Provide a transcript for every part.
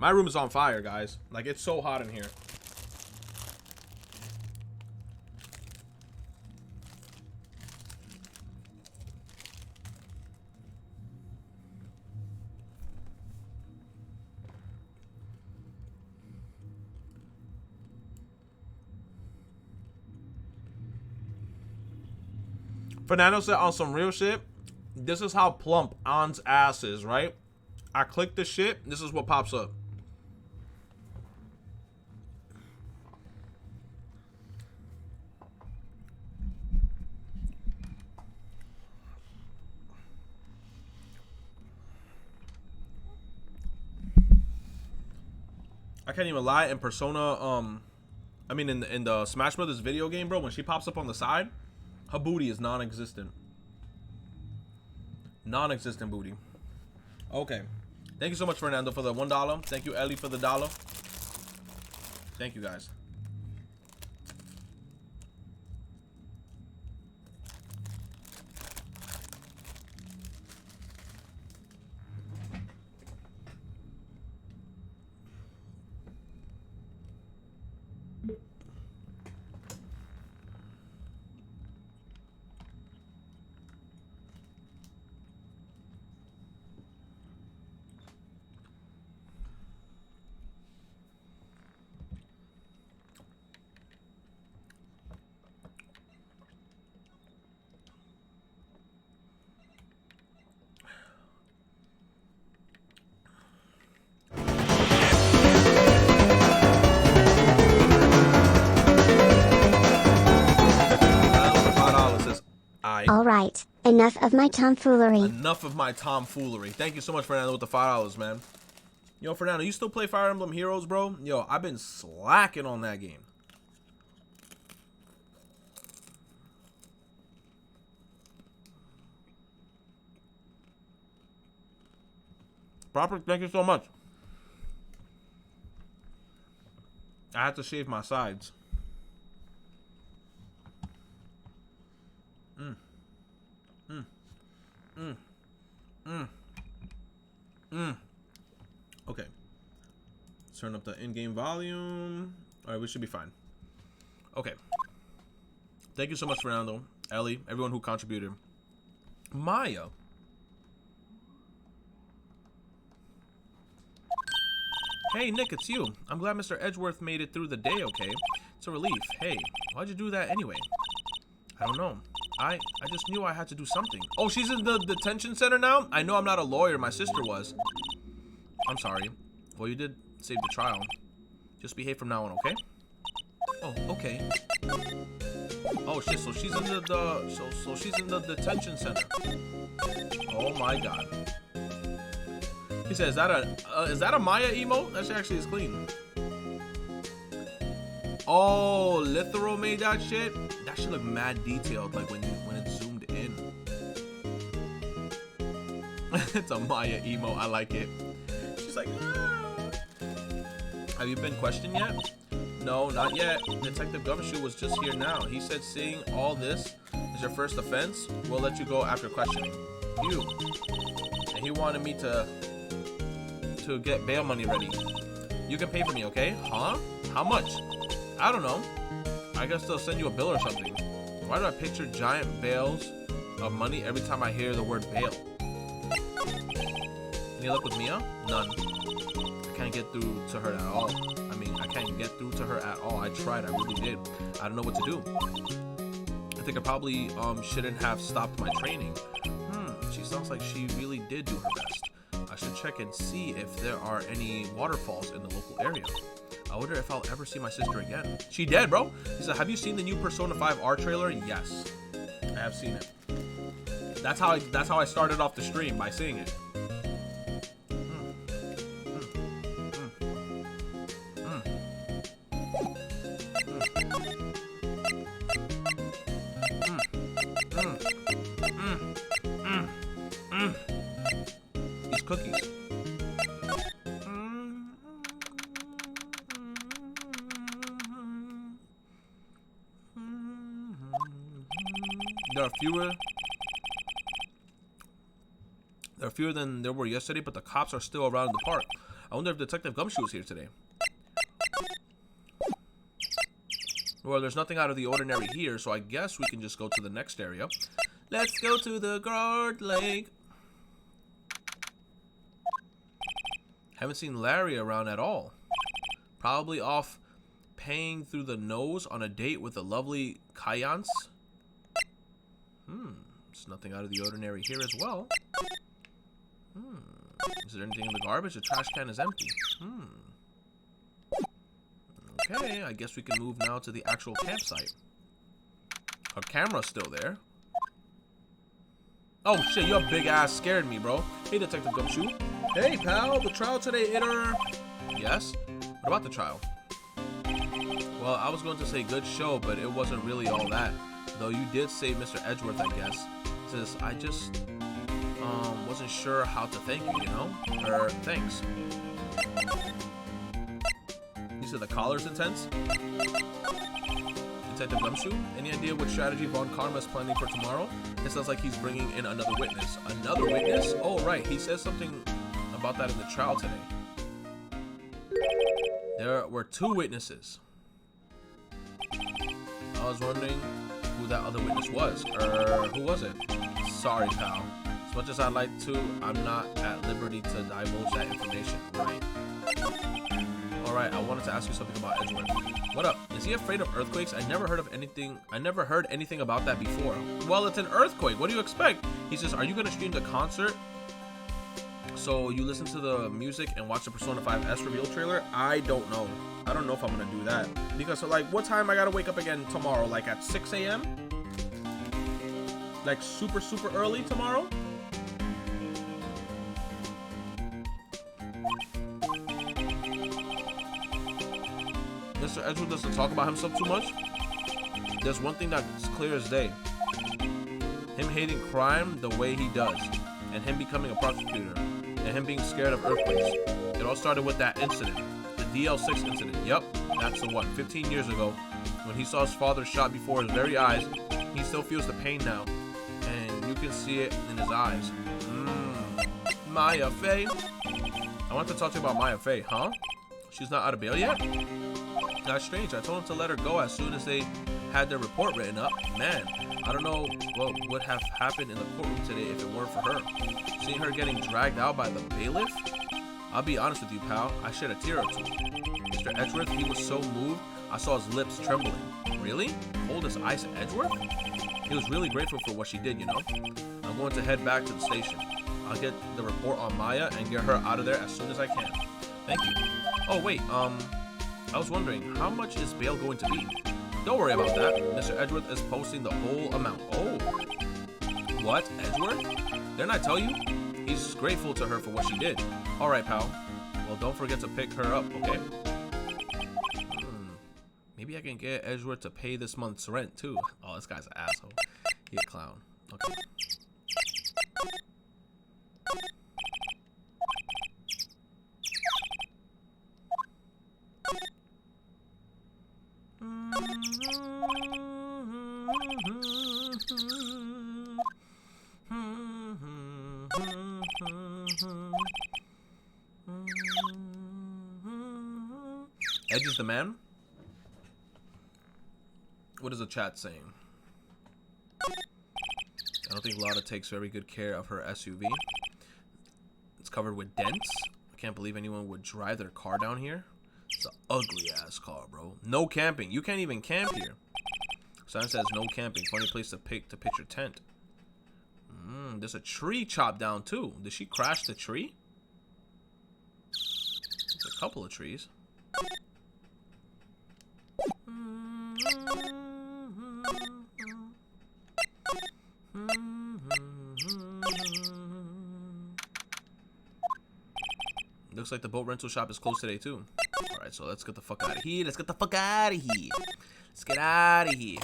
My room is on fire, guys. Like, it's so hot in here. Fernando said on some real shit, this is how plump On's ass is, right? I click the shit, this is what pops up. I can't even lie, in Persona, I mean in the Smash Brothers video game, bro, when she pops up on the side, her booty is non-existent. Non-existent booty. Okay. Thank you so much, Fernando, for the $1. Thank you, Ellie, for the $1. Thank you, guys. All right, enough of my tomfoolery. Enough of my tomfoolery. Thank you so much, Fernando, with the $5, man. Yo, Fernando, you still play Fire Emblem Heroes, bro? Yo, I've been slacking on that game. Proper, thank you so much. I had to shave my sides. Okay. Let's turn up the in-game volume. All right, we should be fine. Okay. Thank you so much, Fernando, Ellie, everyone who contributed. Maya. Hey, Nick, it's you. I'm glad Mr. Edgeworth made it through the day okay. It's a relief. Hey, why'd you do that anyway? I don't know. I just knew I had to do something. Oh, she's in the detention center now? I know I'm not a lawyer. My sister was. I'm sorry. Well, you did save the trial. Just behave from now on, okay? Oh, okay. Oh, shit. So she's in so she's in the detention center. Oh, my God. He said, is that a Maya emote? That shit actually is clean. Oh, Lithero made that shit? That shit look mad detailed, like when it zoomed in. It's a Maya emo. I like it. She's like, ah. Have you been questioned yet? No, not yet. Detective Gumshoe was just here now. He said seeing all this is your first offense. We'll let you go after questioning you. And he wanted me to get bail money ready. You can pay for me, okay? Huh? How much? I don't know. I guess they'll send you a bill or something. Why do I picture giant bales of money every time I hear the word bail? Any luck with Mia? None. I can't get through to her at all. I mean, I can't get through to her at all. I tried. I really did. I don't know what to do. I think I probably shouldn't have stopped my training. She sounds like she really did do her best. I should check and see if there are any waterfalls in the local area. I wonder if I'll ever see my sister again. She dead, bro. He said, have you seen the new Persona 5 R trailer? Yes, I have seen it. That's how I started off the stream, by seeing it. These cookies. There are fewer than there were yesterday, but the cops are still around the park. I wonder if Detective Gumshoe is here today. Well, there's nothing out of the ordinary here, so I guess we can just go to the next area. Let's go to the Guard Lake. Haven't seen Larry around at all. Probably off paying through the nose on a date with the lovely Kayance. There's nothing out of the ordinary here as well. Is there anything in the garbage? The trash can is empty. Okay, I guess we can move now to the actual campsite. Our camera's still there. Oh shit, your big ass scared me, bro. Hey, Detective Gumshoe. Hey, pal, the trial today, Itter. Yes? What about the trial? Well, I was going to say good show, but it wasn't really all that. Though you did save Mr. Edgeworth, I guess. Says, I just, wasn't sure how to thank you, you know? Thanks. You said the collar's intense? Detective Gumshoe, any idea what strategy Von Karma is planning for tomorrow? It sounds like he's bringing in another witness. Another witness? Oh, right. He says something about that in the trial today. There were 2 witnesses. I was wondering who that other witness was. Who was it? Sorry, pal. As much as I'd like to, I'm not at liberty to divulge that information. Right. Alright, I wanted to ask you something about Edgeworth. What up? Is he afraid of earthquakes? I never heard anything about that before. Well, it's an earthquake. What do you expect? He says, are you going to stream the concert? So you listen to the music and watch the Persona 5S reveal trailer? I don't know. I don't know if I'm going to do that. Because, like, what time I got to wake up again tomorrow? Like at 6 a.m.? Like super, super early tomorrow? Mr. Edgeworth doesn't talk about himself too much. There's one thing that's clear as day. Him hating crime the way he does. And him becoming a prosecutor. And him being scared of earthquakes. It all started with that incident. The DL6 incident. Yep, that's the one. 15 years ago. When he saw his father shot before his very eyes. He still feels the pain now. And you can see it in his eyes. Maya Fey. I want to talk to you about Maya Fey, huh? She's not out of bail yet? That's strange. I told him to let her go as soon as they had their report written up. Man, I don't know what would have happened in the courtroom today if it weren't for her. Seeing her getting dragged out by the bailiff? I'll be honest with you, pal. I shed a tear or two. Mr. Edgeworth, he was so moved, I saw his lips trembling. Really? Cold as ice, Edgeworth? He was really grateful for what she did, you know? I'm going to head back to the station. I'll get the report on Maya and get her out of there as soon as I can. Thank you. Oh, wait, I was wondering, how much is bail going to be? Don't worry about that. Mr. Edgeworth is posting the whole amount. Oh. What? Edgeworth? Didn't I tell you? He's grateful to her for what she did. Alright, pal. Well, don't forget to pick her up, okay? Maybe I can get Edgeworth to pay this month's rent, too. Oh, this guy's an asshole. He a clown. Okay. Edge is the man? What is the chat saying? I don't think Lotta takes very good care of her SUV. It's covered with dents. I can't believe anyone would drive their car down here. It's an ugly ass car, bro. No camping. You can't even camp here. Sign says no camping. Funny place to pitch your tent. There's a tree chopped down too. Did she crash the tree? There's a couple of trees. Looks like the boat rental shop is closed today too. Alright, so let's get the fuck out of here. Let's get the fuck out of here. Let's get out of here.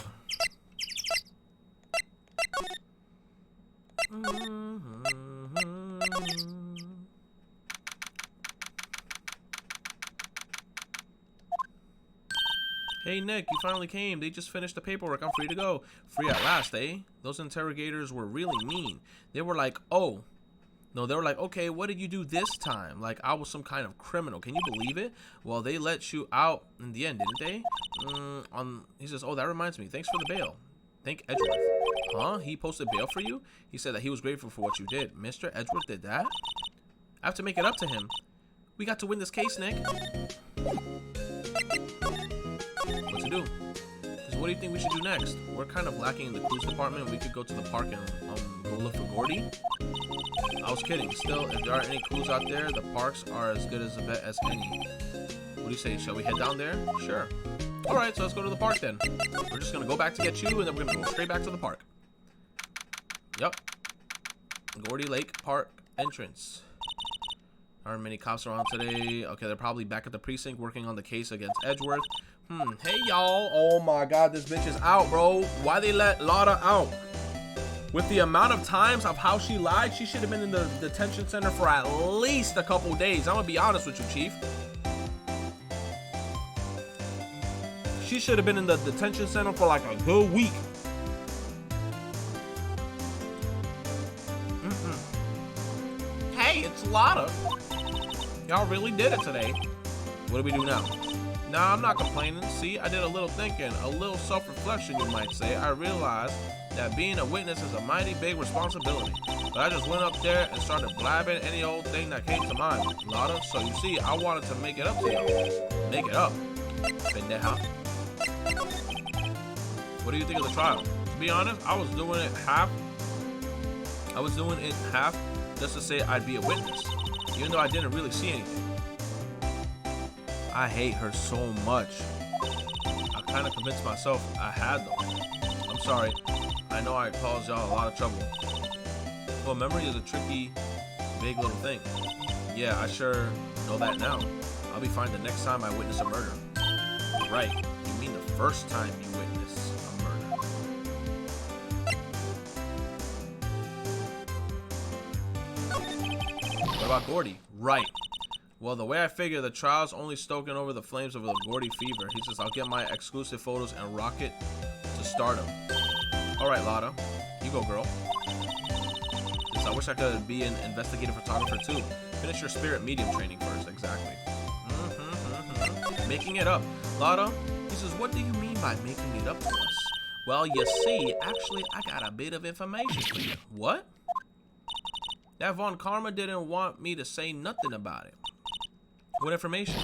Hey Nick, you finally came. They just finished the paperwork. I'm free to go. Free at last, eh? Those interrogators were really mean. They were like, oh, No, they were like, okay, what did you do this time? Like, I was some kind of criminal. Can you believe it? Well, they let you out in the end, didn't they? He says, oh, that reminds me. Thanks for the bail. Thank Edgeworth. Huh? He posted bail for you? He said that he was grateful for what you did. Mr. Edgeworth did that? I have to make it up to him. We got to win this case, Nick. What to do? So what do you think we should do next? We're kind of lacking in the clues department. We could go to the park and go look for Gordy. I was kidding. Still, if there aren't any clues out there, the parks are as good as a bet as any. What do you say? Shall we head down there? Sure. Alright, so let's go to the park then. We're just going to go back to get you, and then we're going to go straight back to the park. Yep. Gordy Lake Park entrance. Aren't many cops around today. Okay, they're probably back at the precinct working on the case against Edgeworth. Hey, y'all. Oh, my God. This bitch is out, bro. Why they let Lotta out? With the amount of times of how she lied, she should have been in the detention center for at least a couple days. I'm going to be honest with you, Chief. She should have been in the detention center for like a good week. Hey, it's Lotta. Y'all really did it today. What do we do now? Nah, I'm not complaining. See, I did a little thinking, a little self-reflection, you might say. I realized that being a witness is a mighty big responsibility. But I just went up there and started blabbing any old thing that came to mind, Lotta. So you see, I wanted to make it up to you. Make it up. Pendeja. What do you think of the trial? To be honest, I was doing it half just to say I'd be a witness, even though I didn't really see anything. I hate her so much. I kind of convinced myself I had though. I'm sorry. I know I caused y'all a lot of trouble. Well, memory is a tricky, big little thing. Yeah, I sure know that now. I'll be fine the next time I witness a murder. Right. You mean the first time you witness a murder. What about Gordy? Right. Well, the way I figure the trial's only stoking over the flames of the Gordy fever. He says, I'll get my exclusive photos and rock it to stardom. Alright, Lotta. You go, girl. Yes, I wish I could be an investigative photographer, too. Finish your spirit medium training first. Exactly. Making it up. Lotta, he says, what do you mean by making it up to us? Well, you see, actually, I got a bit of information for you. What? That Von Karma didn't want me to say nothing about it. What information?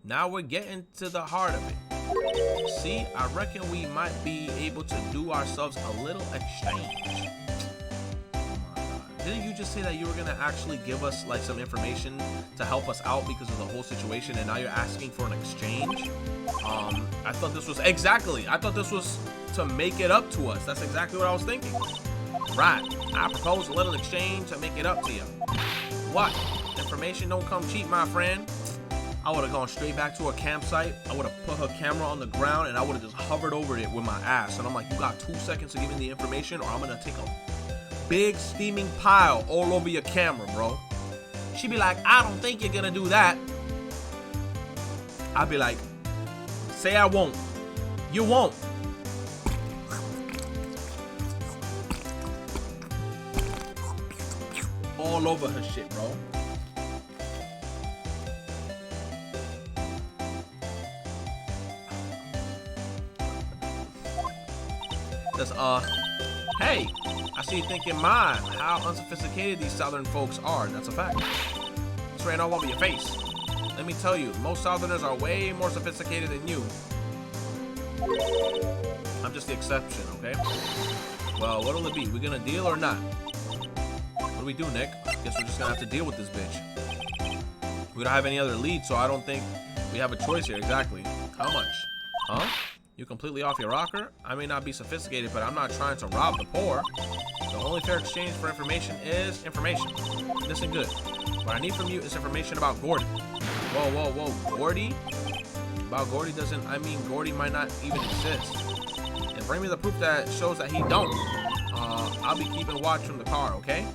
Now we're getting to the heart of it. See, I reckon we might be able to do ourselves a little exchange. Didn't you just say that you were gonna actually give us like some information to help us out because of the whole situation, and now you're asking for an exchange? I thought this was I thought this was to make it up to us. That's exactly what I was thinking. Right. I propose a little exchange to make it up to you. What? Information don't come cheap, my friend. I would have gone straight back to a campsite. I would have put her camera on the ground and I would have just hovered over it with my ass. And I'm like, you got 2 seconds to give me the information or I'm gonna take a big steaming pile all over your camera, bro. She'd be like, I don't think you're gonna do that. I'd be like, say I won't. You won't. All over her shit, bro. That's, hey, I see you thinking, man, how unsophisticated these Southern folks are. That's a fact. It's right all over your face. Let me tell you, most Southerners are way more sophisticated than you. I'm just the exception, okay? Well, what'll it be? We gonna deal or not? What do we do, Nick? Guess we're just gonna have to deal with this bitch. We don't have any other lead, so I don't think we have a choice here. Exactly. How much? Huh? You completely off your rocker? I may not be sophisticated, but I'm not trying to rob the poor. The only fair exchange for information is information. Listen good. What I need from you is information about Gordy. Whoa, whoa, whoa. Gordy? About Gordy doesn't, I mean, Gordy might not even exist. And bring me the proof that shows that he don't. I'll be keeping watch from the car, okay?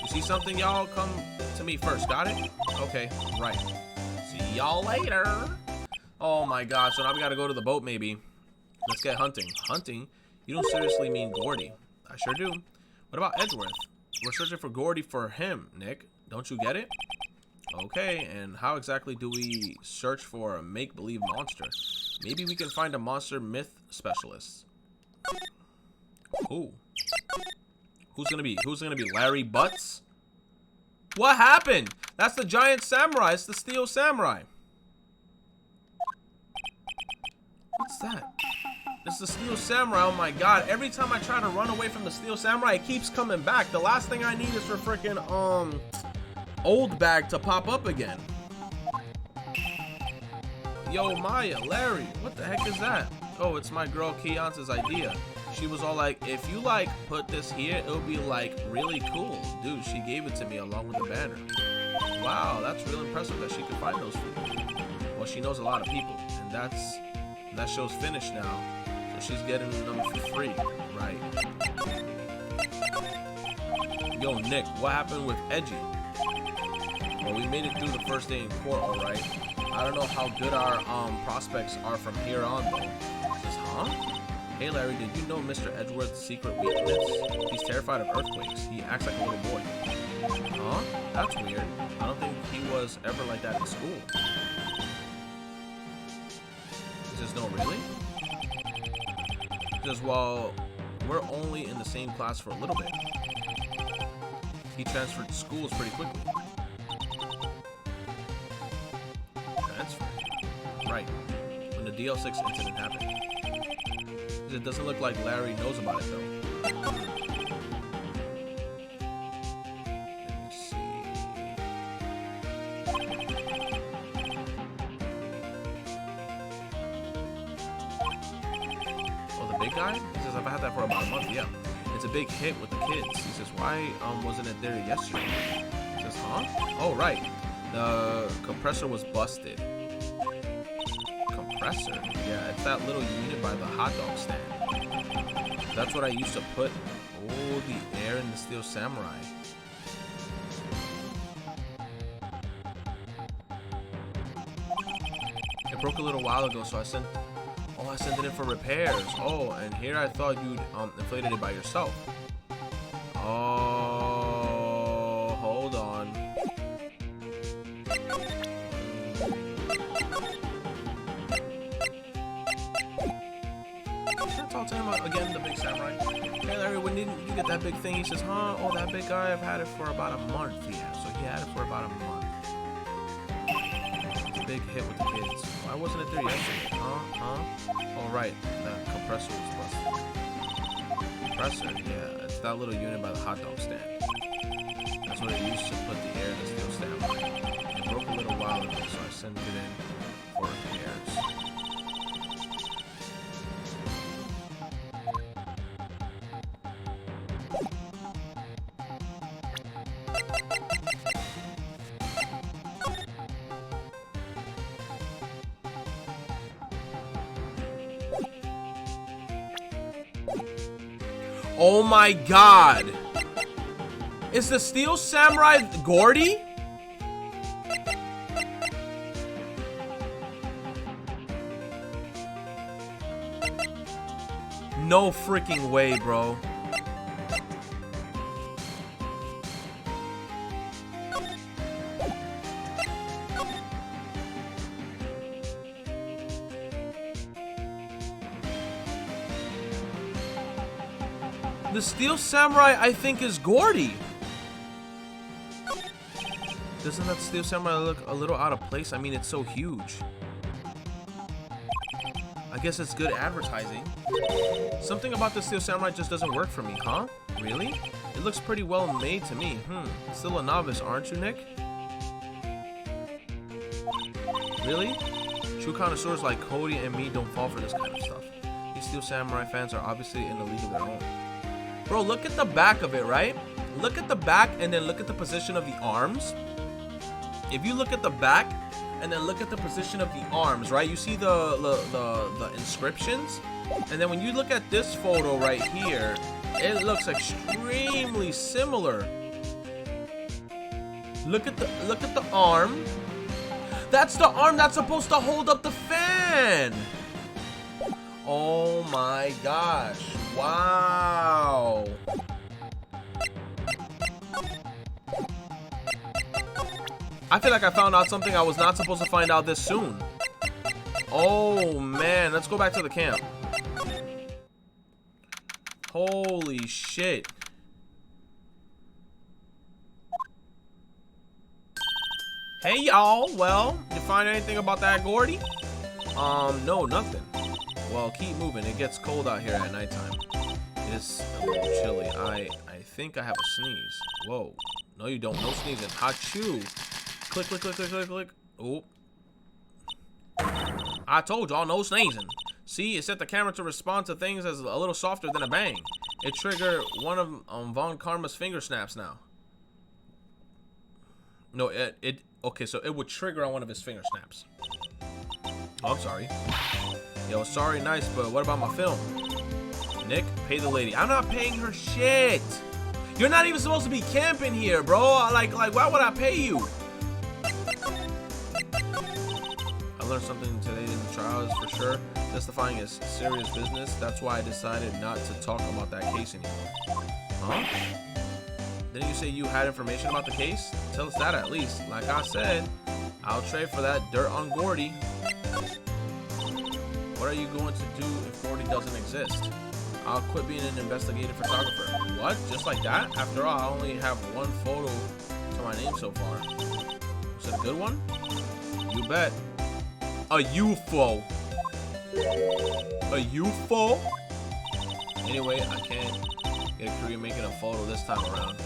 You see something, y'all? Come to me first, got it? Okay, right. See y'all later. Oh my god, so now we gotta go to the boat maybe. Let's get hunting. Hunting? You don't seriously mean Gordy? I sure do. What about Edgeworth? we're searching for Gordy for him, Nick. Don't you get it? Okay, and how exactly do we search for a make-believe monster? Maybe we can find a monster myth specialist. Who? Who's gonna be Larry Butts? What happened? That's the giant samurai. It's the steel samurai. What's that? It's the steel samurai. Oh my god. Every time I try to run away from the steel samurai, it keeps coming back. The last thing I need is for freaking old bag to pop up again. Yo, Maya, Larry, what the heck is that? Oh, it's my girl Keonce's idea. She was all like, if you like put this here, it'll be like really cool. Dude, she gave it to me along with the banner. Wow, that's real impressive that she could find those for me. Well, she knows a lot of people, and that show's finished now. So she's getting them for free, right? Yo, Nick, what happened with Edgy? Well, we made it through the first day in court, alright. I don't know how good our prospects are from here on, though. Says, huh? Hey Larry, did you know Mr. Edgeworth's secret weakness? He's terrified of earthquakes. He acts like a little boy. Huh? That's weird. I don't think he was ever like that in school. He says, no, really? He says, well, we're only in the same class for a little bit. He transferred schools pretty quickly. Transferred? Right. When the DL6 incident happened. It doesn't look like Larry knows about it, though. Let me see. Oh, the big guy? He says, I've had that for about a month, yeah. It's a big hit with the kids. He says, why wasn't it there yesterday? He says, huh? Oh, right. The compressor was busted. Compressor? Yeah, it's that little unit by the hot dog stand. That's what I used to put all the air in the steel samurai. It broke a little while ago, so I sent it in for repairs. Oh, and here I thought you'd inflated it by yourself. Oh, hold on. Talk to him again, the big samurai. Hey Larry, when did you get that big thing? He says, huh? Oh, that big guy, I've had it for about a month. Yeah, so he had it for about a month. It's a big hit with the kids. Why wasn't it there yesterday? Huh? Oh, right. The compressor was busted. Compressor? Yeah, it's that little unit by the hot dog stand. That's what I used to put the air in the steel samurai. It broke a little while ago, so I sent it in for repairs. Oh my god! Is the steel samurai Gordy? No freaking way, bro. The steel samurai, I think, is Gordy. Doesn't that steel samurai look a little out of place? I mean, it's so huge. I guess it's good advertising. Something about the steel samurai just doesn't work for me, huh? Really? It looks pretty well made to me. Still a novice, aren't you, Nick? Really? True connoisseurs like Cody and me don't fall for this kind of stuff. These steel samurai fans are obviously in a league of their own. Bro, look at the back of it, right? Look at the back and then look at the position of the arms. If you look at the back and then look at the position of the arms, right? You see the inscriptions? And then when you look at this photo right here, it looks extremely similar. Look at the arm. That's the arm that's supposed to hold up the fan. Oh my gosh. Wow. I feel like I found out something I was not supposed to find out this soon. Oh, man. Let's go back to the camp. Holy shit. Hey, y'all. Well, you find anything about that Gordy? No, nothing. Well, keep moving. It gets cold out here at nighttime. It is a little chilly. I think I have a sneeze. Whoa. No, you don't. No sneezing. Achoo. Click, click, click, click, click, click. Oh. I told y'all, no sneezing. See, it set the camera to respond to things as a little softer than a bang. It triggered one of Von Karma's finger snaps now. No, okay, so it would trigger on one of his finger snaps. Oh, I'm sorry. Yo, sorry, nice, but what about my film? Nick, pay the lady. I'm not paying her shit. You're not even supposed to be camping here, bro. Like, why would I pay you? I learned something today in the trials for sure. Testifying is serious business. That's why I decided not to talk about that case anymore. Huh? Didn't you say you had information about the case? Tell us that at least. Like I said, I'll trade for that dirt on Gordy. What are you going to do if Gordy doesn't exist? I'll quit being an investigative photographer. What? Just like that? After all, I only have one photo to my name so far. Is it a good one? You bet. A UFO. A UFO? Anyway, I can't get a career making a photo this time around.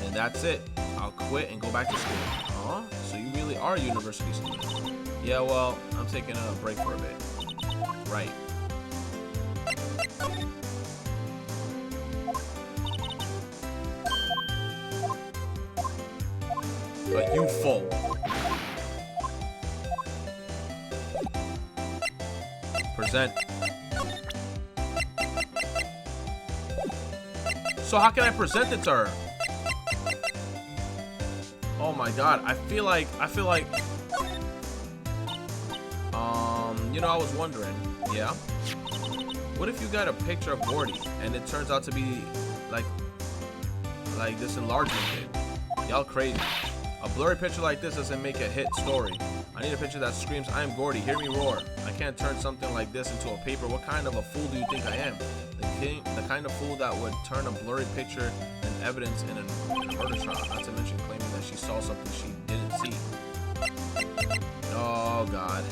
And that's it. I'll quit and go back to school. Huh? So you really are a university student? Yeah, well, I'm taking a break for a bit. Right. A UFO. Present. So how can I present it to her? Oh my god, I feel like you know, I was wondering, yeah, what if you got a picture of Gordy and it turns out to be like this enlargement kit? Y'all crazy. A blurry picture like this doesn't make a hit story. I need a picture that screams, I am Gordy, hear me roar. I can't turn something like this into a paper. What kind of a fool do you think I am? The kind of fool that would turn a blurry picture and evidence in a murder trial, not to mention claiming that she saw something she didn't see. Oh god.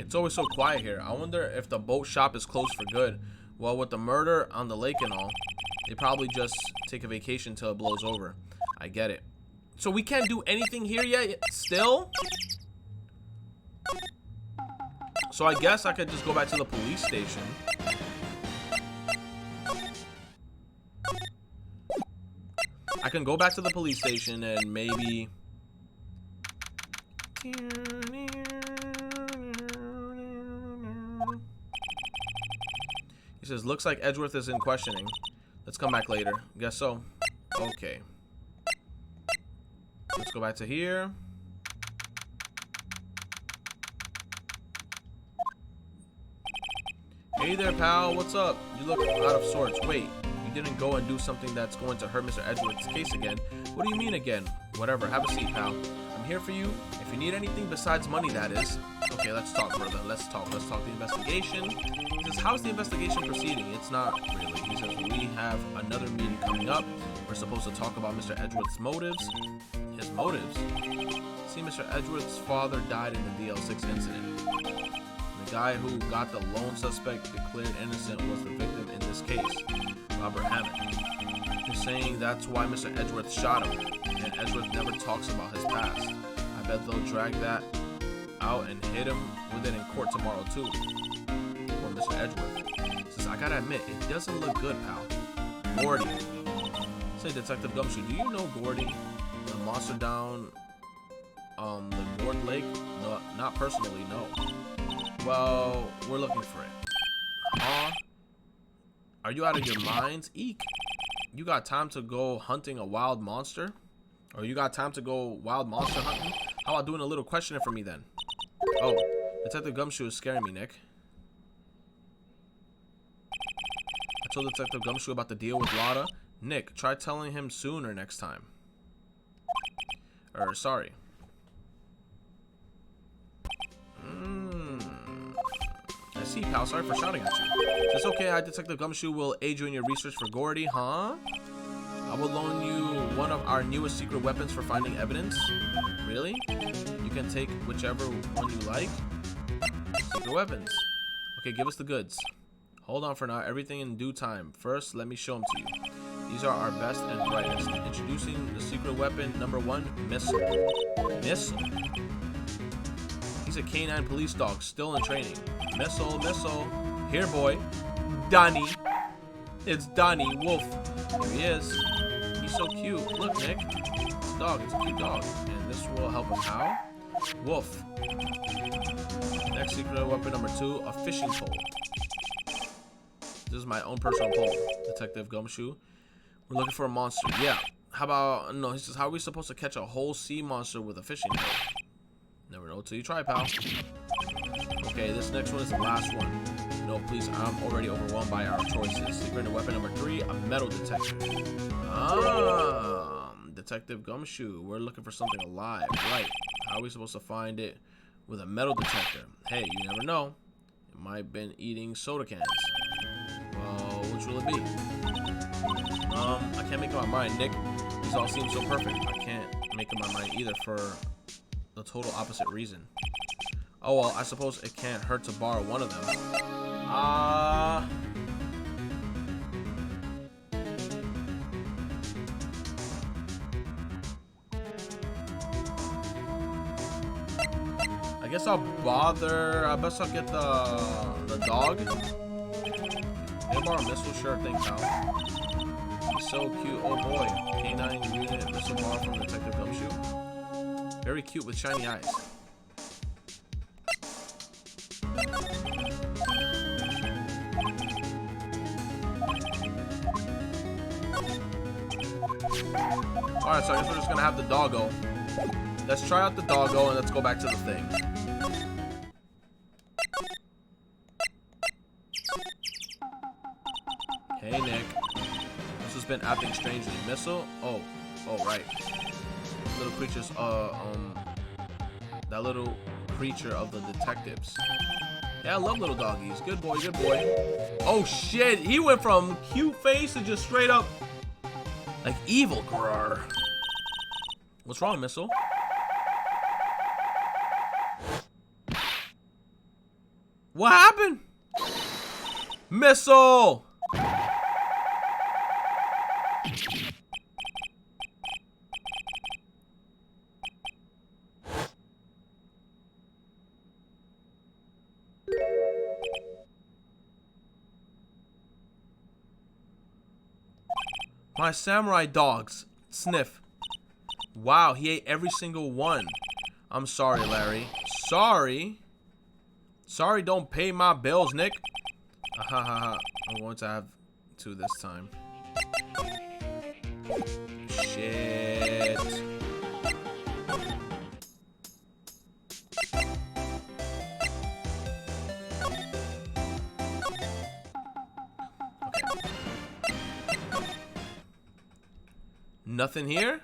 It's always so quiet here. I wonder if the boat shop is closed for good. Well, with the murder on the lake and all, they probably just take a vacation till it blows over. I get it. So we can't do anything here yet still? So I guess I could just go back to the police station. I can go back to the police station and maybe... He says, looks like Edgeworth is in questioning. Let's come back later. Guess so. Okay. Let's go back to here. Hey there, pal. What's up? You look out of sorts. Wait, you didn't go and do something that's going to hurt Mr. Edgeworth's case again. What do you mean again? Whatever. Have a seat, pal. I'm here for you. If you need anything besides money, that is. Okay, let's talk, brother. Let's talk the investigation. He says, how's the investigation proceeding? It's not really. He says, we have another meeting coming up. We're supposed to talk about Mr. Edgeworth's motives. His motives? See, Mr. Edgeworth's father died in the DL6 incident. The guy who got the lone suspect declared innocent was the victim in this case, Robert Hammond. They're saying that's why Mr. Edgeworth shot him, and Edgeworth never talks about his past. I bet they'll drag that out and hit him with it in court tomorrow too. Or Mr. Edgeworth says, I gotta admit, it doesn't look good, pal. Gordy. Say, Detective Gumshoe, do you know Gordy? The monster down the North Lake? No, not personally, no. Well, we're looking for it. Are you out of your minds? Eek. You got time to go hunting a wild monster? Or you got time to go wild monster hunting? How about doing a little questioning for me then? Oh, Detective Gumshoe is scaring me, Nick. I told Detective Gumshoe about the deal with Lotta. Nick, try telling him sooner next time. Sorry. I see, pal. Sorry for shouting at you. It's okay. I, Detective Gumshoe, will aid you in your research for Gordy, huh? I will loan you one of our newest secret weapons for finding evidence. Really? You can take whichever one you like. Secret weapons. Okay, give us the goods. Hold on for now. Everything in due time. First, let me show them to you. These are our best and brightest. Introducing the secret weapon number 1, Missile. Missile? He's a canine police dog, still in training. Missile, Missile. Here, boy. Donnie. It's Donnie Wolf. Here he is. He's so cute. Look, Nick. Dog. It's a cute dog. And this will help him how? Wolf. Next secret weapon number 2, a fishing pole. This is my own personal pole. Detective Gumshoe. We're looking for a monster. Yeah. How about... No, he says, how are we supposed to catch a whole sea monster with a fishing pole? Never know till you try, pal. Okay, this next one is the last one. No, please, I'm already overwhelmed by our choices. Secret weapon number 3, a metal detector. Detective Gumshoe. We're looking for something alive. Right. How are we supposed to find it with a metal detector? Hey, you never know. It might have been eating soda cans. Well, which will it be? I can't make up my mind, Nick. These all seem so perfect. I can't make up my mind either for the total opposite reason. Oh well, I suppose it can't hurt to borrow one of them. I guess I'll bother. I guess I'll get the dog. Hey, borrow Missile, sure thing, pal. He's so cute. Oh boy, canine unit Missile bar from Detective Gumshoe. Very cute with shiny eyes. Alright, so I guess we're just gonna have the doggo. Let's try out the doggo and let's go back to the thing. Hey, Nick. This has been acting strangely. Missile? Oh, right. Little creatures, that little creature of the detectives. Yeah, I love little doggies. Good boy, good boy. Oh shit, he went from cute face to just straight up like evil. Grrr. What's wrong, Missile? What happened? Missile! My samurai dogs. Sniff. Wow, he ate every single one. I'm sorry, Larry. Sorry? Sorry, don't pay my bills, Nick. I'm going to have to this time. Shit. Nothing here?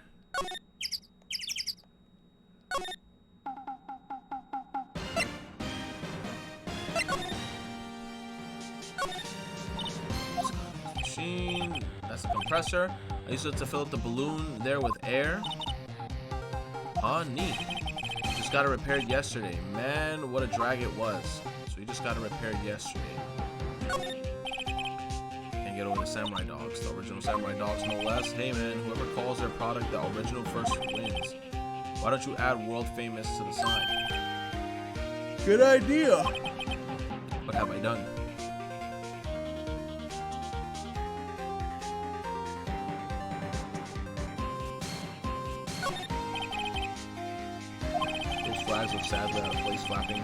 Machine. That's a compressor. I used it to fill up the balloon there with air. Oh, neat. Just got it repaired yesterday. Man, what a drag it was. So we just got it repaired yesterday. Get over the samurai dogs, the original samurai dogs, no less. Hey man, whoever calls their product the original first wins. Why don't you add world famous to the sign? Good idea. What have I done? Those flags look sadly out of place, flapping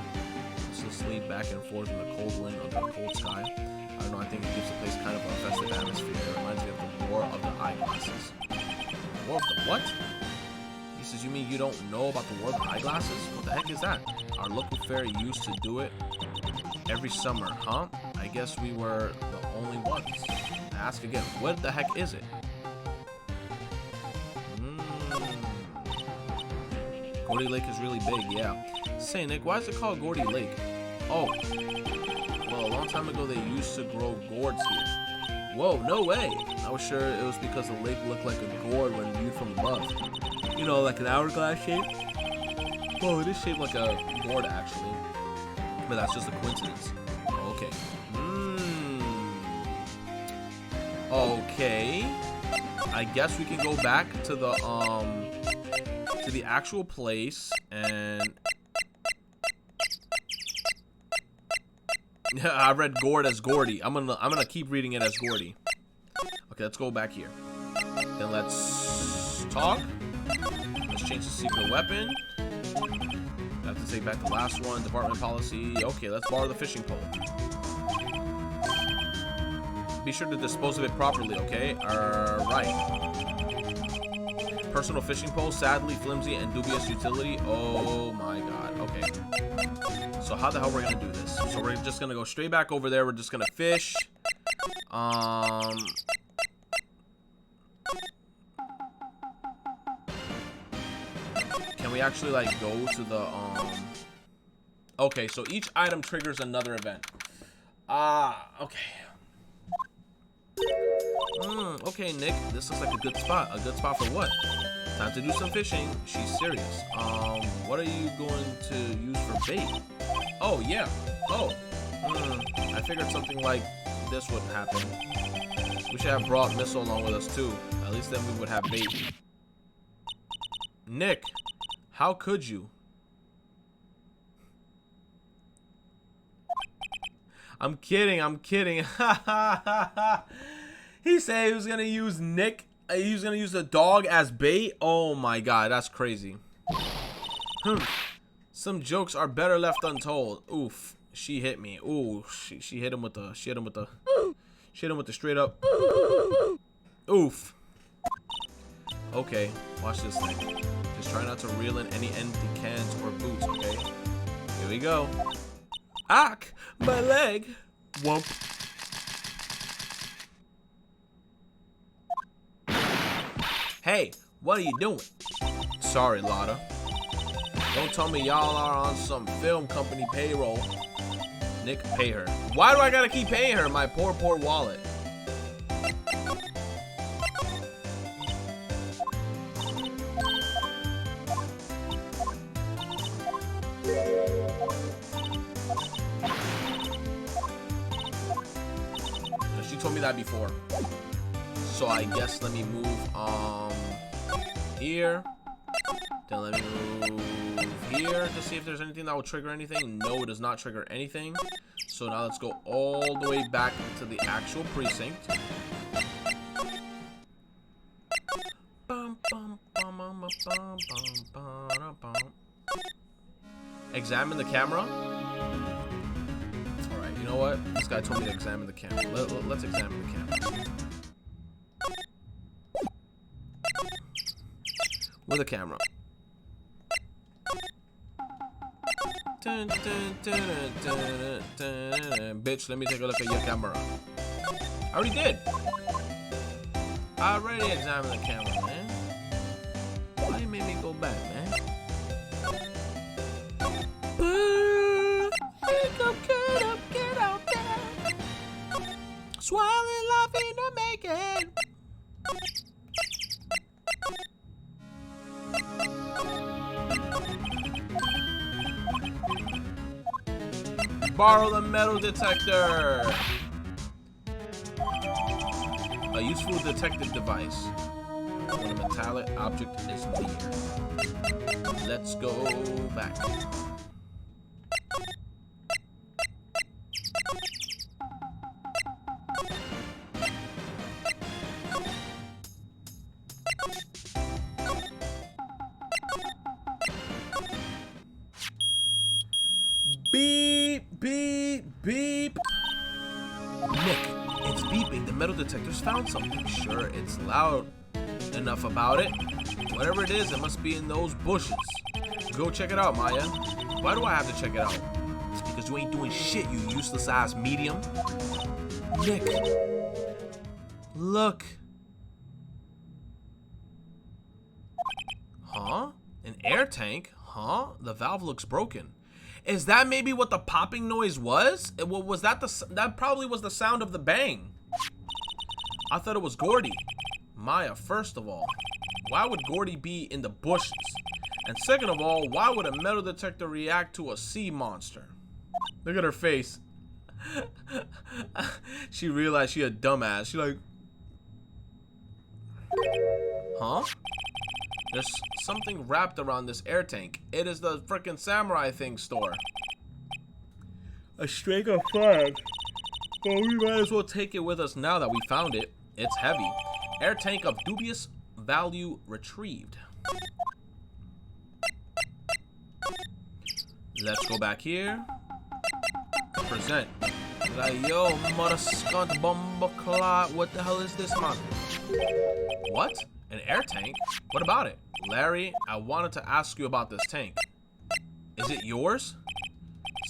ceaselessly back and forth in the cold wind under a cold sky. I don't know, I think it gives the place kind of a festive atmosphere. It reminds me of the War of the Eyeglasses. War of the what? He says, you mean you don't know about the War of the Eyeglasses? What the heck is that? Our local fair used to do it every summer, huh? I guess we were the only ones. Ask again, what the heck is it? Gordy Lake is really big, yeah. Say, Nick, why is it called Gordy Lake? Oh, well, a long time ago they used to grow gourds here. Whoa, no way. I was sure it was because the lake looked like a gourd when viewed from above. You know, like an hourglass shape? Well, it is shaped like a gourd, actually. But that's just a coincidence. Okay. Okay. I guess we can go back to the actual place and I read gourd as Gordy. I'm gonna keep reading it as Gordy. Okay, let's go back here. Then let's talk. Let's change the secret weapon. I have to take back the last one. Department policy. Okay, let's borrow the fishing pole. Be sure to dispose of it properly, okay? Alright. Personal fishing pole, sadly flimsy and dubious utility. Oh my god. Okay. So how the hell we're gonna do this? So we're just gonna go straight back over there. We're just gonna fish. Can we actually like go to the Okay, so each item triggers another event. Okay. Okay, Nick, this looks like a good spot. A good spot for what? Time to do some fishing. She's serious. What are you going to use for bait? Oh, yeah. Oh. I figured something like this would happen. We should have brought Missile along with us, too. At least then we would have bait. Nick, how could you? I'm kidding. I'm kidding. He said he was gonna use Nick. He was gonna use the dog as bait. Oh my god, that's crazy. Some jokes are better left untold. Oof, she hit me. Ooh, she hit him with the. She hit him with the straight up. Oof. Okay, watch this thing. Just try not to reel in any empty cans or boots. Okay. Here we go. Ack, my leg. Whoop. Hey, what are you doing? Sorry, Lotta. Don't tell me y'all are on some film company payroll. Nick, pay her. Why do I gotta keep paying her? My poor, poor wallet. She told me that before. So I guess let me move here. Then let me move here to see if there's anything that will trigger anything. No, it does not trigger anything. So now let's go all the way back to the actual precinct. Examine the camera. Alright, you know what? This guy told me to examine the camera. Let's examine the camera. With a camera. Bitch, let me take a look at your camera. I already did. I already examined the camera, man. Why you made me go back, man? Get out there. Swallowing life in the making. Borrow the metal detector. A useful detective device when a metallic object is near. Let's go back. Beep, beep, beep. Nick, metal detectors found something. Sure, it's loud enough about it. Whatever it is, it must be in those bushes. Go check it out, Maya. Why do I have to check it out? It's because you ain't doing shit, you useless ass medium. Nick. Look. Huh? An air tank? Huh? The valve looks broken. Is that maybe what the popping noise was? Was that that probably was the sound of the bang. I thought it was Gordy. Maya, first of all, why would Gordy be in the bushes? And second of all, why would a metal detector react to a sea monster? Look at her face. She realized she a dumbass. She like, huh? There's something wrapped around this air tank. It is the frickin' samurai thing store. A string of flags. Well, we might as well take it with us now that we found it. It's heavy. Air tank of dubious value retrieved. Let's go back here. Present. Like, yo, mother scunt bumbleclot. What the hell is this, man? What? An air tank? What about it? Larry, I wanted to ask you about this tank. Is it yours?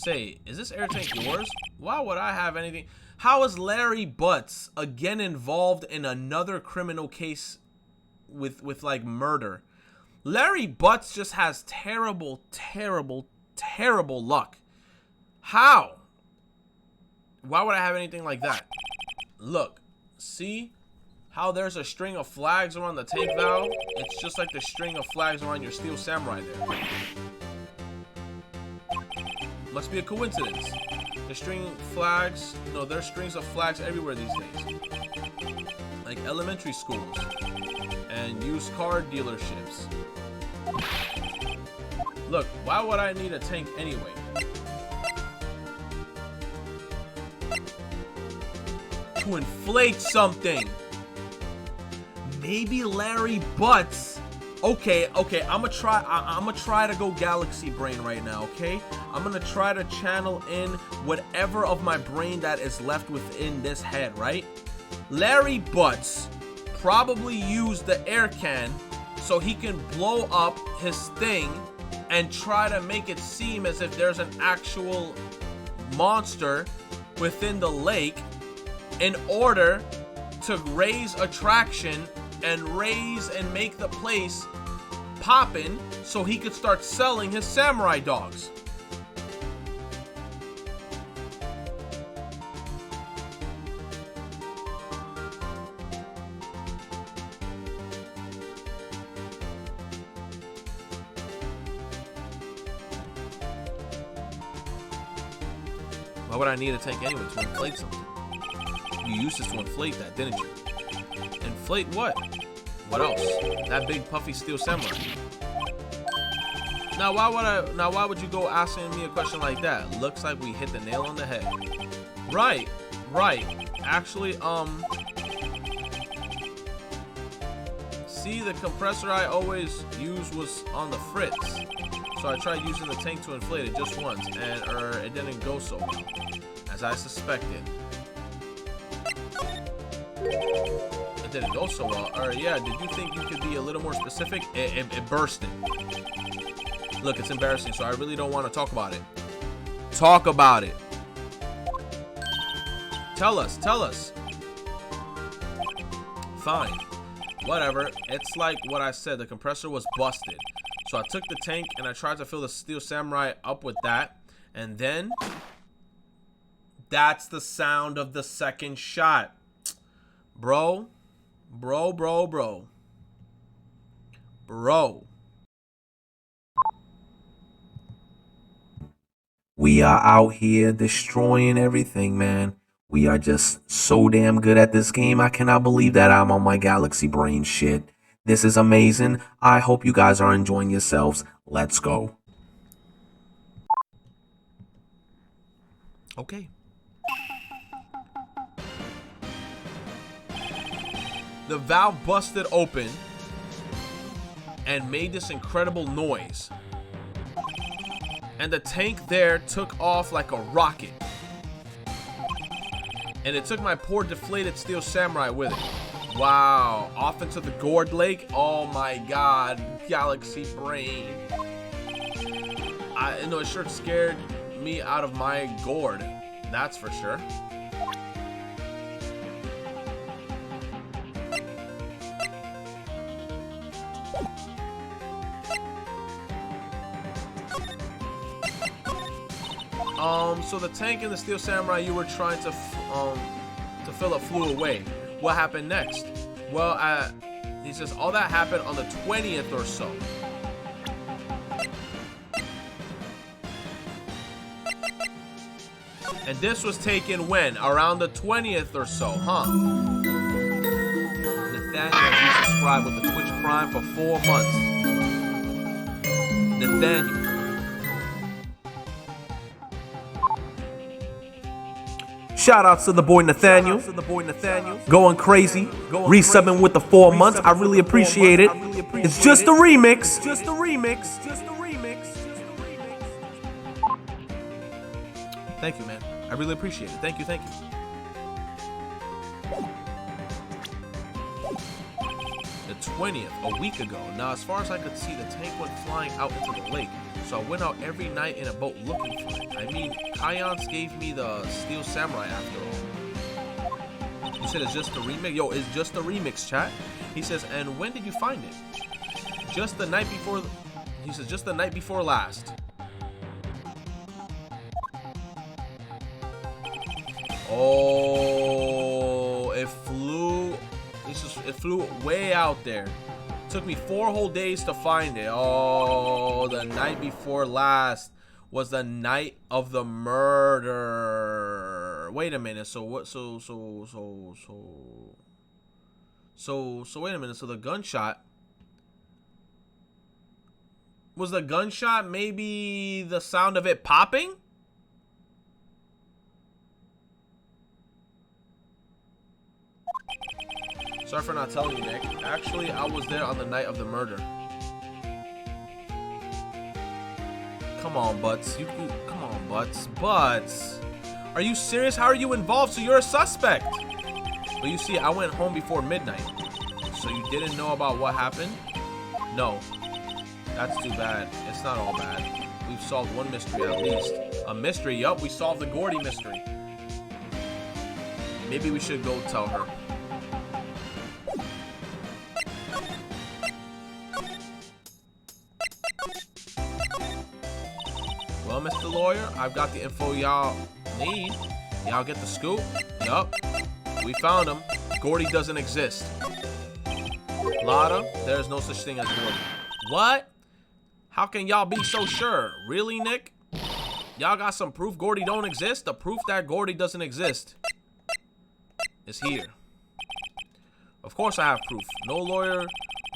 Say, is this air tank yours? Why would I have anything? How is Larry Butts again involved in another criminal case with like murder? Larry Butts just has terrible luck. How? Why would I have anything like that? Look, see how there's a string of flags around the tank valve? It's just like the string of flags around your Steel Samurai there. Must be a coincidence. The string flags, no, there's strings of flags everywhere these days. Like elementary schools and used car dealerships. Look, why would I need a tank anyway? To inflate something. Maybe Larry Butts. Okay, I'm gonna try to go galaxy brain right now, okay? I'm gonna try to channel in whatever of my brain that is left within this head, right? Larry Butts probably used the air can so he can blow up his thing and try to make it seem as if there's an actual monster within the lake in order to raise attraction and make the place poppin' so he could start selling his samurai dogs. Why would I need a tank anyway to inflate something? You used this to inflate that, didn't you? Inflate what? What else? That big puffy Steel Samurai. Now why would you go asking me a question like that? Looks like we hit the nail on the head. Right. Actually, see, the compressor I always use was on the fritz. So I tried using the tank to inflate it just once, and it didn't go so well, as I suspected. It didn't go so well. Yeah, did you think you could be a little more specific? It bursted. Look, it's embarrassing, so I really don't want to talk about it. Talk about it. Tell us. Fine. Whatever. It's like what I said, the compressor was busted. So I took the tank and I tried to fill the Steel Samurai up with that. And then that's the sound of the second shot. Bro. We are out here destroying everything, man. We are just so damn good at this game. I cannot believe that I'm on my galaxy brain shit. This is amazing. I hope you guys are enjoying yourselves. Let's go. Okay. The valve busted open and made this incredible noise. And the tank there took off like a rocket. And it took my poor deflated steel samurai with it. Wow. Off into the gourd lake. Oh my god. Galaxy brain. I know it sure scared me out of my gourd. That's for sure. So the tank and the steel samurai you were trying to fill up flew away. What happened next? Well, he says all that happened on the 20th or so. And this was taken when? Around the 20th or so, huh? Nathaniel has resubscribed with the Twitch Prime for 4 months. Nathaniel. Shout out to the boy Nathaniel. Going crazy. Resubbing with the 4 months. I really appreciate it. It's just a remix. Thank you, man. I really appreciate it. Thank you, thank you. The 20th, a week ago. Now, as far as I could see, the tank went flying out into the lake. So I went out every night in a boat looking for it. I mean, Kayans gave me the Steel Samurai after all. You said it's just a remix? Yo, it's just a remix, chat. He says, and when did you find it? Just the night before. He says, just the night before last. Oh, it flew. It flew way out there. Took me 4 whole days to find it. Oh, the night before last was the night of the murder. Wait a minute. So what? So wait a minute. So the gunshot. Was the gunshot maybe the sound of it popping? Sorry for not telling you, Nick. Actually, I was there on the night of the murder. Come on, Butts. Come on, Butts. Butts. Are you serious? How are you involved? So you're a suspect. But you see, I went home before midnight. So you didn't know about what happened? No. That's too bad. It's not all bad. We've solved one mystery at least. A mystery? Yup, we solved the Gordy mystery. Maybe we should go tell her. Well, Mr. Lawyer, I've got the info y'all need. Y'all get the scoop? Yup. We found him. Gordy doesn't exist. Lotta, there's no such thing as Gordy. What? How can y'all be so sure? Really, Nick? Y'all got some proof Gordy don't exist? The proof that Gordy doesn't exist is here. Of course I have proof. No lawyer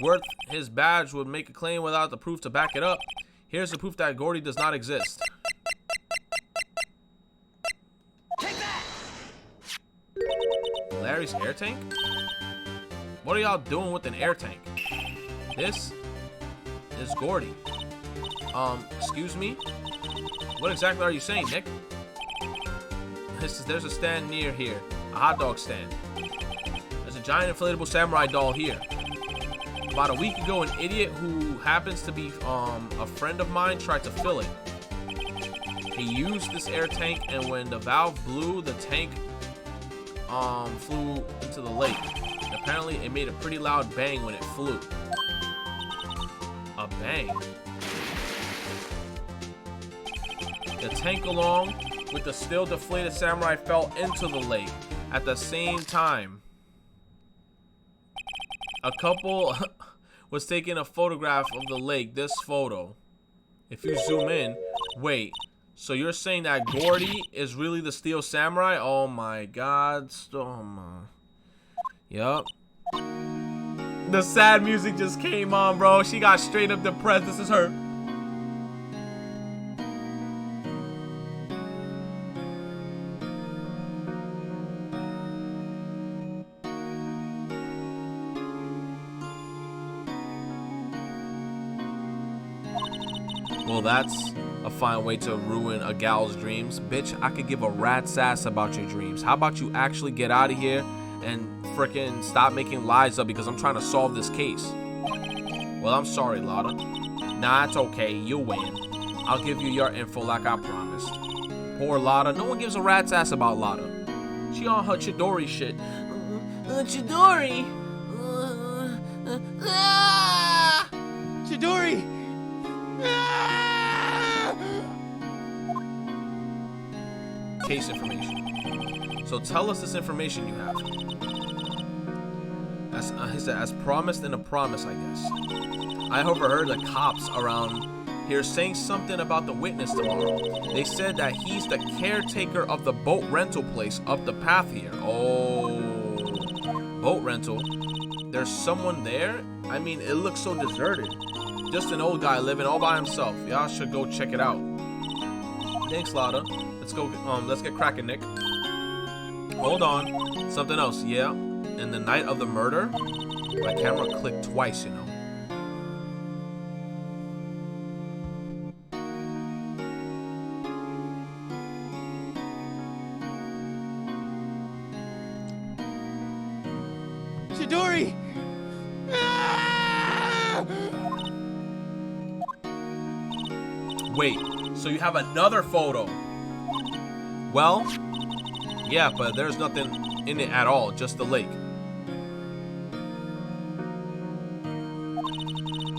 worth his badge would make a claim without the proof to back it up. Here's the proof that Gordy does not exist. Take that! Larry's air tank? What are y'all doing with an air tank? This is Gordy. Excuse me? What exactly are you saying, Nick? There's a stand near here. A hot dog stand. There's a giant inflatable samurai doll here. About a week ago, an idiot who happens to be a friend of mine tried to fill it. He used this air tank, and when the valve blew, the tank flew into the lake. And apparently, it made a pretty loud bang when it flew. A bang. The tank, along with the still deflated samurai, fell into the lake at the same time. A couple was taking a photograph of the lake. This photo. If you zoom in, wait. So you're saying that Gordy is really the Steel Samurai? Oh my God. Yup. The sad music just came on, bro. She got straight up depressed. This is her. Well, that's a fine way to ruin a gal's dreams. Bitch, I could give a rat's ass about your dreams. How about you actually get out of here and freaking stop making lies up because I'm trying to solve this case. Well, I'm sorry, Lotta. Nah, it's okay. You win. I'll give you your info like I promised. Poor Lotta. No one gives a rat's ass about Lotta. She on her Chidori shit. Chidori! Chidori! Case information. So tell us this information you have. He said, as promised in a promise, I guess. I overheard the cops around here saying something about the witness tomorrow. They said that he's the caretaker of the boat rental place up the path here. Oh, boat rental. There's someone there? I mean, it looks so deserted. Just an old guy living all by himself. Y'all should go check it out. Thanks, Lotta. Let's get cracking, Nick. Hold on. Something else, yeah. In the night of the murder, my camera clicked twice, you know. Chidori! Wait, so you have another photo? Well, yeah, but there's nothing in it at all, just the lake.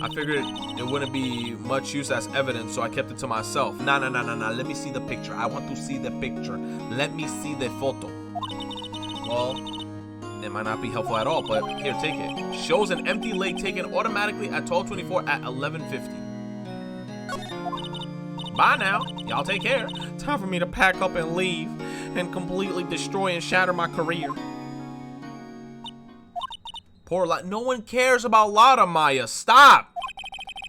I figured it wouldn't be much use as evidence, so I kept it to myself. Nah. Let me see the picture. I want to see the picture. Let me see the photo. Well, it might not be helpful at all, but here, take it. Shows an empty lake taken automatically at 12:24 at 11:50. Bye now. Y'all take care. Time for me to pack up and leave and completely destroy and shatter my career. Poor Lotta. No one cares about Lotta, Maya. Stop.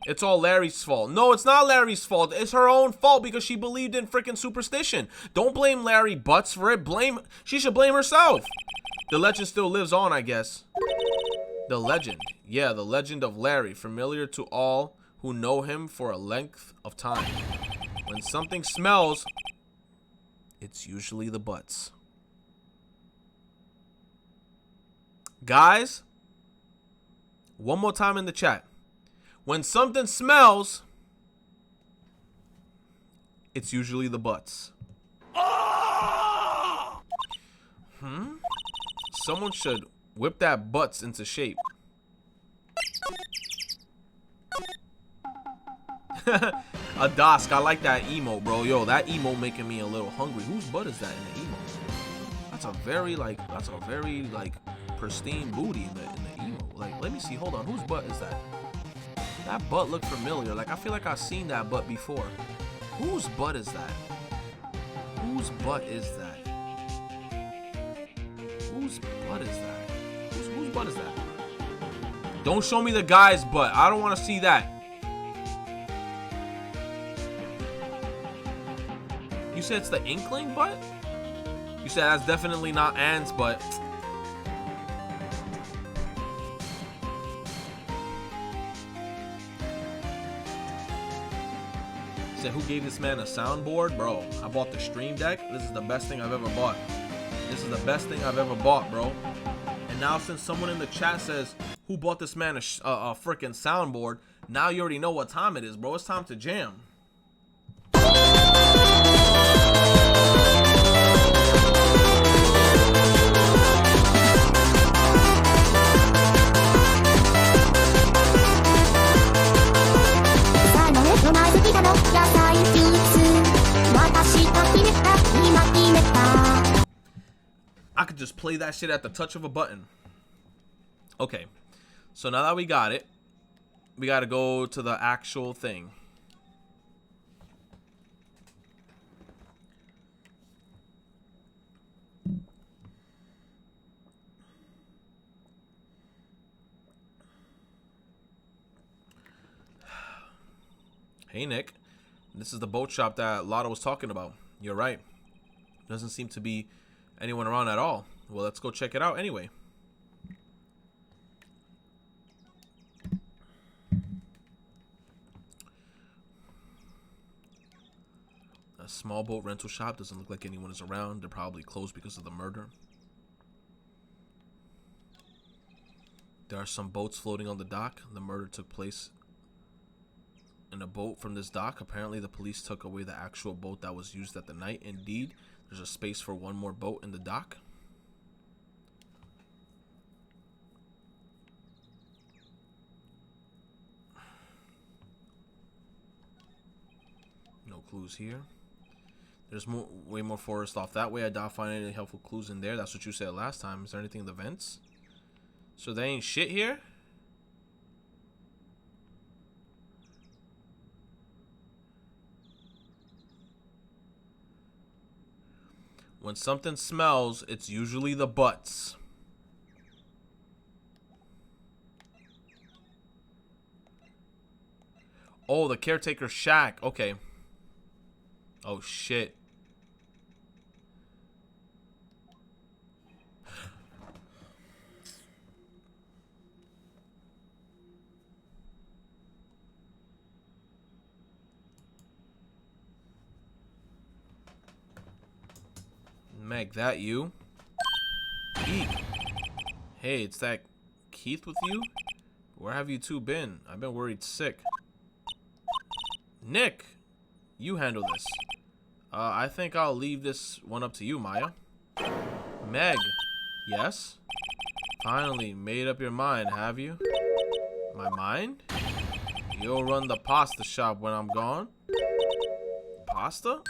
It's all Larry's fault. No, it's not Larry's fault. It's her own fault because she believed in freaking superstition. Don't blame Larry Butts for it. She should blame herself. The legend still lives on, I guess. The legend. Yeah, the legend of Larry, familiar to all who know him for a length of time. When something smells, it's usually the butts. Guys, one more time in the chat. When something smells, it's usually the butts. Someone should whip that butts into shape. A Dosk, I like that emo, bro. Yo, that emo making me a little hungry. Whose butt is that in the emo? That's a very pristine booty in the emo. Like, let me see. Hold on. Whose butt is that? That butt looked familiar. Like, I feel like I've seen that butt before. Whose butt is that? Whose butt is that? Whose butt is that? Whose butt is that? Don't show me the guy's butt. I don't want to see that. You said it's the Inkling butt? You said that's definitely not Anne's butt. Said, who gave this man a soundboard? Bro, I bought the Stream Deck. This is the best thing I've ever bought. This is the best thing I've ever bought, bro. And now since someone in the chat says, who bought this man a freaking soundboard, now you already know what time it is, bro. It's time to jam. I could just play that shit at the touch of a button. Okay, so now that we got it, we gotta go to the actual thing. Hey Nick, this is the boat shop that Lotta was talking about. You're right. Doesn't seem to be anyone around at all. Well, let's go check it out anyway. A small boat rental shop. Doesn't look like anyone is around. They're probably closed because of the murder. There are some boats floating on the dock. The murder took place in a boat from this dock. Apparently, the police took away the actual boat that was used at the night. Indeed, there's a space for one more boat in the dock. No clues here. There's way more forest off that way. I doubt finding any helpful clues in there. That's what you said last time. Is there anything in the vents? So there ain't shit here? When something smells, it's usually the butts. Oh, the caretaker shack. Okay. Oh, shit. Meg, that you? Eek. Hey, it's that Keith with you? Where have you two been? I've been worried sick. Nick, you handle this. I think I'll leave this one up to you, Maya. Meg, yes? Finally, made up your mind, have you? My mind? You'll run the pasta shop when I'm gone? Pasta?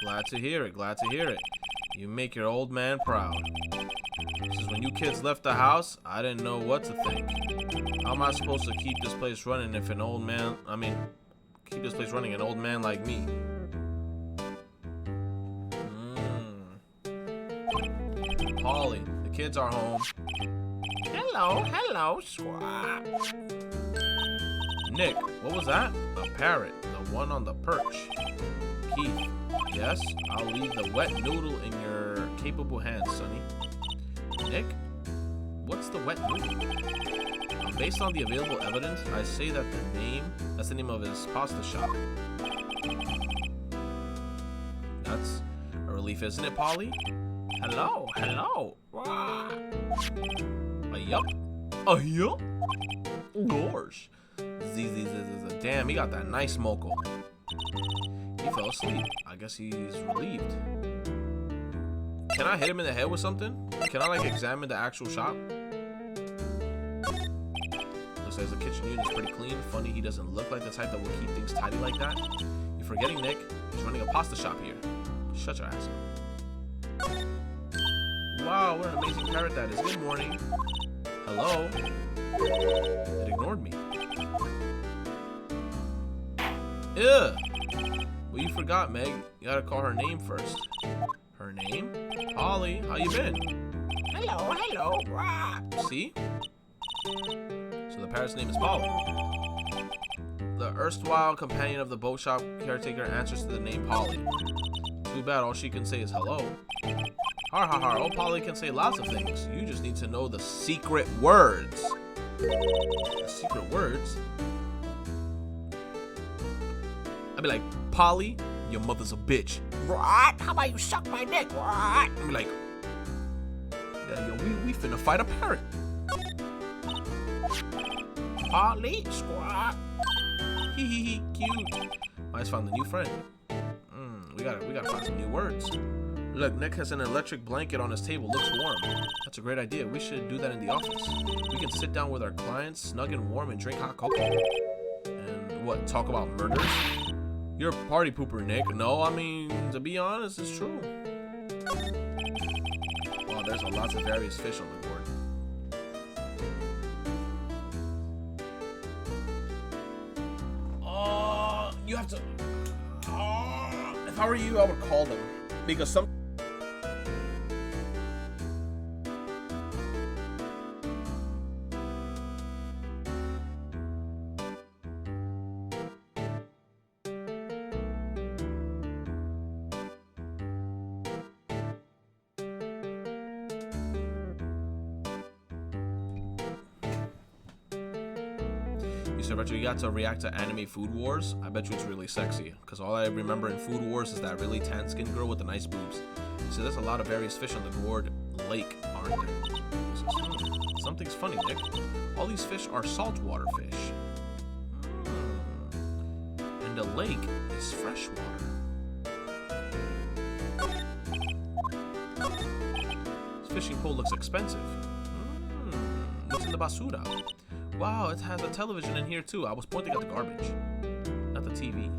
Glad to hear it, glad to hear it. You make your old man proud. Since when you kids left the house, I didn't know what to think. How am I supposed to keep this place running if an old man, keep this place running, an old man like me? Polly, the kids are home. Hello, squad. Nick, what was that? A parrot, the one on the perch. Keith, yes, I'll leave the wet noodle in your capable hands, Sonny. Nick, what's the wet noodle? Based on the available evidence, I say that that's the name of his pasta shop. That's a relief, isn't it, Polly? Hello. Yup. Yup. Gosh. Damn, he got that nice moco. He fell asleep. I guess he's relieved. Can I hit him in the head with something? Can I examine the actual shop? Looks like the kitchen unit is pretty clean. Funny, he doesn't look like the type that will keep things tidy like that. You're forgetting, Nick. He's running a pasta shop here. Shut your ass up. Wow, what an amazing parrot that is. Good morning. Hello? It ignored me. Ugh. Well, you forgot, Meg. You gotta call her name first. Her name? Polly, how you been? Hello. See? So the parrot's name is Polly. The erstwhile companion of the boat shop caretaker answers to the name Polly. Too bad all she can say is hello. Har. Oh, Polly can say lots of things. You just need to know the secret words. The secret words? I'd be like, Polly, your mother's a bitch. What? How about you suck my dick? What? I'd be like, yeah, yo, we finna fight a parrot. Polly, squat. Hee, cute. I just found a new friend. We gotta find some new words. Look, Nick has an electric blanket on his table. Looks warm. That's a great idea. We should do that in the office. We can sit down with our clients, snug and warm, and drink hot cocoa. And what? Talk about murders? You're a party pooper, Nick. No, to be honest, it's true. Wow, there's a lot of various fish on the board. You have to. If I were you, I would call them because some. You said, Retro, you got to react to anime Food Wars? I bet you it's really sexy. Because all I remember in Food Wars is that really tan-skinned girl with the nice boobs. So there's a lot of various fish on the Gourd Lake, aren't there? Something's funny, Nick. All these fish are saltwater fish. And the lake is freshwater. This fishing pole looks expensive. What's in the basura? Wow, it has a television in here too. I was pointing at the garbage, not the TV.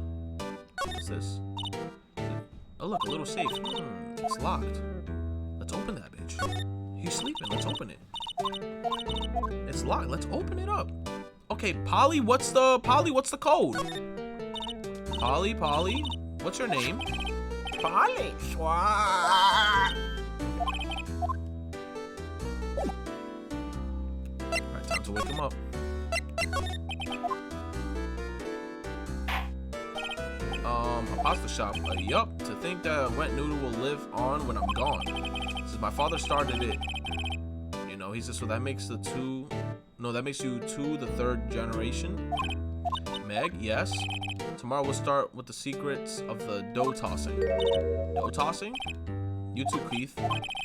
What's this? Oh look, a little safe. It's locked. Let's open that bitch. He's sleeping. Let's open it. It's locked. Let's open it up. Okay, Polly, what's the code? Polly, what's your name? Polly. Alright, time to wake him up. A pasta shop. Yup. To think that Wet Noodle will live on when I'm gone. Since my father started it. You know, he says, so that makes that makes you the third generation. Meg, yes. Tomorrow we'll start with the secrets of the dough tossing. Dough tossing? You too, Keith.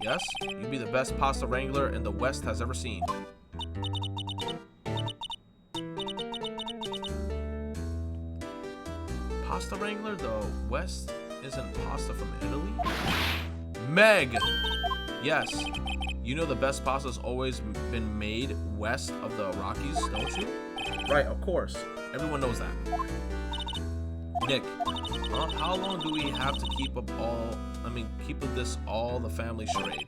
Yes, you be the best pasta wrangler in the West has ever seen. Pasta wrangler? The West isn't pasta from Italy? Meg! Yes. You know the best pasta's always been made west of the Rockies, don't you? Right, of course. Everyone knows that. Nick, how long do we have to keep up this all the family charade?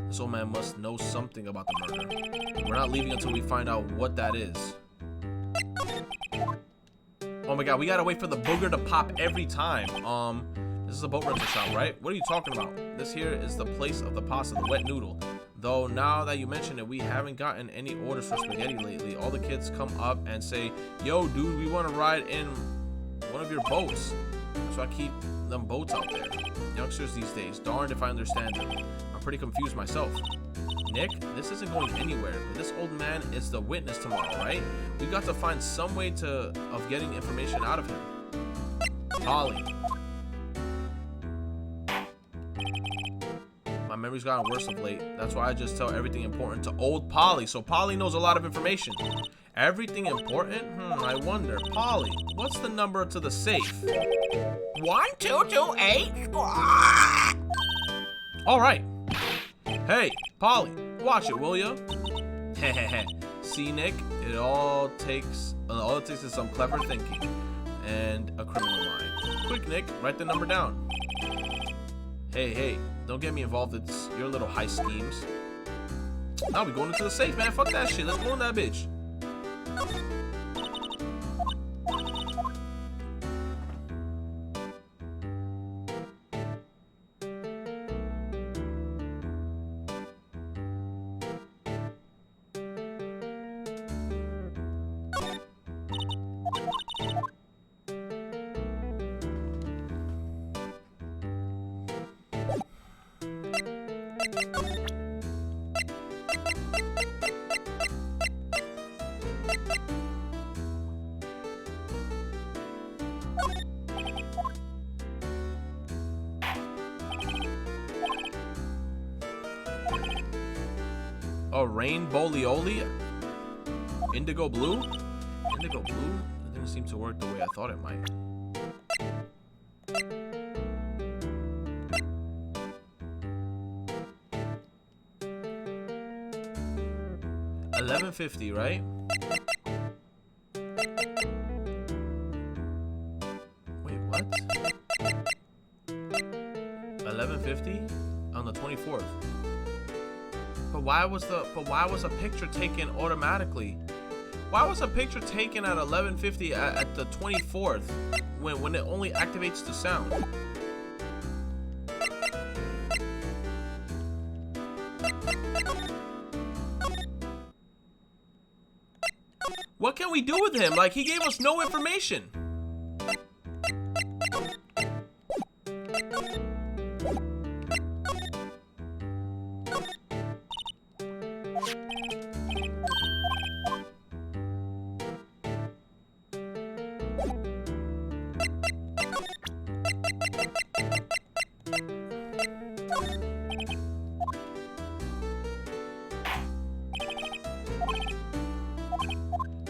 This old man must know something about the murder. We're not leaving until we find out what that is. Oh my god, we gotta wait for the booger to pop every time. This is a boat rental shop, right? What are you talking about? This here is the place of the pasta, the Wet Noodle. Though now that you mention it, we haven't gotten any orders for spaghetti lately. All the kids come up and say, yo dude, we want to ride in one of your boats. So I keep them boats out there. Youngsters these days, darned if I understand them. I'm pretty confused myself. Nick, this isn't going anywhere, but this old man is the witness tomorrow, right? We've got to find some way of getting information out of him. Polly. My memory's gotten worse of late. That's why I just tell everything important to old Polly. So Polly knows a lot of information. Everything important? I wonder. Polly, what's the number to the safe? 1228. All right. Hey, Polly, watch it, will ya? See, Nick, all it takes is some clever thinking and a criminal mind. Quick, Nick, write the number down. Hey, don't get me involved. It's your little heist schemes. Now we going into the safe, man. Fuck that shit. Let's go in that bitch. A rainbow lioli? Indigo blue? Indigo blue? It didn't seem to work the way I thought it might. $11.50, right? Wait, what? $11.50 on the 24th. But why was a picture taken automatically? Why was a picture taken at 11:50 at the 24th when it only activates the sound? What can we do with him? Like, he gave us no information.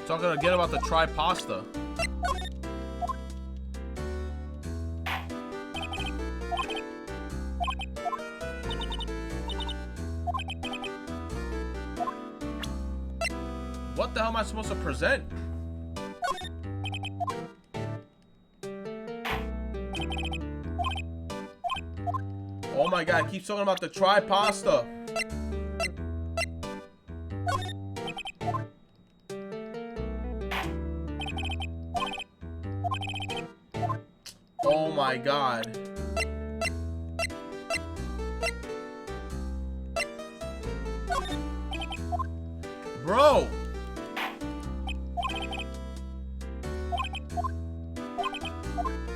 Talking again about the tri-pasta. What the hell am I supposed to present? Oh my god, keeps talking about the tri-pasta. Oh my god. Bro.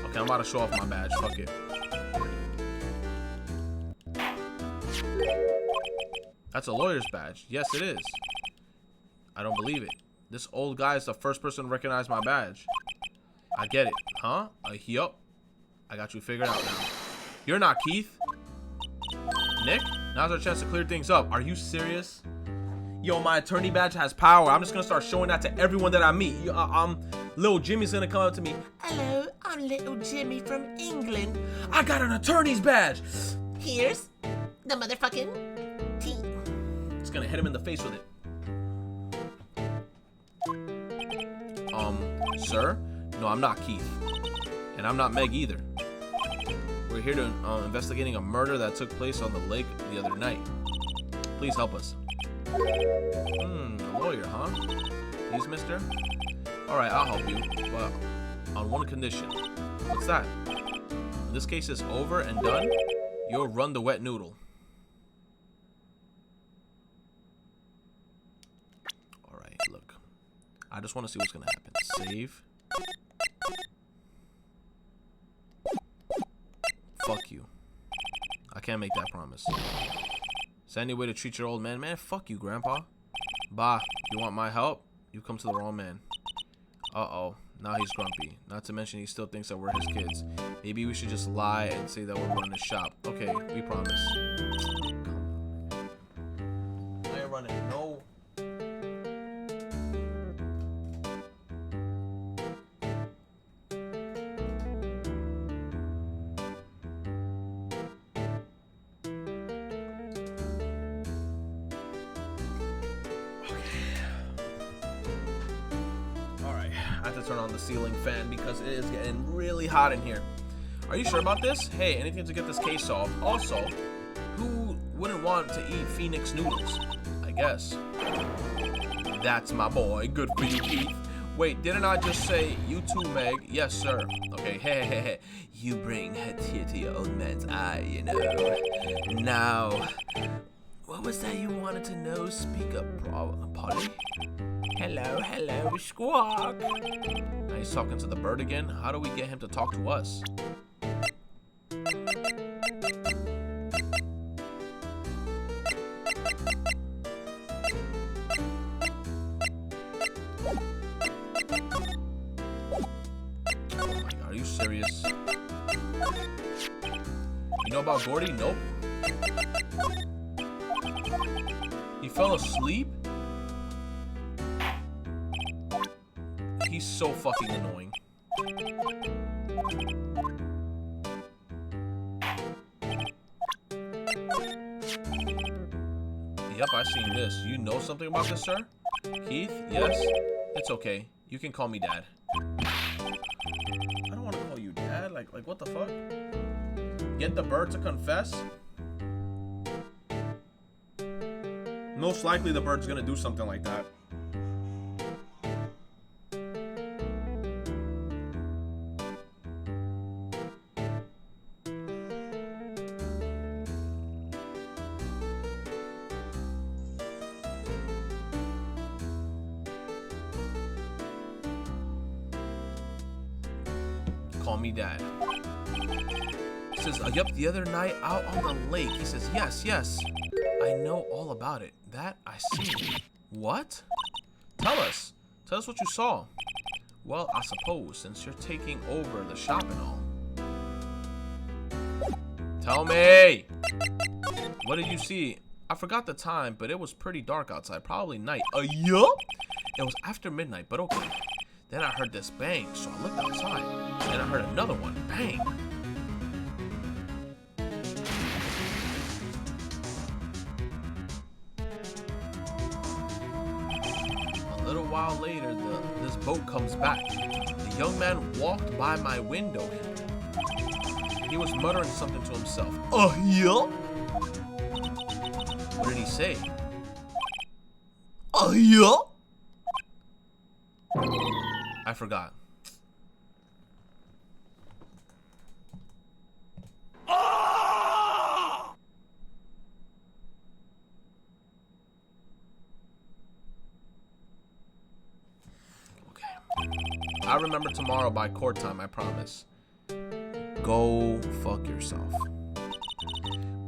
Okay, I'm about to show off my badge. Fuck it. That's a lawyer's badge. Yes, it is. I don't believe it. This old guy is the first person to recognize my badge. I get it. Huh? Yup. I got you figured out now. You're not Keith. Nick? Now's our chance to clear things up. Are you serious? Yo, my attorney badge has power. I'm just gonna start showing that to everyone that I meet. Little Jimmy's gonna come up to me. Hello, I'm little Jimmy from England. I got an attorney's badge. Here's the motherfucking tea. It's gonna hit him in the face with it. Sir? No, I'm not Keith. And I'm not Meg either. We're here to investigating a murder that took place on the lake the other night. Please help us. A lawyer, huh? Please, mister? Alright, I'll help you. But on one condition. What's that? When this case is over and done, you'll run the wet noodle. Alright, look. I just want to see what's gonna happen. Save. Fuck you. I can't make that promise. Is there any way to treat your old man? Man, fuck you, Grandpa. Bah, you want my help? You've come to the wrong man. Uh-oh. Now he's grumpy. Not to mention he still thinks that we're his kids. Maybe we should just lie and say that we're running the shop. Okay, we promise. I ain't running no. I have to turn on the ceiling fan because it is getting really hot in here. Are you sure about this? Hey, anything to get this case solved. Also, who wouldn't want to eat Phoenix noodles? I guess. That's my boy. Good for you, Keith. Wait, didn't I just say you too, Meg? Yes, sir. Okay, hey. You bring a tear to your old man's eye, you know. Now, what was that you wanted to know? Speak up, Polly. Hello, Squawk. Now he's talking to the bird again. How do we get him to talk to us? Oh my god, are you serious? You know about Gordy? Nope. He fell asleep? He's so fucking annoying. Yep, I've seen this. You know something about this, sir? Keith? Yes? It's okay. You can call me Dad. I don't want to call you Dad. Like what the fuck? Get the bird to confess? Most likely the bird's gonna do something like that. Call me Dad. He says, yep, the other night out on the lake. He says, yes. I know all about it. That I see. What? Tell us what you saw. Well, I suppose, since you're taking over the shop and all. Tell me! What did you see? I forgot the time, but it was pretty dark outside. Probably night. Yup! It was after midnight, but okay. Then I heard this bang, so I looked outside. Then I heard another one. Bang! A little while later, this boat comes back. The young man walked by my window. He was muttering something to himself. Yeah? What did he say? Yeah? I forgot. Okay. I remember tomorrow by court time, I promise. Go fuck yourself.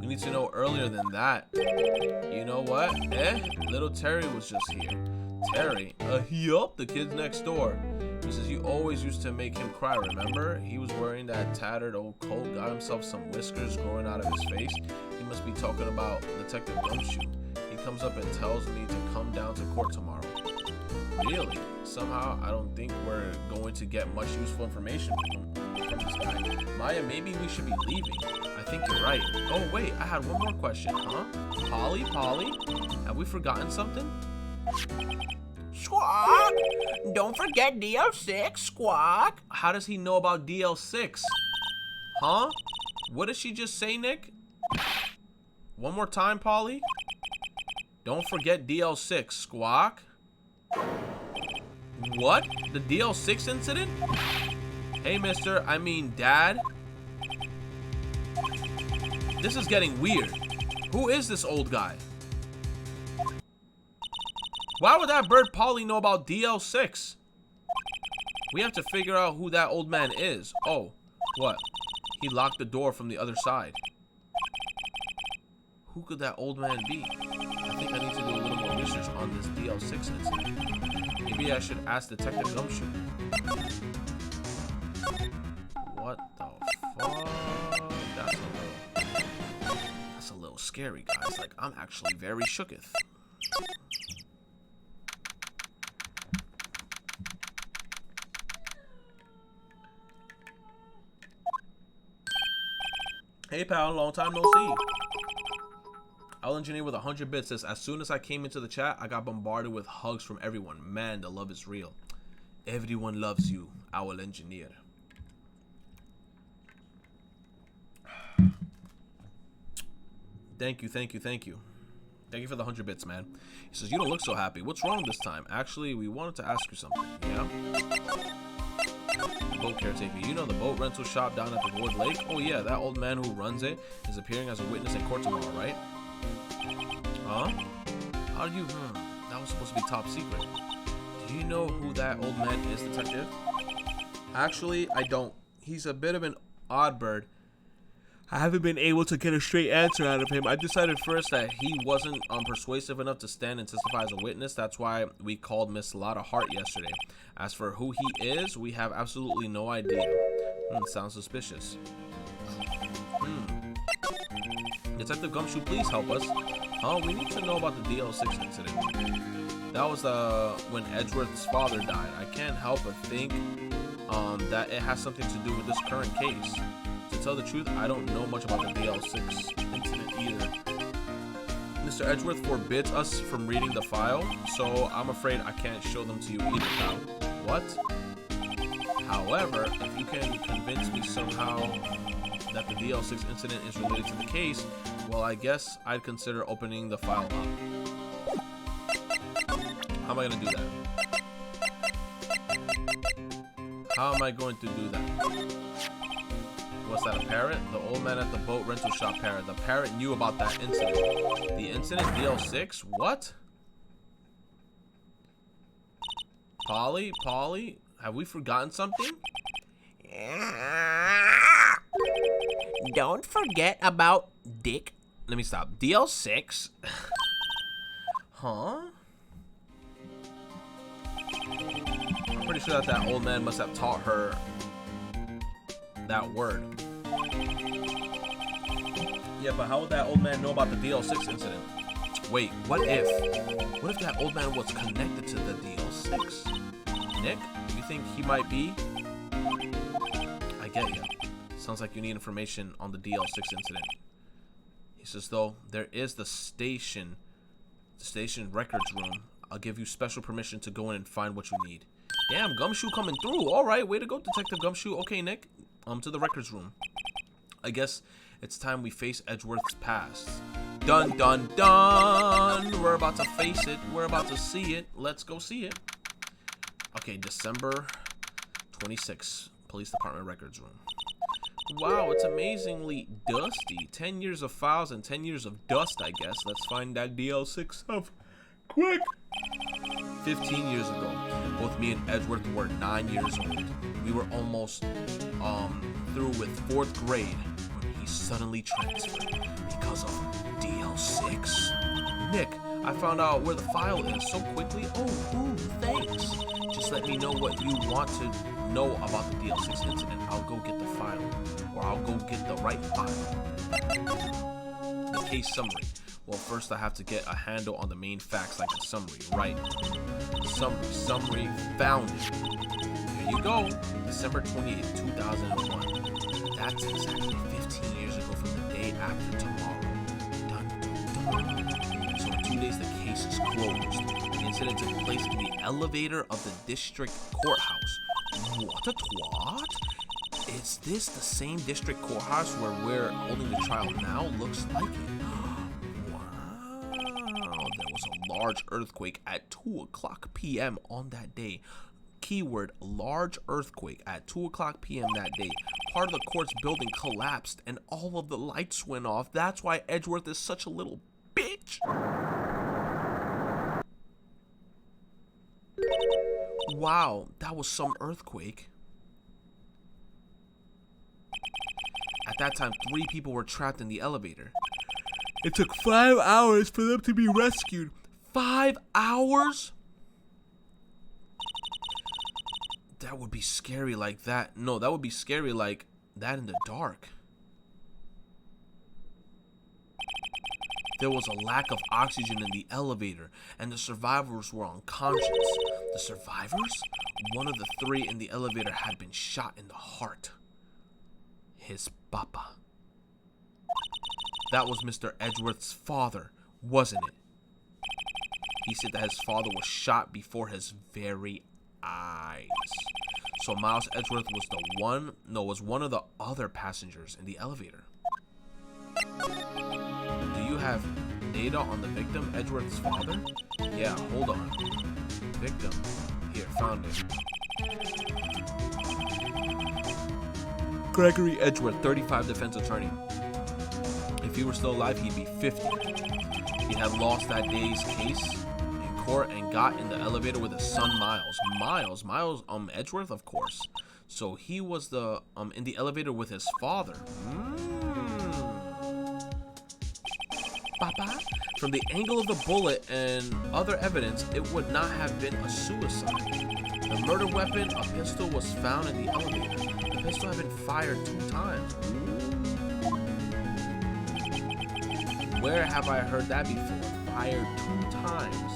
We need to know earlier than that. You know what? Little Terry was just here. Terry? Yup, the kid next door. He says you always used to make him cry, remember? He was wearing that tattered old coat, got himself some whiskers growing out of his face. He must be talking about Detective Gumshoe. He comes up and tells me to come down to court tomorrow. Really? Somehow, I don't think we're going to get much useful information from this guy. Maya, maybe we should be leaving. I think you're right. Oh, wait, I had one more question, huh? Polly? Have we forgotten something? Squawk! Don't forget DL6, Squawk! How does he know about DL6? Huh? What did she just say, Nick? One more time, Polly? Don't forget DL6, Squawk. What? The DL6 incident? Hey, mister, I mean dad. This is getting weird. Who is this old guy? Why would that bird Polly know about DL6? We have to figure out who that old man is. Oh, what? He locked the door from the other side. Who could that old man be? I think I need to do a little more research on this DL6 incident. Maybe I should ask Detective Gumshoe. What the fuck? That's a little scary, guys. Like, I'm actually very shooketh. Hey pal, long time no see. I'll engineer with 100 bits says, as soon as I came into the chat, I got bombarded with hugs from everyone. Man, the love is real. Everyone loves you, Owl Engineer. Thank you. Thank you for the 100 bits, man. He says, you don't look so happy. What's wrong this time? Actually, we wanted to ask you something. Yeah? Boat caretaker. You know the boat rental shop down at the Ward Lake? Oh yeah, that old man who runs it is appearing as a witness in court tomorrow, right? Huh? How do you... that was supposed to be top secret. Do you know who that old man is, detective? Actually, I don't. He's a bit of an odd bird. I haven't been able to get a straight answer out of him. I decided first that he wasn't persuasive enough to stand and testify as a witness. That's why we called Miss Lotta Hart yesterday. As for who he is, we have absolutely no idea. Sounds suspicious. Detective Gumshoe, please help us. We need to know about the DL6 incident. That was when Edgeworth's father died. I can't help but think that it has something to do with this current case. To tell the truth, I don't know much about the DL6 incident either. Mr. Edgeworth forbids us from reading the file, so I'm afraid I can't show them to you either, pal. What? However, if you can convince me somehow that the DL6 incident is related to the case, well, I guess I'd consider opening the file up. How am I going to do that? How am I going to do that? What's that, a parrot? The old man at the boat rental shop parrot. The parrot knew about that incident. The incident? DL6? What? Polly? Have we forgotten something? Don't forget about Dick. Let me stop. DL6? Huh? pretty sure that old man must have taught her that word. Yeah, but how would that old man know about the DL6 incident? Wait, what if that old man was connected to the DL6? Nick, you think he might be? I get you. Sounds like you need information on the DL6 incident. He says, though, there is the station records room. I'll give you special permission to go in and find what you need. Damn, Gumshoe coming through. All right, way to go, Detective Gumshoe. Okay, Nick, to the records room. I guess it's time we face Edgeworth's past. Dun, dun, dun. We're about to face it. We're about to see it. Let's go see it. Okay, December 26th, Police Department records room. Wow, it's amazingly dusty. 10 years of files and 10 years of dust, I guess. Let's find that DL6 stuff. Quick! 15 years ago, both me and Edgeworth were 9 years old. We were almost through with 4th grade when he suddenly transferred because of DL6. Nick, I found out where the file is so quickly. Oh, ooh, thanks. Just let me know what you want to know about the DL6 incident. I'll go get the file, or I'll go get the right file. The case summary. Well, first I have to get a handle on the main facts like a summary, right? Summary, found it. Here you go. December 28th, 2001. That's exactly 15 years ago from the day after tomorrow. Dun, dun, dun. So in 2 days the case is closed. The incident took place in the elevator of the district courthouse. What? Is this the same district courthouse where we're holding the trial now? Looks like it. There was a large earthquake at 2:00 p.m. on that day. Keyword, large earthquake at 2:00 p.m. that day. Part of the court's building collapsed and all of the lights went off. That's why Edgeworth is such a little bitch. Wow, that was some earthquake. At that time, 3 people were trapped in the elevator. It took 5 hours for them to be rescued. 5 hours? That would be scary like that. No, that would be scary like that in the dark. There was a lack of oxygen in the elevator, and the survivors were unconscious. The survivors? One of the 3 in the elevator had been shot in the heart. His papa. That was Mr. Edgeworth's father, wasn't it? He said that his father was shot before his very eyes. So Miles Edgeworth was one of the other passengers in the elevator. Do you have data on the victim, Edgeworth's father? Yeah, hold on. Victim. Here, found it. Gregory Edgeworth, 35, defense attorney. If he were still alive, he'd be 50. He had lost that day's case in court and got in the elevator with his son Miles. Miles Edgeworth, of course. So he was in the elevator with his father. Papa? From the angle of the bullet and other evidence, it would not have been a suicide. The murder weapon, a pistol, was found in the elevator. The pistol had been fired 2 times. Where have I heard that before? Fired 2 times.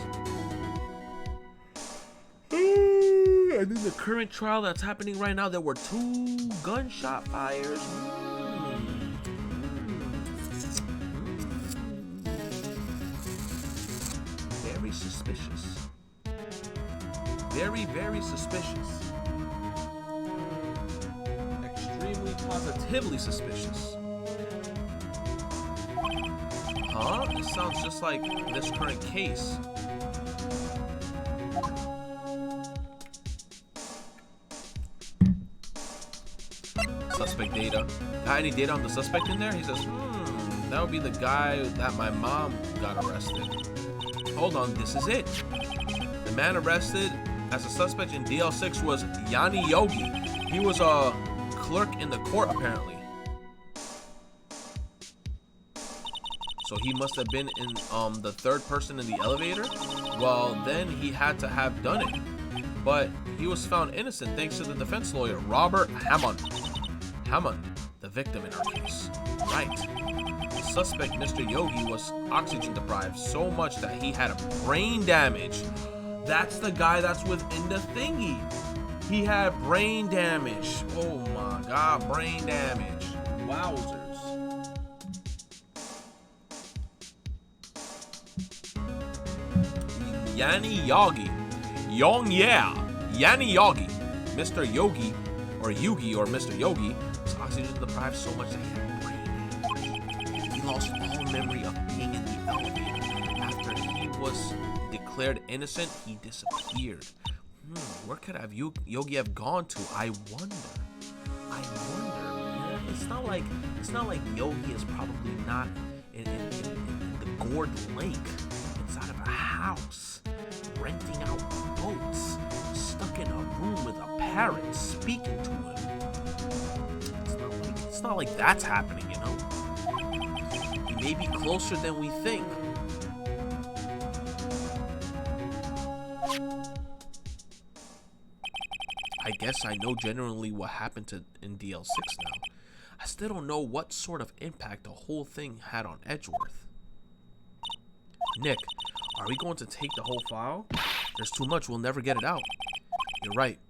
And in the current trial that's happening right now, there were 2 gunshot fires. Very suspicious. Very, very suspicious. Extremely positively suspicious. Huh? It sounds just like this current case. Suspect data. Got any data on the suspect in there? He says, that would be the guy that my mom got arrested. Hold on, this is it. The man arrested as a suspect in DL6 was Yanni Yogi. He was a clerk in the court, apparently. So he must have been in the 3rd person in the elevator. Well, then he had to have done it. But He was found innocent thanks to the defense lawyer, Robert Hammond. Hammond, the victim in our case. Right. The suspect, Mr. Yogi, was oxygen deprived so much that he had a brain damage. That's the guy that's within the thingy. He had brain damage. Oh my god, brain damage. Wowzers. Yanni Yogi. Yanni Yogi. Mr. Yogi, or Yugi, or Mr. Yogi, was oxygen deprived so much that he had brain damage. He lost all memory of being in the elevator. After he was declared innocent, he disappeared. Where could have Yogi have gone to? I wonder. Yeah, it's not like Yogi is probably not in the Gourd Lake, inside of a house, renting out boats, stuck in a room with a parrot speaking to him. It's not like that's happening, you know. He may be closer than we think. I guess I know generally what happened in DL6 now. I still don't know what sort of impact the whole thing had on Edgeworth. Nick, are we going to take the whole file? There's too much, we'll never get it out. You're right.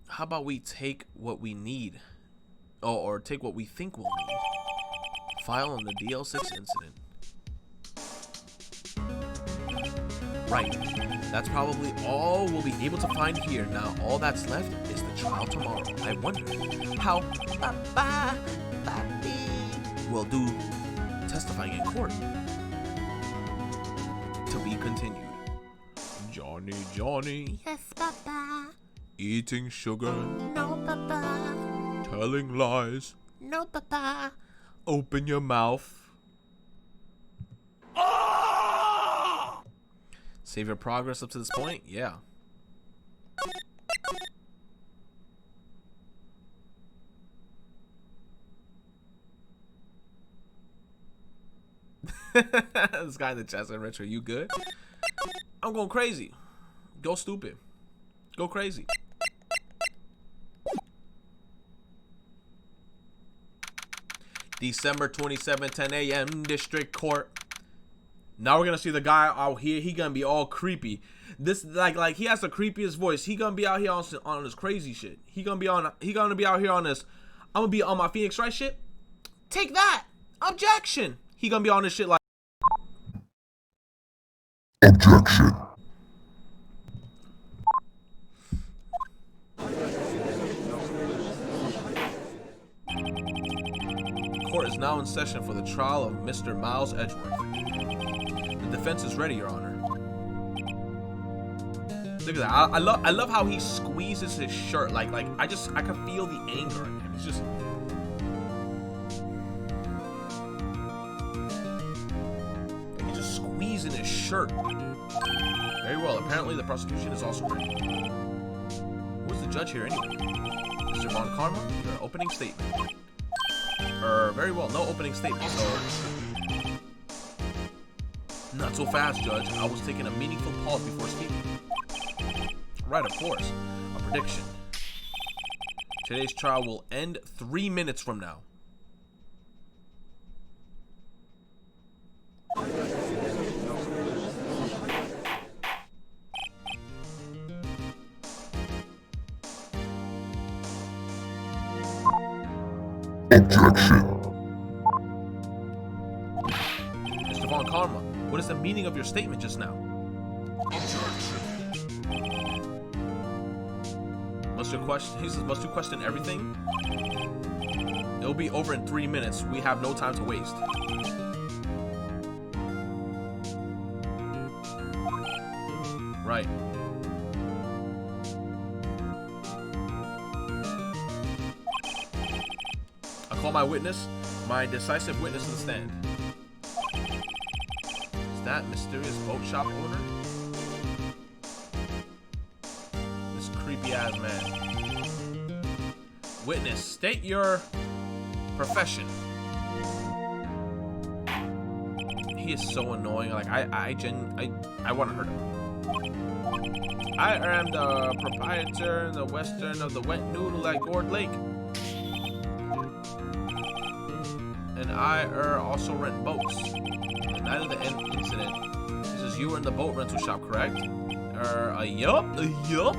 How about we take what we need? Oh, or take what we think we'll need. File on the DL6 incident. Right. That's probably all we'll be able to find here. Now, all that's left is the trial tomorrow. I wonder how we'll do testifying in court. To be continued. Johnny. Yes, Papa. Eating sugar. No, Papa. Telling lies. No, Papa. Open your mouth. Save your progress up to this point? Yeah. This guy in the chat said, Retro, you good? I'm going crazy. Go stupid. Go crazy. December 27, 10 a.m. District Court. Now we're gonna see the guy out here. He gonna be all creepy. This like he has the creepiest voice. He gonna be out here on this crazy shit. He gonna be out here on this. I'm gonna be on my Phoenix Wright shit. Take that. Objection. He gonna be on this shit like. Objection. Court is now in session for the trial of Mr. Miles Edgeworth. The defense is ready, Your Honor. Look at that. I love how he squeezes his shirt. Like I can feel the anger in him. It's just. Like he's just squeezing his shirt. Very well. Apparently the prosecution is also ready. Who's the judge here anyway? Mr. Von Karma, your opening statement. Very well. No opening statement. So. Not so fast, Judge. I was taking a meaningful pause before speaking. Right, of course. A prediction. Today's trial will end 3 minutes from now. Objection. Mr. Von Karma, what is the meaning of your statement just now? Must you question everything? It'll be over in 3 minutes. We have no time to waste. Right. I call my witness, my decisive witness to the stand. Is that mysterious boat shop owner? This creepy ass man. Witness, state your profession. He is so annoying. Like I want to hurt him. I am the proprietor in the western of the wet noodle at Gourd Lake. And I also rent boats. The night of the incident, he says you were in the boat rental shop, correct? Yup,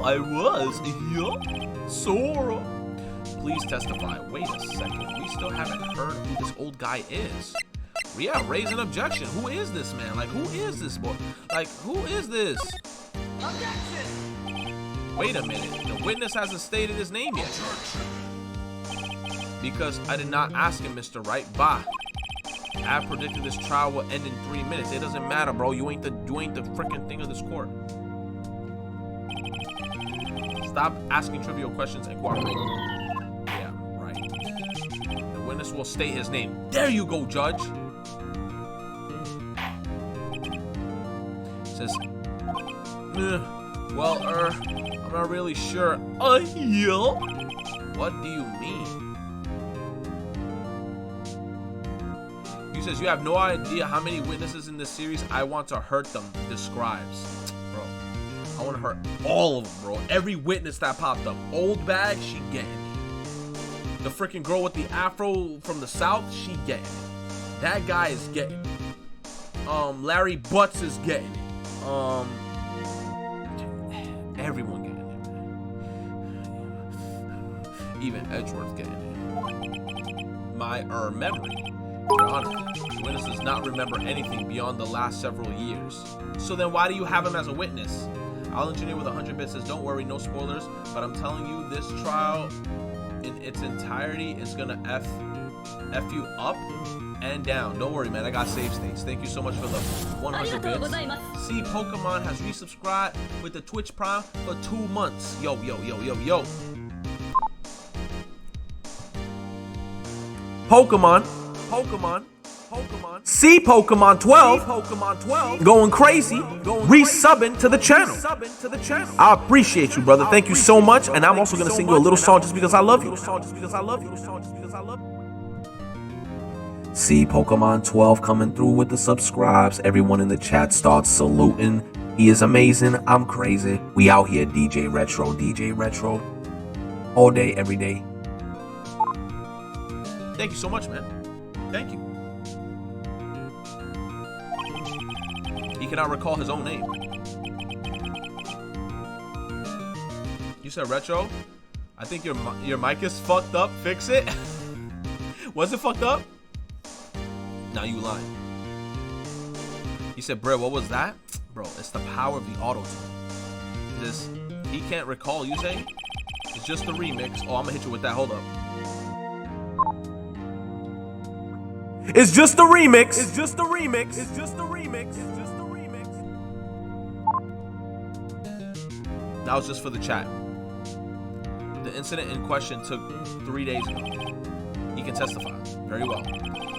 I was. Yup, Sora. Please testify. Wait a second, we still haven't heard who this old guy is. Yeah, raise an objection. Who is this man? Like, who is this boy? Like, who is this? Objection! Wait a minute. The witness hasn't stated his name yet. Because I did not ask him, Mr. Wright. Bah. I predicted this trial will end in 3 minutes. It doesn't matter, bro. You ain't the freaking thing of this court. Stop asking trivial questions and cooperate. Yeah, right. The witness will state his name. There you go, Judge. Says, well, I'm not really sure. Yeah? What do you mean? He says, you have no idea how many witnesses in this series I want to hurt them, describes. Bro, I want to hurt all of them, bro. Every witness that popped up. Old bag, she getting it. The freaking girl with the afro from the south, she getting it. That guy is getting it. Larry Butts is getting it. Everyone getting it. Even Edgeworth getting it. My memory. Your Honor, the witness does not remember anything beyond the last several years. So then why do you have him as a witness? I'll engineer with 100 bits says, don't worry, no spoilers, but I'm telling you, this trial in its entirety is gonna F you up and down. Don't worry, man, I got save states. Thank you so much for the 100 bits. See, Pokemon has resubscribed with the Twitch Prime for 2 months. Yo. Pokemon. See Pokemon 12. Going crazy. Resubbing to the channel. I appreciate you, brother. Thank you so much. And I'm also going to sing you a little song just because I love you. See Pokemon 12 coming through with the subscribes. Everyone in the chat starts saluting. He is amazing. I'm crazy. We out here, DJ Retro. All day, every day. Thank you so much, man. Thank you. He cannot recall his own name. You said Retro? I think your mic is fucked up. Fix it. Was it fucked up? Now you lying. He said, bro, what was that? Bro, it's the power of the auto-tune. He can't recall, you say? It's just the remix. Oh, I'm gonna hit you with that. Hold up. It's just the remix. That was just for the chat. The incident in question took 3 days ago. He can testify. Very well.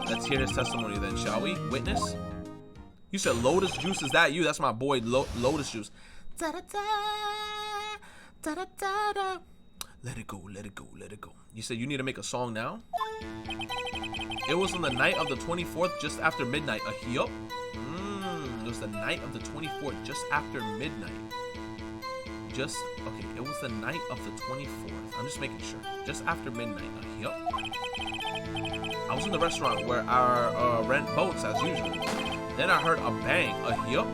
Let's hear his testimony then, shall we? Witness? You said Lotus Juice. Is that you? That's my boy, Lotus Juice. Da-da-da. Let it go. You said you need to make a song now? It was on the night of the 24th, just after midnight. Yup. It was the night of the 24th, just after midnight. Okay, it was the night of the 24th. I'm just making sure. Just after midnight. Yup. I was in the restaurant where I rent boats as usual. Then I heard a bang. Yup.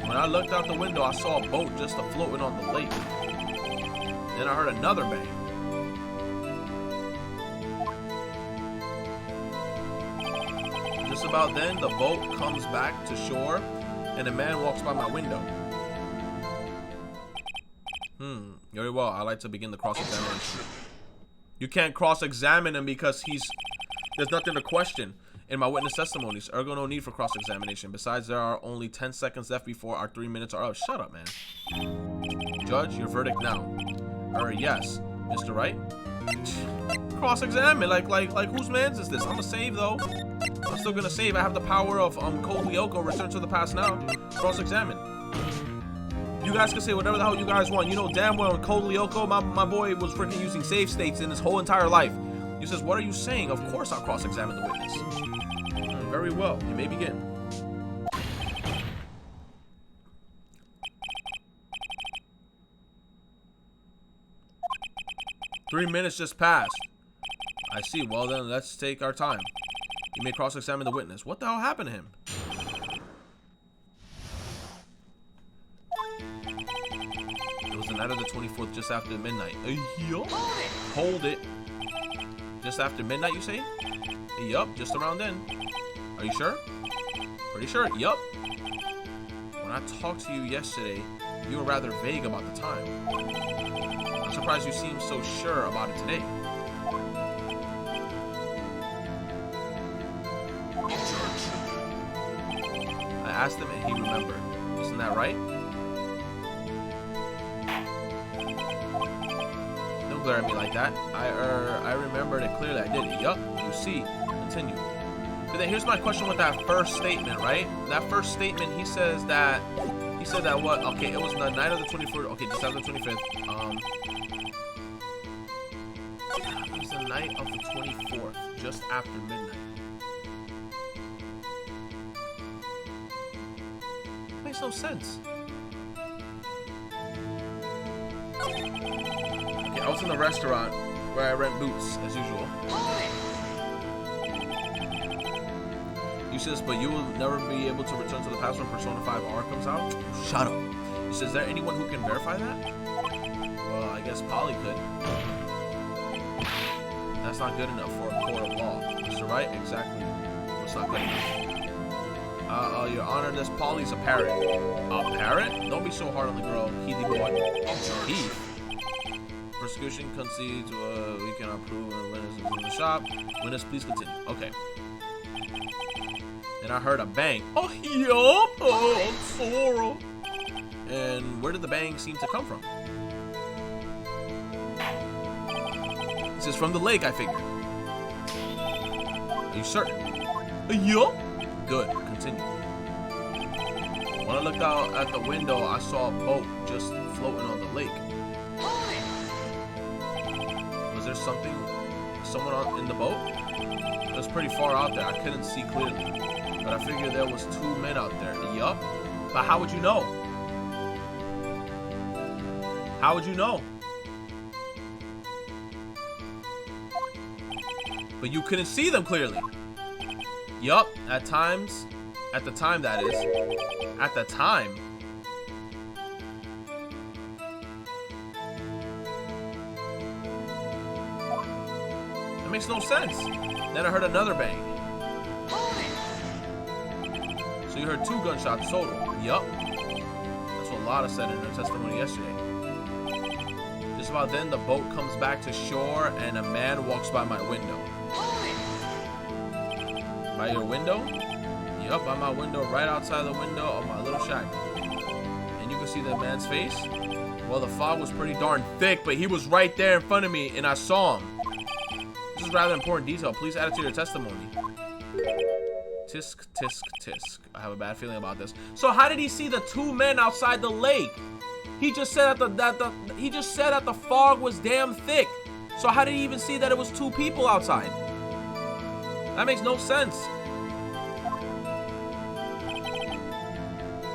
When I looked out the window, I saw a boat just floating on the lake. Then I heard another bang. Just about then, the boat comes back to shore, and a man walks by my window. Very well. I like to begin the cross-examination. You can't cross-examine him because there's nothing to question in my witness testimonies. Ergo, no need for cross-examination. Besides, there are only 10 seconds left before our 3 minutes are up. Shut up, man. Judge, your verdict now. Yes, Mr. Wright. Cross-examine. Like whose man's is this? I'm gonna save though. I'm still gonna save. I have the power of Code Lyoko, Return to the Past now. Cross-examine. You guys can say whatever the hell you guys want. You know damn well in Code Lyoko, my boy was freaking using save states in his whole entire life. He says, what are you saying? Of course I'll cross-examine the witness. Very well. You may begin. 3 minutes just passed. I see. Well, then let's take our time. You may cross-examine the witness. What the hell happened to him? It was the night of the 24th, just after midnight. Yup. Hold it. Just after midnight, you say? Yup, just around then. Are you sure? Pretty sure. Yup. When I talked to you yesterday, you were rather vague about the time. I'm surprised you seem so sure about it today. I asked him and he remembered. Isn't that right? Don't glare at me like that. I remembered it clearly. I did. Yup. You see. Continue. But then here's my question with that first statement, right? That first statement, he said that what? Okay, it was the night of the 24th. Okay, December 25th. It was the night of the 24th, just after midnight. Makes no sense. Okay, I was in the restaurant where I rent boots as usual. He says, but you will never be able to return to the past when Persona 5R comes out? Shut up. He says, is there anyone who can verify that? Well, I guess Polly could. That's not good enough for a court of law. Mr. Right? Exactly. What's not good enough? Your Honor, this Polly's a parrot. A parrot? Don't be so hard on the girl, Keithy boy. Keith. Prosecution concedes we cannot prove a witness is in the shop. Witness, please continue. Okay. And I heard a bang. Oh, yup. Oh, Sora. And where did the bang seem to come from? This is from the lake, I figured. Are you certain? Yup. Good. Continue. When I looked out at the window, I saw a boat just floating on the lake. Was there someone in the boat? It was pretty far out there. I couldn't see clearly. But I figured there was 2 men out there. Yup. But how would you know? How would you know? But you couldn't see them clearly. Yup. At times. At the time, that is. At the time. That makes no sense. Then I heard another bang. So you heard 2 gunshots total. Yup. That's what Lotta said in her testimony yesterday. Just about then, the boat comes back to shore and a man walks by my window. By your window? Yup, by my window, right outside the window of my little shack. And you can see the man's face? Well, the fog was pretty darn thick, but he was right there in front of me and I saw him. This is rather important detail. Please add it to your testimony. Tisk, tisk, tisk. I have a bad feeling about this. So how did he see the 2 men outside the lake? He just said that the fog was damn thick. So how did he even see that it was 2 people outside? That makes no sense.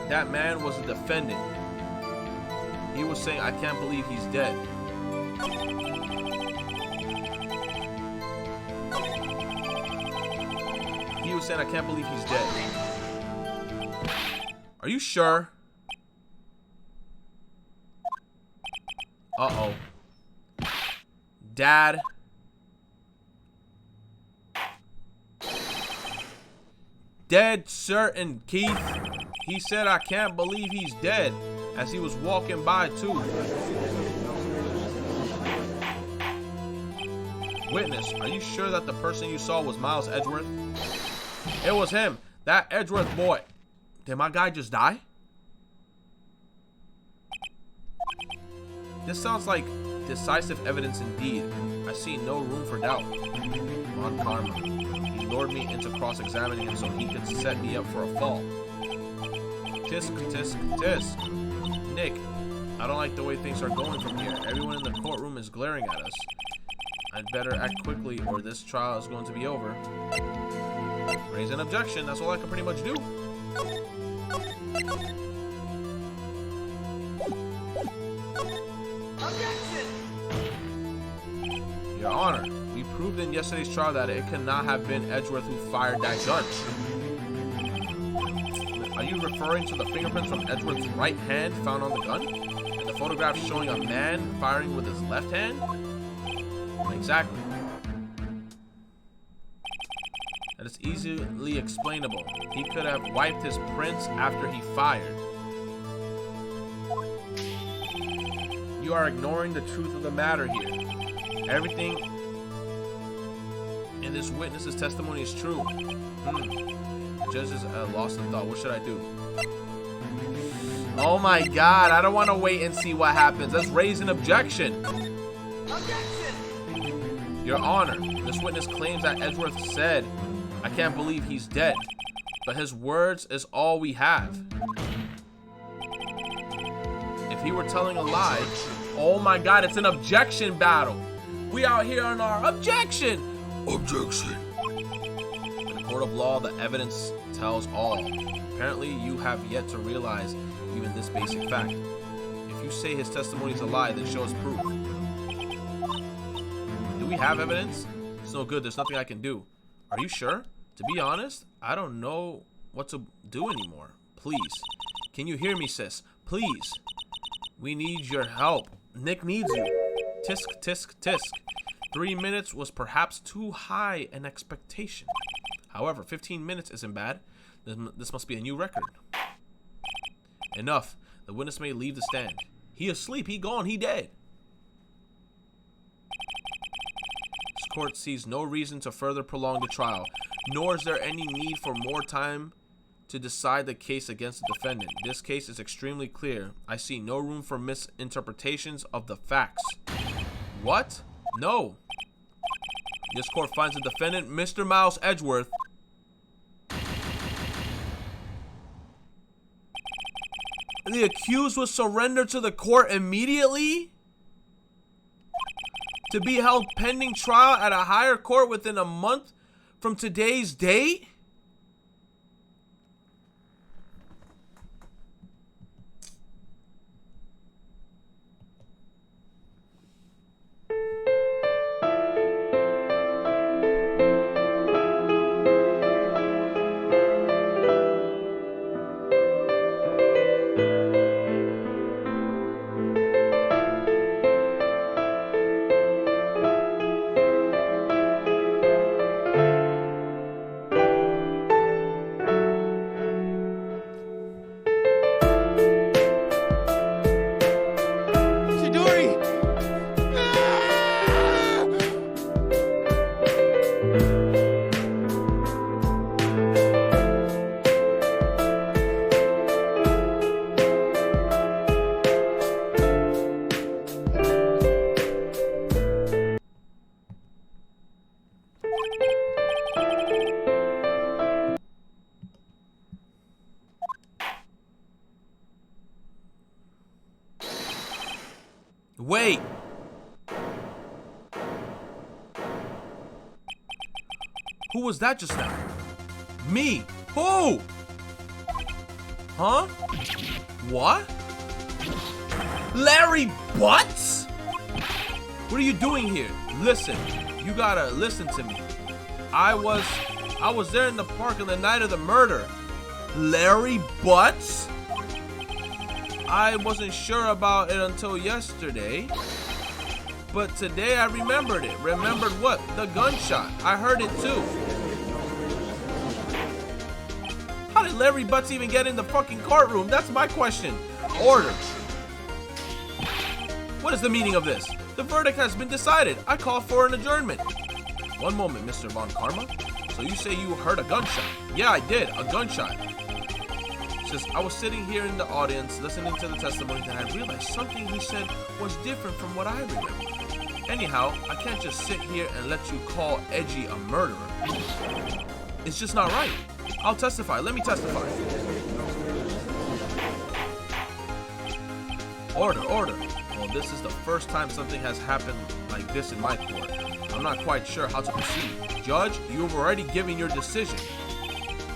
That man was a defendant. He was saying, I can't believe he's dead. He was saying, I can't believe he's dead. Are you sure? Uh-oh. Dad. Dead certain, Keith. He said, I can't believe he's dead, as he was walking by too. Witness, are you sure that the person you saw was Miles Edgeworth? It was him, that Edgeworth boy. Did my guy just die? This sounds like decisive evidence indeed. I see no room for doubt. On karma. He lured me into cross-examining him so he could set me up for a fall. Tisk, tisk, tisk. Nick, I don't like the way things are going from here. Everyone in the courtroom is glaring at us. I'd better act quickly or this trial is going to be over. Raise an objection. That's all I can pretty much do. Your Honor, we proved in yesterday's trial that it cannot have been Edgeworth who fired that gun. Are you referring to the fingerprints from Edgeworth's right hand found on the gun? And the photograph showing a man firing with his left hand? Exactly. That is easily explainable. He could have wiped his prints after he fired. You are ignoring the truth of the matter here. Everything in this witness's testimony is true. The judge is lost in thought. What should I do? Oh my God, I don't want to wait and see what happens. Let's raise an objection. Your Honor, this witness claims that Edgeworth said, "I can't believe he's dead," but his words is all we have. If he were telling a lie, oh my God, it's an objection battle. We out here on our objection. Objection. In the court of law, the evidence tells all. Apparently, you have yet to realize even this basic fact. If you say his testimony is a lie, then show us proof. Do we have evidence? It's no good. There's nothing I can do. Are you sure? To be honest, I don't know what to do anymore. Please. Can you hear me, sis? Please. We need your help. Nick needs you. Tisk, tisk, tisk. 3 minutes was perhaps too high an expectation. However, 15 minutes isn't bad. This must be a new record. Enough. The witness may leave the stand. He asleep. He gone. He dead. This court sees no reason to further prolong the trial, nor is there any need for more time to decide the case against the defendant. This case is extremely clear. I see no room for misinterpretations of the facts. What? No. This court finds the defendant, Mr. Miles Edgeworth, the accused was surrendered to the court immediately to be held pending trial at a higher court within a month from today's date? Wait. Who was that just now? Me. Who? Huh? What? Larry Butts? What are you doing here? Listen, you gotta listen to me. I was there in the park on the night of the murder. Larry Butts? I wasn't sure about it until yesterday, but today I remembered it. Remembered what? The gunshot. I heard it too. How did Larry Butts even get in the fucking courtroom? That's my question. Order. What is the meaning of this? The verdict has been decided. I call for an adjournment. One moment, Mr. Von Karma. So you say you heard a gunshot? Yeah, I did. A gunshot. Says, I was sitting here in the audience listening to the testimony and I realized something he said was different from what I remember. Anyhow, I can't just sit here and let you call Edgy a murderer. It's just not right. I'll testify. Let me testify. Order, order. Well, this is the first time something has happened like this in my court. I'm not quite sure how to proceed. Judge, you've already given your decision.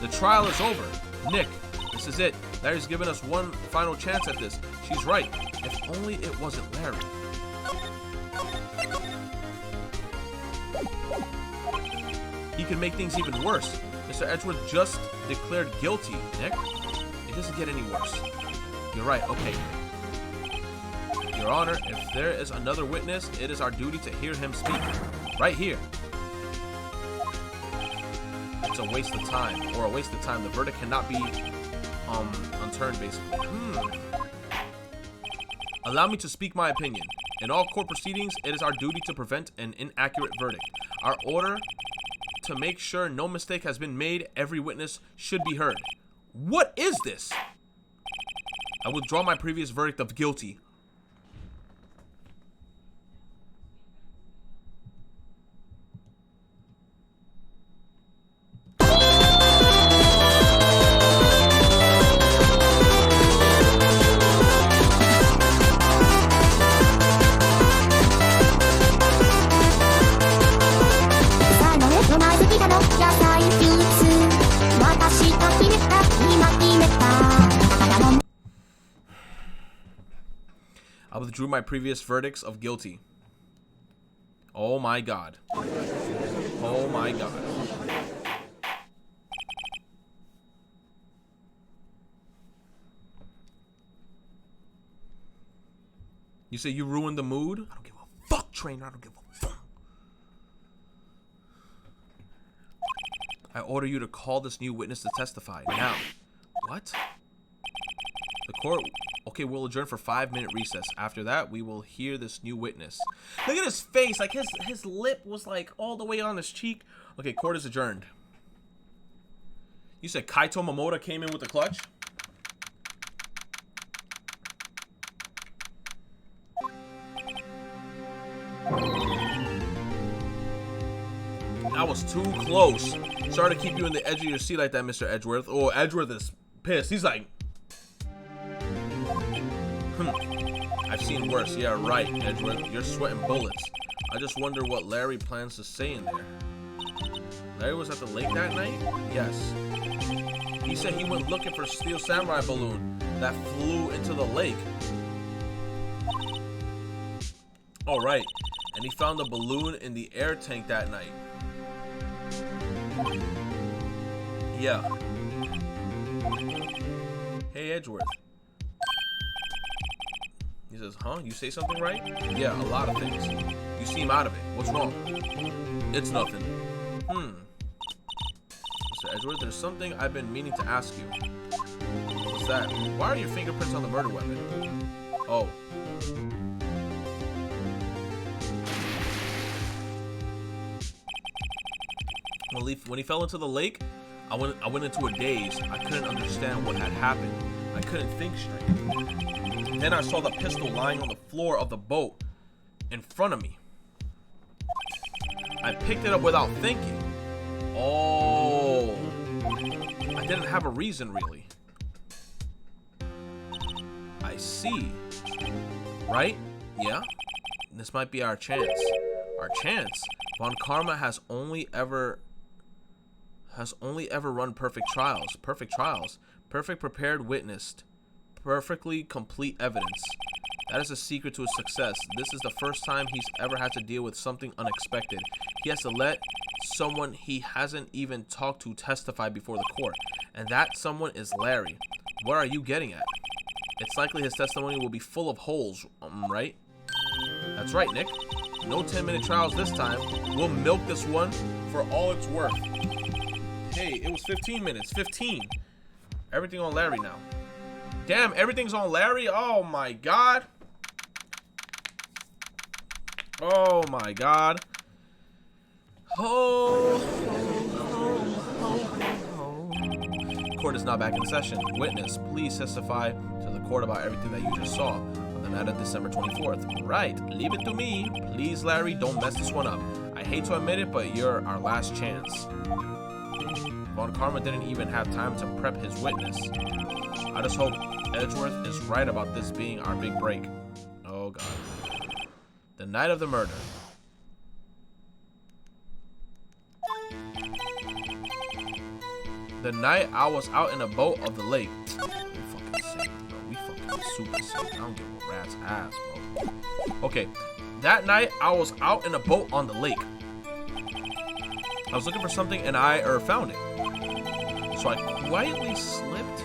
The trial is over. Nick, this is it. Larry's given us one final chance at this. She's right. If only it wasn't Larry. He can make things even worse. Mr. Edgeworth just declared guilty, Nick. It doesn't get any worse. You're right, okay. Your Honor, if there is another witness, it is our duty to hear him speak. Right here. It's a waste of time, or a waste of time. The verdict cannot be unturned, basically. Allow me to speak my opinion. In all court proceedings, it is our duty to prevent an inaccurate verdict. Our order to make sure no mistake has been made, every witness should be heard. What is this? I withdraw my previous verdict of guilty. I withdrew my previous verdicts of guilty. Oh my god. Oh my god. You say you ruined the mood? I don't give a fuck, trainer. I don't give a fuck. I order you to call this new witness to testify now. What? The court, okay, we'll adjourn for 5-minute recess. After that, we will hear this new witness. Look at his face, like his lip was like all the way on his cheek. Okay, court is adjourned. You said Kaito Momota came in with the clutch? That was too close. Sorry to keep you in the edge of your seat like that, Mr. Edgeworth. Oh, Edgeworth is pissed. He's like, I've seen worse. Yeah, right, Edgeworth. You're sweating bullets. I just wonder what Larry plans to say in there. Larry was at the lake that night? Yes. He said he went looking for a Steel Samurai balloon that flew into the lake. Oh, right. And he found the balloon in the air tank that night. Yeah. Hey, Edgeworth. He says, huh? You say something right? Yeah, a lot of things. You seem out of it. What's wrong? It's nothing. Mr. Edgeworth, there's something I've been meaning to ask you. What's that? Why are your fingerprints on the murder weapon? Oh. When he fell into the lake, I went into a daze. I couldn't understand what had happened. I couldn't think straight. Then I saw the pistol lying on the floor of the boat in front of me. I picked it up without thinking. Oh. I didn't have a reason, really. I see. Right? Yeah? This might be our chance. Our chance? Von Karma has only ever run perfect trials. Perfect trials. Perfect prepared witnessed. Perfectly complete evidence. That is the secret to his success. This is the first time he's ever had to deal with something unexpected. He has to let someone he hasn't even talked to testify before the court. And that someone is Larry. What are you getting at? It's likely his testimony will be full of holes, right? That's right, Nick. No 10-minute trials this time. We'll milk this one for all it's worth. Hey, it was 15 minutes. 15. Everything on Larry now. Damn, everything's on Larry? Oh my god. Oh my god. Oh. Court is now back in session. Witness, please testify to the court about everything that you just saw on the night of December 24th. Right, leave it to me. Please, Larry, don't mess this one up. I hate to admit it, but you're our last chance. Von Karma didn't even have time to prep his witness. I just hope Edgeworth is right about this being our big break. Oh god. The night of the murder. The night I was out in a boat of the lake. We fucking sick, bro. We fucking super sick. I don't give a rat's ass, bro. Okay. That night I was out in a boat on the lake. I was looking for something and I found it. So I quietly slipped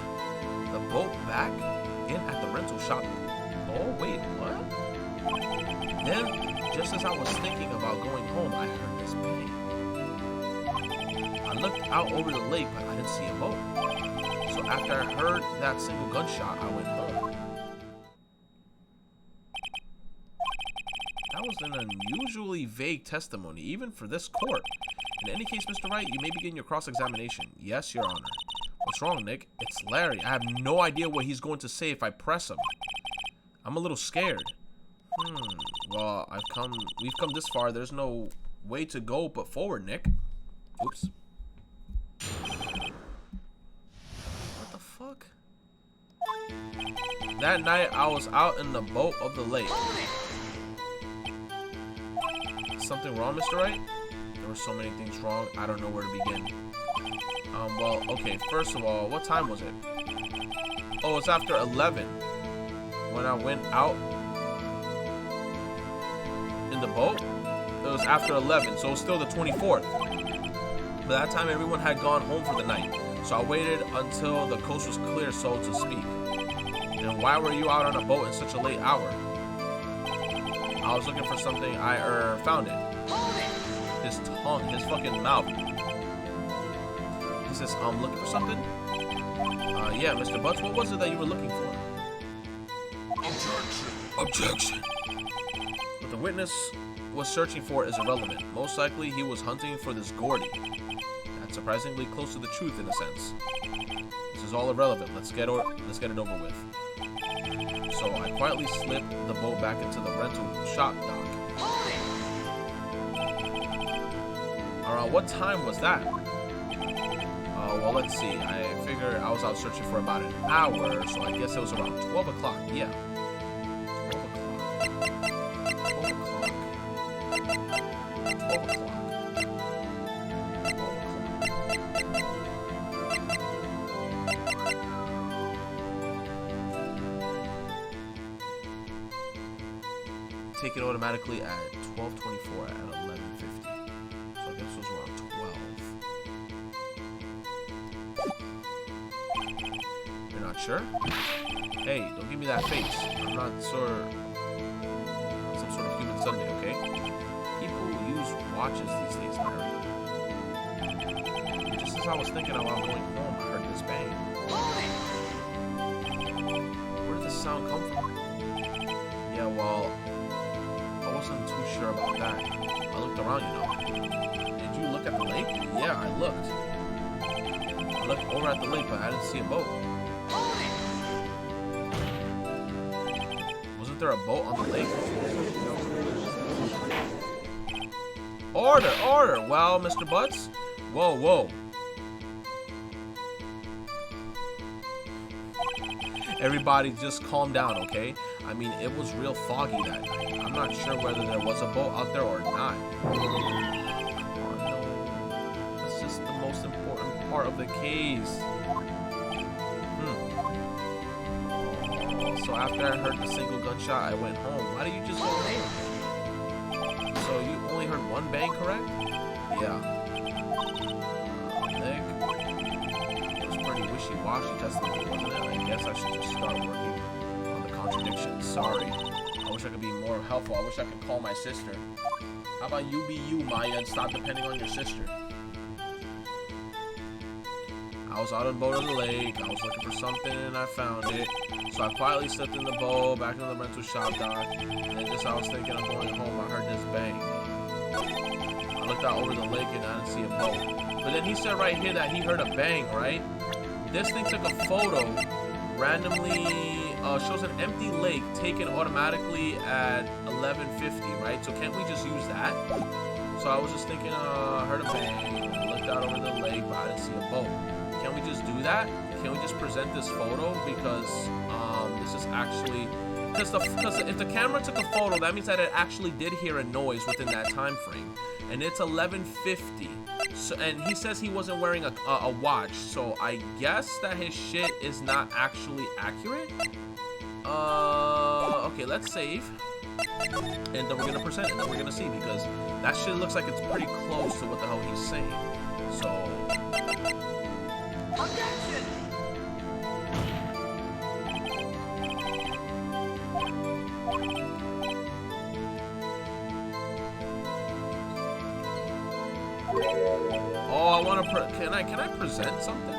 the boat back in at the rental shop. Oh, wait, what? Then, just as I was thinking about going home, I heard this bang. I looked out over the lake, but I didn't see a boat. So after I heard that single gunshot, I went home. That was an unusually vague testimony, even for this court. In any case, Mr. Wright, you may begin your cross-examination. Yes, Your Honor. What's wrong, Nick? It's Larry. I have no idea what he's going to say if I press him. I'm a little scared. Well, we've come this far. There's no way to go but forward, Nick. Oops. What the fuck? That night, I was out in the boat of the lake. Something wrong, Mr. Wright? There were so many things wrong, I don't know where to begin. Well, okay, first of all, what time was it? Oh, it's after 11. When I went out in the boat, it was after 11, so it was still the 24th. By that time, everyone had gone home for the night, so I waited until the coast was clear, so to speak. And why were you out on a boat in such a late hour? I was looking for something, I found it. His tongue, his fucking mouth. He says, looking for something? Yeah, Mr. Butts, what was it that you were looking for? Objection. What the witness was searching for is irrelevant. Most likely, he was hunting for this Gordy. That's surprisingly close to the truth in a sense. This is all irrelevant. Let's get it over with. So I quietly slipped the boat back into the rental shop dock. Around what time was that? Well, let's see. I figure I was out searching for about an hour, so I guess it was around 12 o'clock. Yeah. 12 o'clock. 12 o'clock. 12 o'clock. 12 o'clock. Take it automatically at 12:24 at 11:50. So I guess it was around 12. You're not sure? Hey, don't give me that face. I'm not sure. Some sort of human Sunday, okay? People use watches these days, Larry. Just as I was thinking about going home, I heard this bang. Where did the sound come from? Yeah, well, I wasn't too sure about that. I looked around, you know. Did you look at the lake? Yeah, I looked. I looked over at the lake, but I didn't see a boat. Wasn't there a boat on the lake? Order, order! Well, Mr. Butts? Whoa, whoa. Everybody just calm down, okay? I mean, it was real foggy that night. I'm not sure whether there was a boat out there or not. Oh, no. That's just the most important part of the case. So after I heard the single gunshot, I went home. Why did you just go home? So you only heard one bang, correct? Yeah. Nick, it was pretty wishy-washy testimony, wasn't it? I guess I should just start working on the contradiction. Sorry. I wish I could be more helpful. I wish I could call my sister. How about you be you, Maya, and stop depending on your sister? I was out on the boat on the lake. I was looking for something and I found it. So I quietly slipped in the boat back into the rental shop dock. And then just as I was thinking of going home, I heard this bang. I looked out over the lake and I didn't see a boat. But then he said right here that he heard a bang, right? This thing took a photo randomly. Shows an empty lake taken automatically at 11:50, right? So can't we just use that? So I was just thinking, I heard a bang. I looked out over the lake, but I didn't see a boat. Can't we just do that? Can't we just present this photo? Because this is actually... Because if the camera took a photo, that means that it actually did hear a noise within that time frame. And it's 11:50. So, and he says he wasn't wearing a watch. So I guess that his shit is not actually accurate. Okay, let's save. and then we're gonna present it, and then we're gonna see, because that shit looks like it's pretty close to what the hell he's saying. So Objection! oh, I want to can I present something?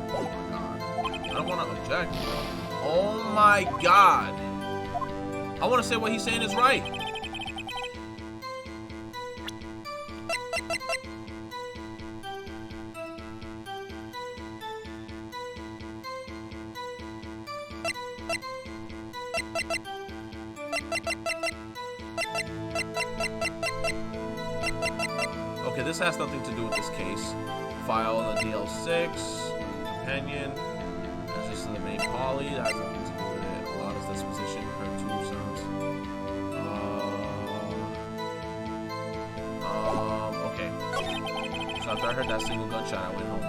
Oh my god, I don't want to object. Oh my god, I want to say what he's saying is right. Okay, this has nothing to do with this case. File the DL6, companion. That's just the main poly. That has nothing to do with it. A lot of disposition, her two sounds. Okay. So after I heard that single gunshot, I went home.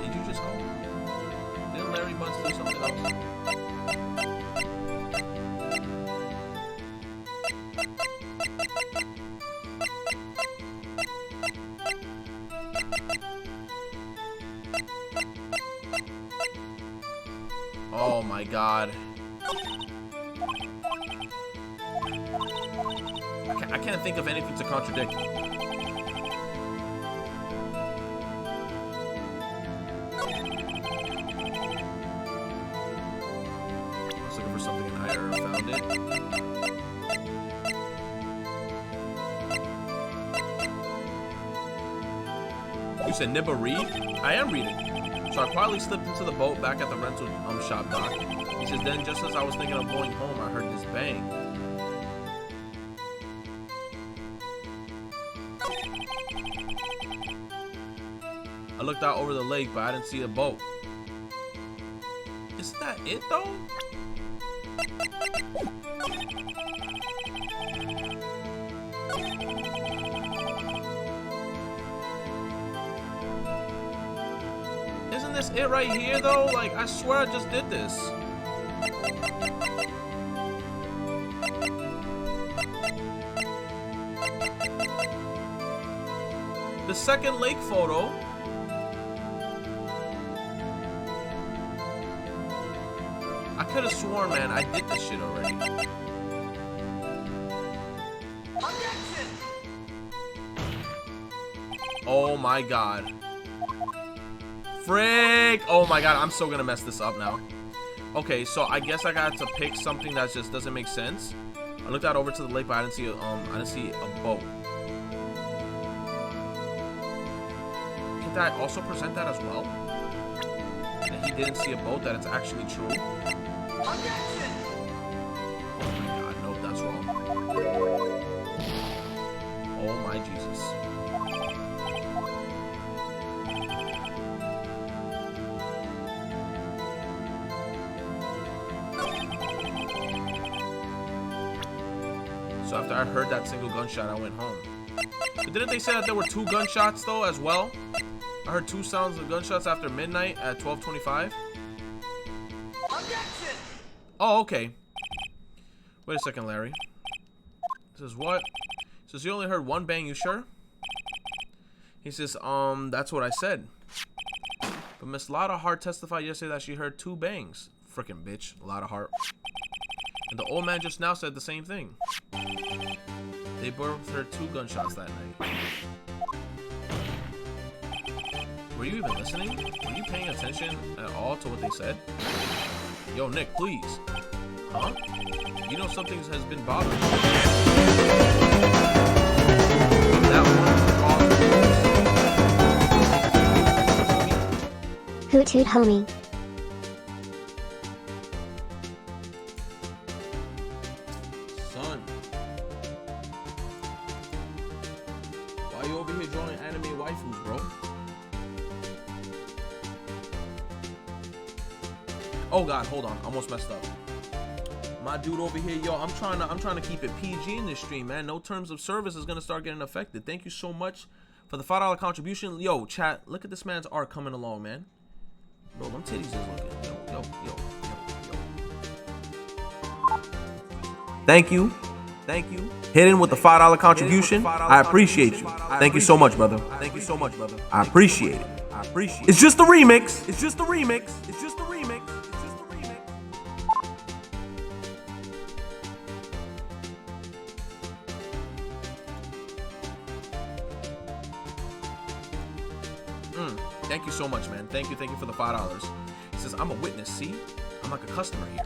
Did you just go? Didn't Larry Bunce do something else? Oh my god. I can't think of anything to contradict. I was looking for something and I found it. You said Nibba read? I am reading. So I quietly slipped into the boat back at the rental shop dock. He says, then just as I was thinking of going home, I heard this bang. I looked out over the lake, but I didn't see a boat. Isn't that it, though? Isn't this it right here, though? Like, I swear I just did this. The second lake photo. I could have sworn, man, I did this shit already. Objection! Oh my god. Frick! Oh my god, I'm so gonna mess this up now. Okay, so I guess I got to pick something that just doesn't make sense. I looked out over to the lake, but I didn't see a boat. Can I also present that as well? That he didn't see a boat, that it's actually true? Objection! Oh my god, nope, that's wrong. Oh my Jesus. So after I heard that single gunshot, I went home. But didn't they say that there were 2 gunshots though as well? I heard 2 sounds of gunshots after midnight at 12:25. Objection! Oh, okay. Wait a second, Larry. He says what? He says you only heard 1 bang, you sure? He says, that's what I said. But Miss Lotta Hart testified yesterday that she heard 2 bangs. Frickin' bitch, Lotta Hart. And the old man just now said the same thing. They both heard 2 gunshots that night. Were you even listening? Were you paying attention at all to what they said? Yo, Nick, please. Huh? You know something has been bothering you. That one Hoot hoot homie. Son. Why you over here drawing anime waifus, bro? Oh god, hold on. Almost messed up. My dude over here, yo, I'm trying to keep it PG in this stream, man. No terms of service is gonna start getting affected. Thank you so much for the $5 contribution. Yo, chat, look at this man's art coming along, man. Bro, them titties is looking. Yo. Thank you. Hit in with the $5 contribution. I appreciate you. Thank you so much, brother. I appreciate it. It's just a remix. Thank you so much, man. Thank you for the $5. He says, I'm a witness, see? I'm like a customer here.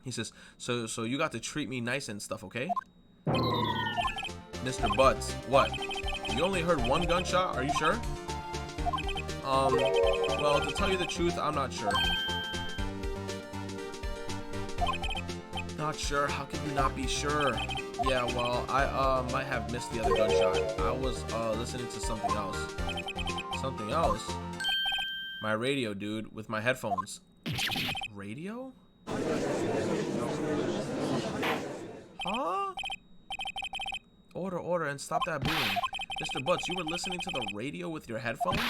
He says, so you got to treat me nice and stuff, okay? Mr. Butts, what? You only heard one gunshot? Are you sure? Well, to tell you the truth, I'm not sure. Not sure? How can you not be sure? Yeah, well, I might have missed the other gunshot. I was listening to something else. Something else? My radio, dude, with my headphones. Radio? Huh? Order, and stop that booing. Mr. Butts, you were listening to the radio with your headphones?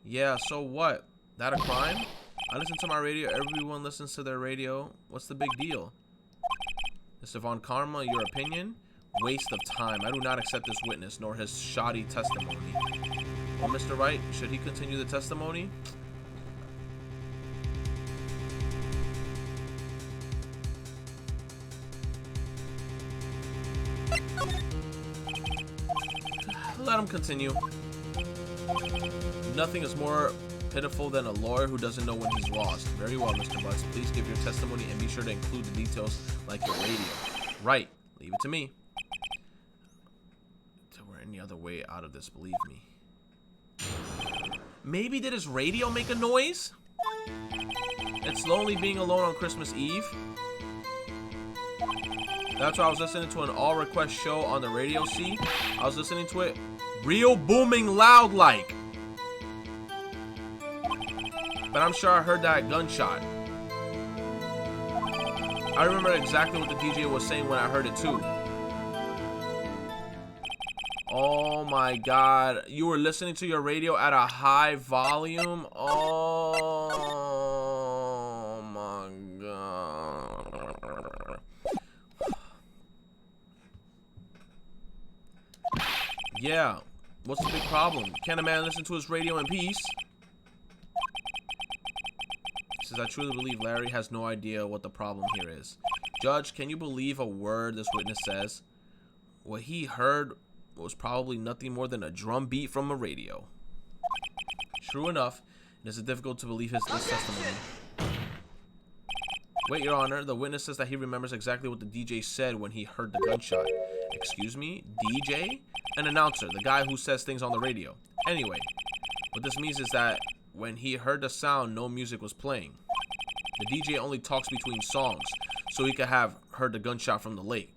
Yeah, so what? That a crime? I listen to my radio. Everyone listens to their radio. What's the big deal? Mr. Von Karma, your opinion? Waste of time. I do not accept this witness, nor his shoddy testimony. Well, Mr. Wright, should he continue the testimony? Let him continue. Nothing is more pitiful than a lawyer who doesn't know when he's lost. Very well, Mr. Butts. Please give your testimony and be sure to include the details like your radio. Right. Leave it to me. If there were any other way out of this, believe me. Maybe did his radio make a noise? It's lonely being alone on Christmas Eve. That's why I was listening to an all request show on the radio. See, I was listening to it real booming loud like. But I'm sure I heard that gunshot. I remember exactly what the DJ was saying when I heard it too. Oh my god. You were listening to your radio at a high volume? Oh my god. Yeah. What's the big problem? Can a man listen to his radio in peace? He says, I truly believe Larry has no idea what the problem here is. Judge, can you believe a word this witness says? What he heard was probably nothing more than a drum beat from a radio. True enough, it is difficult to believe this testimony. Wait, Your Honor, the witness says that he remembers exactly what the DJ said when he heard the gunshot. Excuse me? DJ? An announcer, the guy who says things on the radio. Anyway, what this means is that when he heard the sound, no music was playing. The DJ only talks between songs, so he could have heard the gunshot from the lake.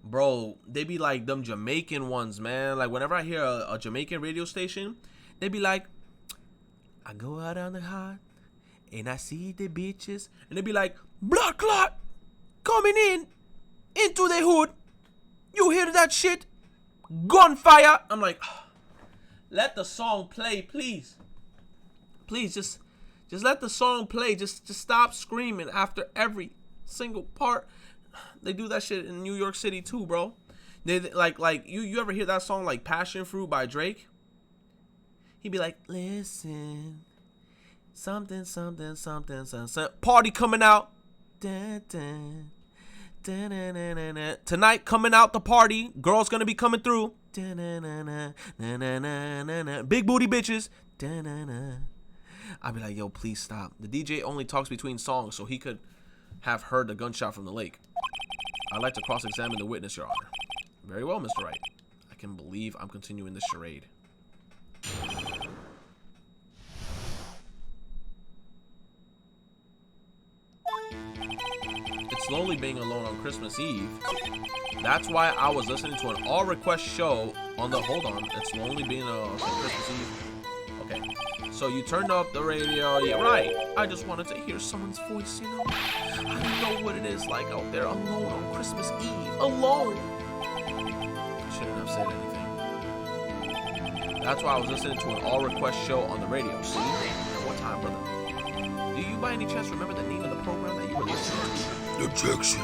Bro, they be like them Jamaican ones, man. Like, whenever I hear a Jamaican radio station, they be like, I go out on the hot, and I see the bitches. And they be like, blood clot coming into the hood. You hear that shit? Gunfire. I'm like, let the song play, please. Please, just let the song play. Just stop screaming after every single part. They do that shit in New York City too, bro. They like you ever hear that song like Passion Fruit by Drake? He'd be like, listen, something, party coming out. Dun, dun, dun, dun, dun, dun, dun. Tonight coming out the party. Girls gonna be coming through. Dun, dun, dun, dun, dun, dun, dun, dun, dun. Big booty bitches. Dun, dun, dun. I'd be like, yo, please stop. The DJ only talks between songs, so he could have heard the gunshot from the lake. I'd like to cross-examine the witness, Your Honor. Very well, Mr. Wright. I can believe I'm continuing this charade. It's lonely being alone on Christmas Eve. That's why I was listening to an all-request show on the... Hold on. It's lonely being on Christmas Eve. Okay. So you turned up the radio. Yeah, right. I just wanted to hear someone's voice, you know? I don't know what it is like out there alone on Christmas Eve. Alone. I shouldn't have said anything. That's why I was listening to an all-request show on the radio. See? At what time, brother? Do you by any chance remember the name of the program that you were listening to? Objection.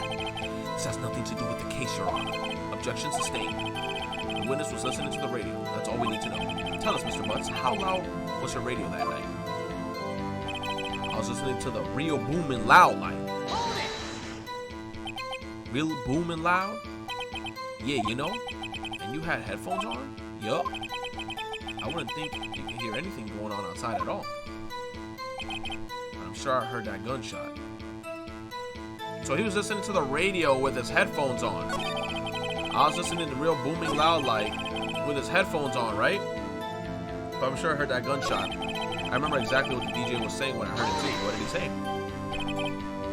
This has nothing to do with the case, Your Honor. Objection sustained. The witness was listening to the radio. That's all we need to know. Tell us, Mr. Butts, how loud was your radio that night? I was listening to the real booming loud like. Real booming loud? Yeah, you know? And you had headphones on? Yup. I wouldn't think you could hear anything going on outside at all. I'm sure I heard that gunshot. So he was listening to the radio with his headphones on. I was listening to real booming loud like with his headphones on, right? But I'm sure I heard that gunshot. I remember exactly what the DJ was saying when I heard it too. What did he say?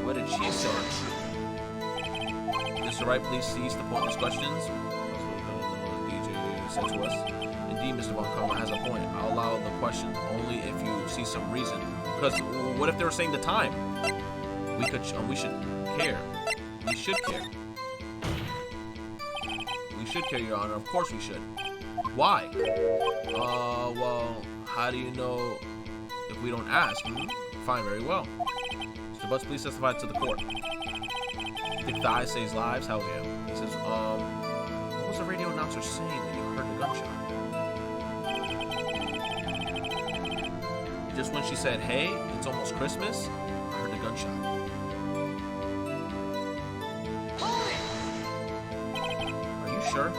What did she say? Mr. Wright, please cease the pointless questions. That's what the DJ said to us. Indeed, Mr. Von Karma has a point. I'll allow the questions only if you see some reason. Because what if they were saying the time? We should care. We should care. We should care, Your Honor. Of course we should. Why? Well, how do you know if we don't ask? Fine, very well. Mr. Butts, please testify to the court. Think the eye saves lives? Hell yeah. He says, what was the radio announcer saying when you heard the gunshot? Just when she said, hey, it's almost Christmas, I heard the gunshot. Are you sure?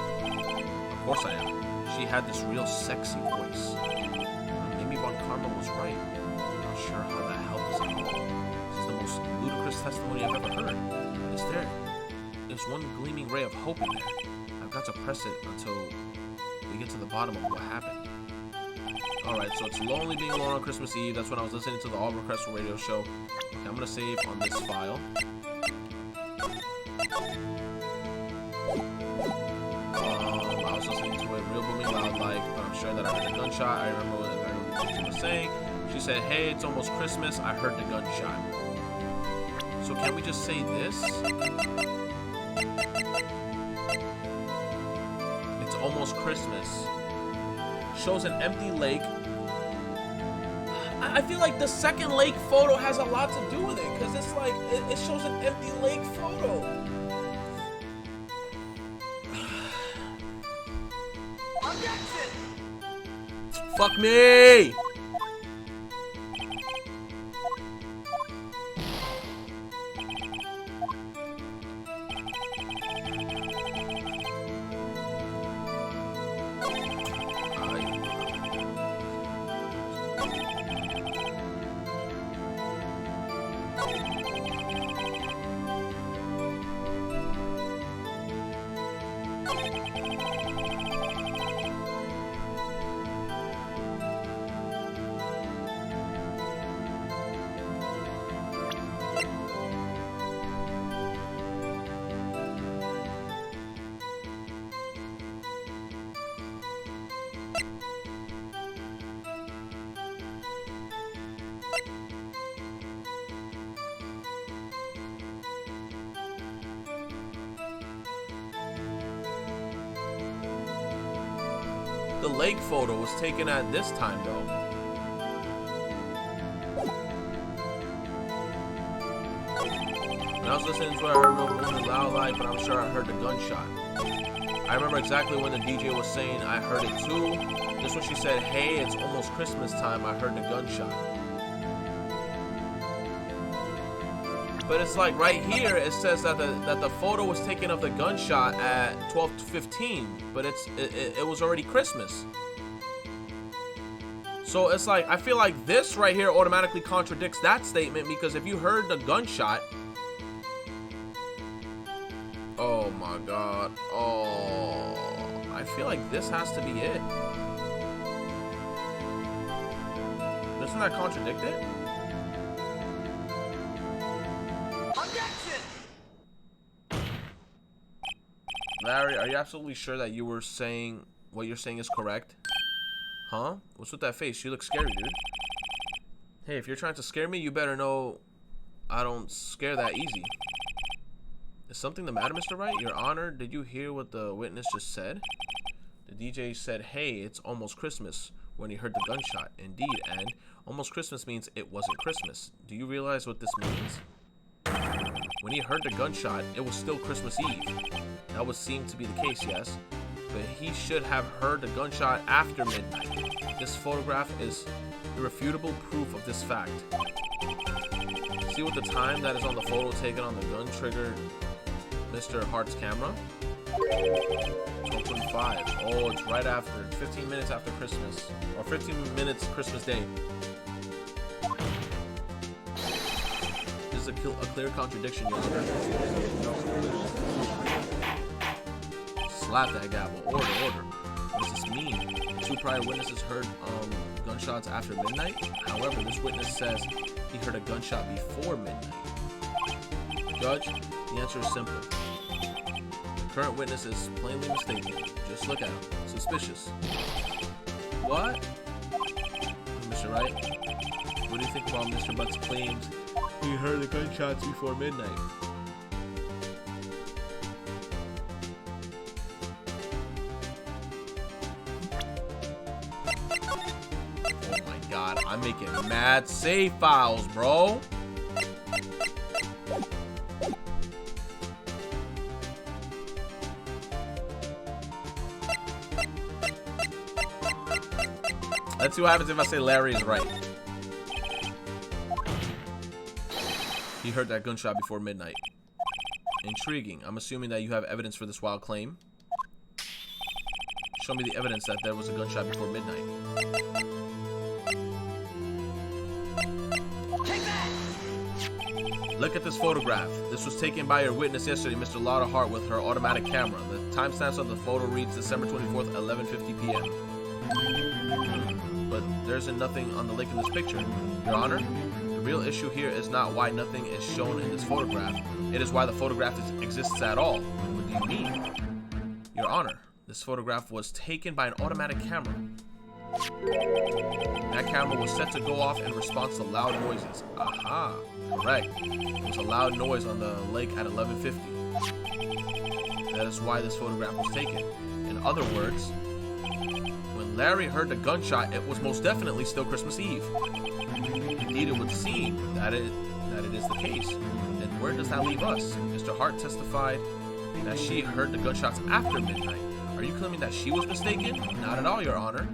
Of course I am. She had this real sexy voice. Maybe Von Karma was right. I'm not sure how that helps at all. This is the most ludicrous testimony I've ever heard. There's one gleaming ray of hope in there. I've got to press it until we get to the bottom of what happened. Alright, so it's lonely being alone on Christmas Eve. That's when I was listening to the Auburn Crestful radio show. Okay, I'm gonna save on this file. I was listening to it real booming loud like, but I'm sure that I heard a gunshot. I remember what she was saying. She said, hey, it's almost Christmas. I heard the gunshot. So can we just say this? It's almost Christmas. Shows an empty lake. I feel like the second lake photo has a lot to do with it, because it's like, it shows an empty lake photo. Fuck me! The lake photo was taken at this time, though. When I was listening to it, I heard real booming loud like, but I'm sure I heard the gunshot. I remember exactly when the DJ was saying I heard it too. Just when she said, hey, it's almost Christmas time, I heard the gunshot. But it's like right here, it says that the photo was taken of the gunshot at 12:15, but it was already Christmas. So it's like, I feel like this right here automatically contradicts that statement, because if you heard the gunshot, oh my god, oh, I feel like this has to be it. Doesn't that contradict it? Larry, are you absolutely sure that you were saying what you're saying is correct? Huh? What's with that face? You look scary, dude. Hey, if you're trying to scare me, you better know I don't scare that easy. Is something the matter, Mr. Wright? Your Honor, did you hear what the witness just said? The DJ said, hey, it's almost Christmas, when he heard the gunshot. Indeed, and almost Christmas means it wasn't Christmas. Do you realize what this means? When he heard the gunshot, it was still Christmas Eve. That would seem to be the case, yes. But he should have heard the gunshot after midnight. This photograph is irrefutable proof of this fact. See what the time that is on the photo taken on the gun triggered Mr. Hart's camera? 12:25. Oh, it's right after. 15 minutes after Christmas. Or 15 minutes Christmas Day. This is a clear contradiction, Your Honor. Slap that gavel. Order, order. What does this mean? Two prior witnesses heard gunshots after midnight. However, this witness says he heard a gunshot before midnight. Judge, the answer is simple. The current witness is plainly mistaken. Just look at him. Suspicious. What? Mr. Wright, what do you think about Mr. Butt's claims he heard the gunshots before midnight? Oh my god, I'm making mad save files, bro. Let's see what happens if I say Larry is right. He heard that gunshot before midnight. Intriguing. I'm assuming that you have evidence for this wild claim. Show me the evidence that there was a gunshot before midnight. Take that! Look at this photograph. This was taken by your witness yesterday, Mr. Lauder Hart, with her automatic camera. The timestamps on the photo reads December 24th, 11:50 p.m. But there's nothing on the lake in this picture. Your Honor, the real issue here is not why nothing is shown in this photograph. It is why the photograph exists at all. What do you mean? Your Honor, this photograph was taken by an automatic camera. That camera was set to go off in response to loud noises. Aha, correct. There was a loud noise on the lake at 11:50. That is why this photograph was taken. In other words, when Larry heard the gunshot, it was most definitely still Christmas Eve. Indeed, it would seem that it is the case. Then where does that leave us? Mr. Hart testified that she heard the gunshots after midnight. Are you claiming that she was mistaken? Not at all, Your Honor.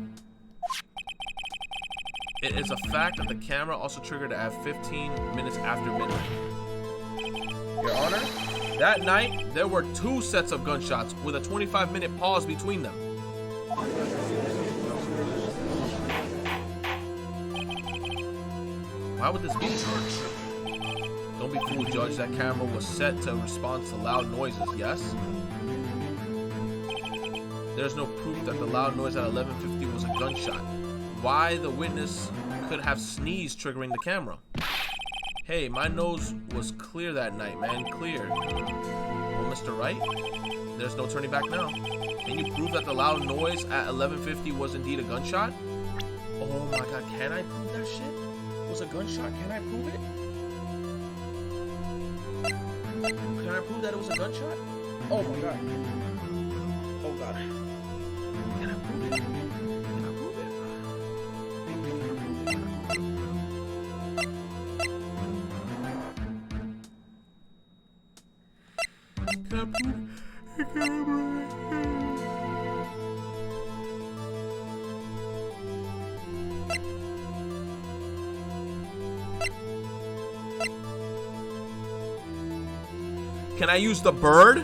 It is a fact that the camera also triggered at 15 minutes after midnight. Your Honor, that night, there were 2 sets of gunshots with a 25-minute pause between them. Why would this be? Don't be fooled, Judge. That camera was set to respond to loud noises, yes? There's no proof that the loud noise at 11:50 was a gunshot. Why the witness could have sneezed triggering the camera? Hey, my nose was clear that night, man. Clear. Well, Mr. Wright, there's no turning back now. Can you prove that the loud noise at 11:50 was indeed a gunshot? Oh my god, can I prove that shit? Was a gunshot? Can I prove it? Can I prove that it was a gunshot? Oh my god. Oh god. Can I prove it? Can I prove it? Can I prove it? Can I use the bird?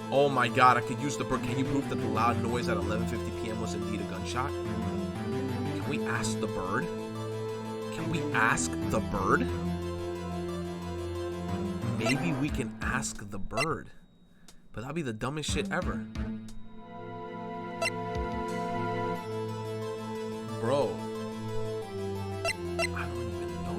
Oh my god, I could use the bird. Can you prove that the loud noise at 11:50 p.m. was indeed a gunshot? Can we ask the bird? Can we ask the bird? Maybe we can ask the bird. But that'd be the dumbest shit ever. Bro. I don't even know.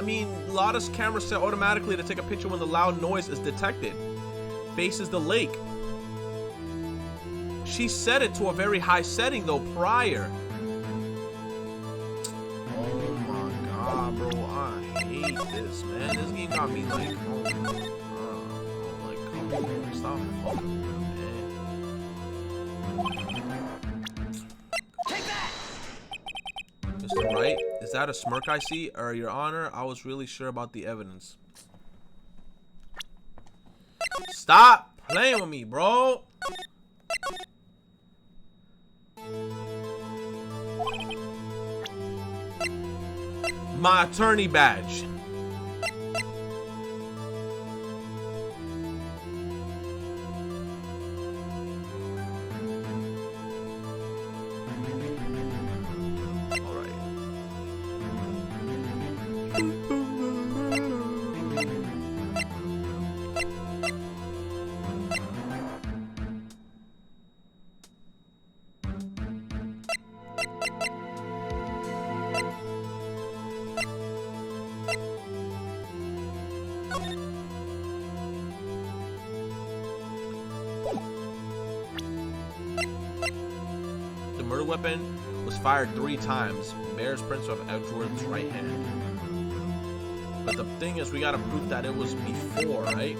mean, a lot of cameras set automatically to take a picture when the loud noise is detected. Faces the lake. She set it to a very high setting though prior. Oh my god, bro. I hate this, man. This game got me like, oh my god, bro. Like, come on, stop fucking with me, man. Take that! Mr. Wright, is that a smirk I see? Or Your Honor, I was really sure about the evidence. Stop playing with me, bro. My attorney badge. All right. The murder weapon was fired 3 times. Bears prints of Edgeworth's right hand. But the thing is, we gotta prove that it was before, right?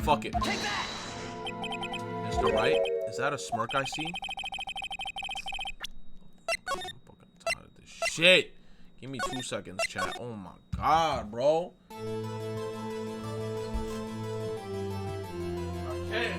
Fuck it. Take that! Mr. Wright, is that a smirk I see? I'm fucking tired of this shit. Give me 2 seconds, chat. Oh my god, bro. Okay.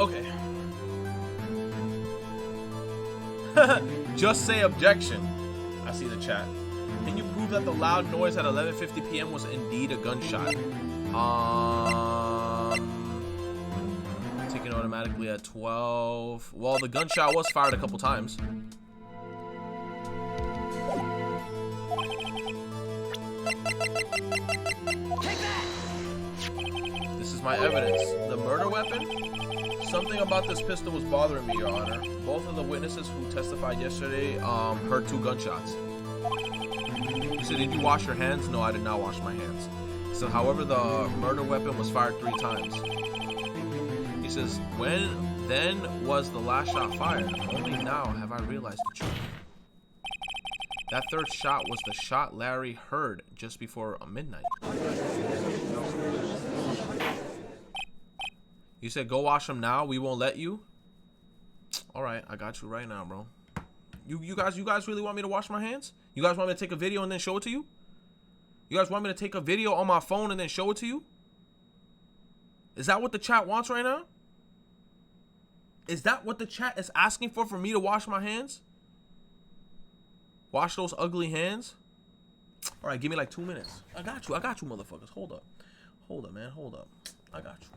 Okay. Just say objection. I see the chat. Can you prove that the loud noise at 11:50 p.m. was indeed a gunshot? Taken automatically at 12. Well, the gunshot was fired a couple times. Take that! This is my evidence. The murder weapon? Something about this pistol was bothering me, Your Honor. Both of the witnesses who testified yesterday heard 2 gunshots. He said, did you wash your hands? No, I did not wash my hands. So, however, the murder weapon was fired 3 times. He says, when then was the last shot fired? Only now have I realized the truth. That 3rd shot was the shot Larry heard just before midnight. You said go wash them now. We won't let you. All right, I got you right now, bro. You guys really want me to wash my hands? You guys want me to take a video and then show it to you? You guys want me to take a video on my phone and then show it to you? Is that what the chat wants right now? Is that what the chat is asking for me to wash my hands? Wash those ugly hands? All right, give me like 2 minutes. I got you, motherfuckers. Hold up, man. Hold up. I got you.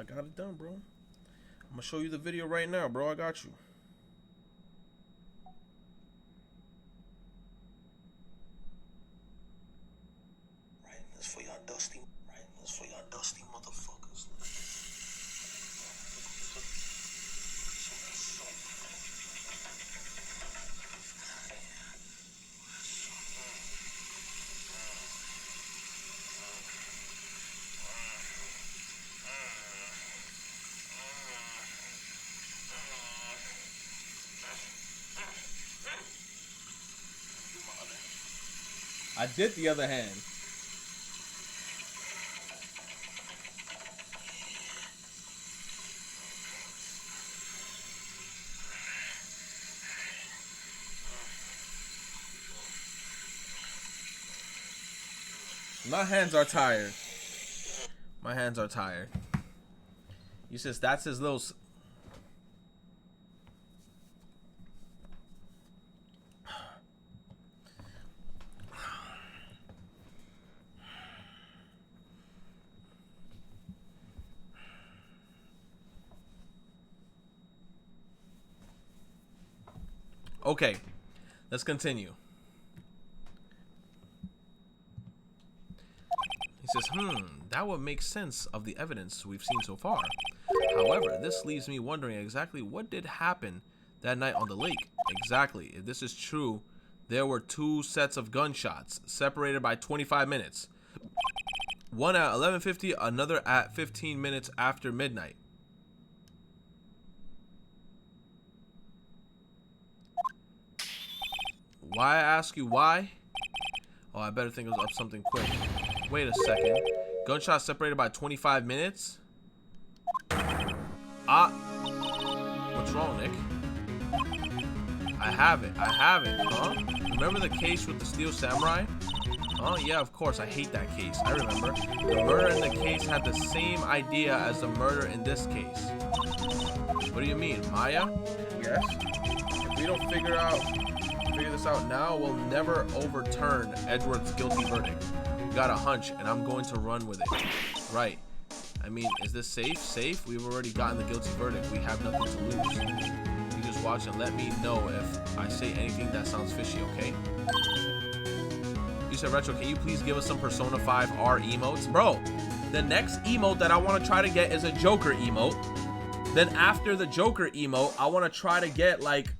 I got it done, bro. I'm gonna show you the video right now, bro. I got you. Right, this for y'all dusty. Right, this for y'all dusty motherfuckers. I did the other hand. My hands are tired. My hands are tired. He says that's his little... Okay, let's continue. He says, that would make sense of the evidence we've seen so far. However, this leaves me wondering exactly what did happen that night on the lake. Exactly. If this is true, there were 2 sets of gunshots, separated by 25 minutes. One at 11:50, another at 15 minutes after midnight. Why, I ask you why? Oh, I better think it was up something quick. Wait a second. Gunshots separated by 25 minutes? What's wrong, Nick? I have it, huh? Remember the case with the Steel Samurai? Oh, yeah, of course, I hate that case. I remember. The murder in the case had the same idea as the murder in this case. What do you mean, Maya? Yes? If we don't figure this out now, we'll never overturn Edgeworth's guilty verdict. We got a hunch, and I'm going to run with it. Right. I mean, is this safe? Safe? We've already gotten the guilty verdict. We have nothing to lose. You just watch and let me know if I say anything that sounds fishy, okay? You said, Retro, can you please give us some Persona 5 R emotes? Bro, the next emote that I want to try to get is a Joker emote. Then after the Joker emote, I want to try to get, like,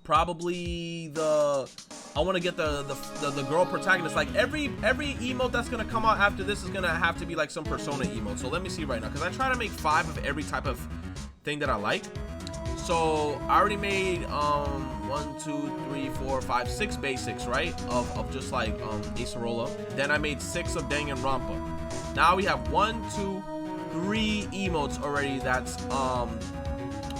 probably I want to get the girl protagonist. Like every emote that's gonna come out after this is gonna have to be like some Persona emote. So let me see right now, because I try to make 5 of every type of thing that I like. So I already made 1, 2, 3, 4, 5, 6 basics, right, of just like Acerola. Then I made 6 of Danganronpa. Now we have 1, 2, 3 emotes already that's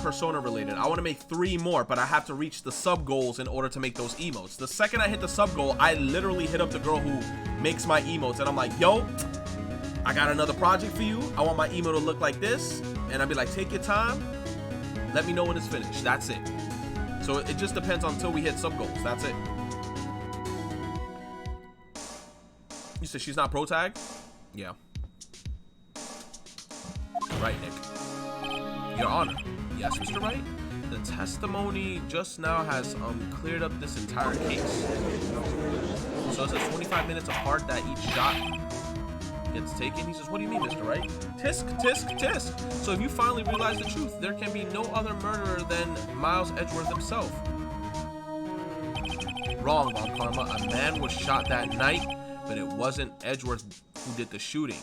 Persona related. I want to make 3 more, but I have to reach the sub goals in order to make those emotes. The second I hit the sub goal, I literally hit up the girl who makes my emotes, and I'm like, yo, I got another project for you. I want my emo to look like this. And I'd be like, take your time, let me know when it's finished. That's it. So it just depends until we hit sub goals. That's it. You said she's not pro tag? Yeah. Right, Nick. Your Honor. Yes, Mr. Wright? The testimony just now has cleared up this entire case. So it says 25 minutes apart that each shot gets taken. He says, what do you mean, Mr. Wright? Tisk, tisk, tisk. So if you finally realize the truth, there can be no other murderer than Miles Edgeworth himself. Wrong, Mom Karma. A man was shot that night, but it wasn't Edgeworth who did the shooting.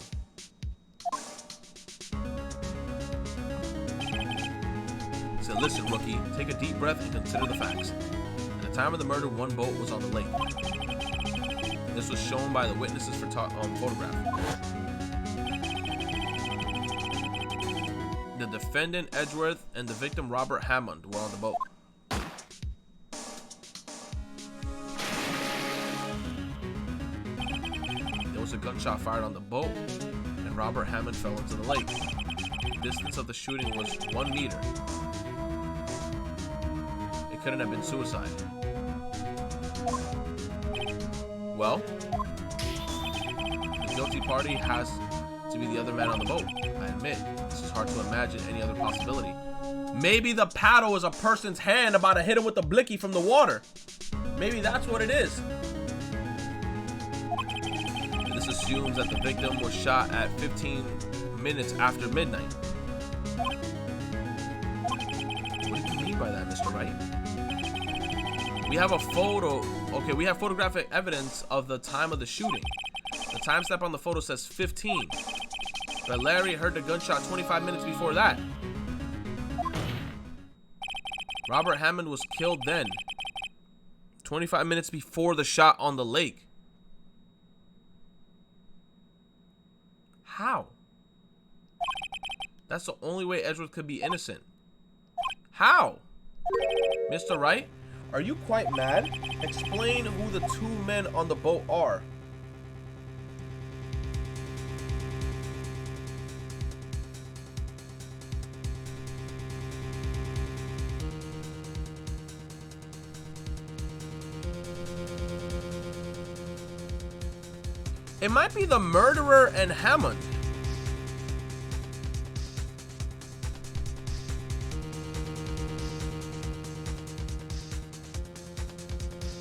He said, listen, rookie, take a deep breath and consider the facts. At the time of the murder, 1 boat was on the lake. This was shown by the witnesses for photograph. The defendant, Edgeworth, and the victim, Robert Hammond, were on the boat. There was a gunshot fired on the boat, and Robert Hammond fell into the lake. The distance of the shooting was 1 meter. It couldn't have been suicide. Well, the guilty party has to be the other man on the boat. I admit, this is hard to imagine any other possibility. Maybe the paddle is a person's hand about to hit him with the blicky from the water. Maybe that's what it is. This assumes that the victim was shot at 15 minutes after midnight. What do you mean by that, Mr. Wright? We have a photo. Okay, we have photographic evidence of the time of the shooting. The timestamp on the photo says 15. But Larry heard the gunshot 25 minutes before that. Robert Hammond was killed then. 25 minutes before the shot on the lake. How? That's the only way Edgeworth could be innocent. How? Mr. Wright, are you quite mad? Explain who the two men on the boat are. It might be the murderer and Hammond.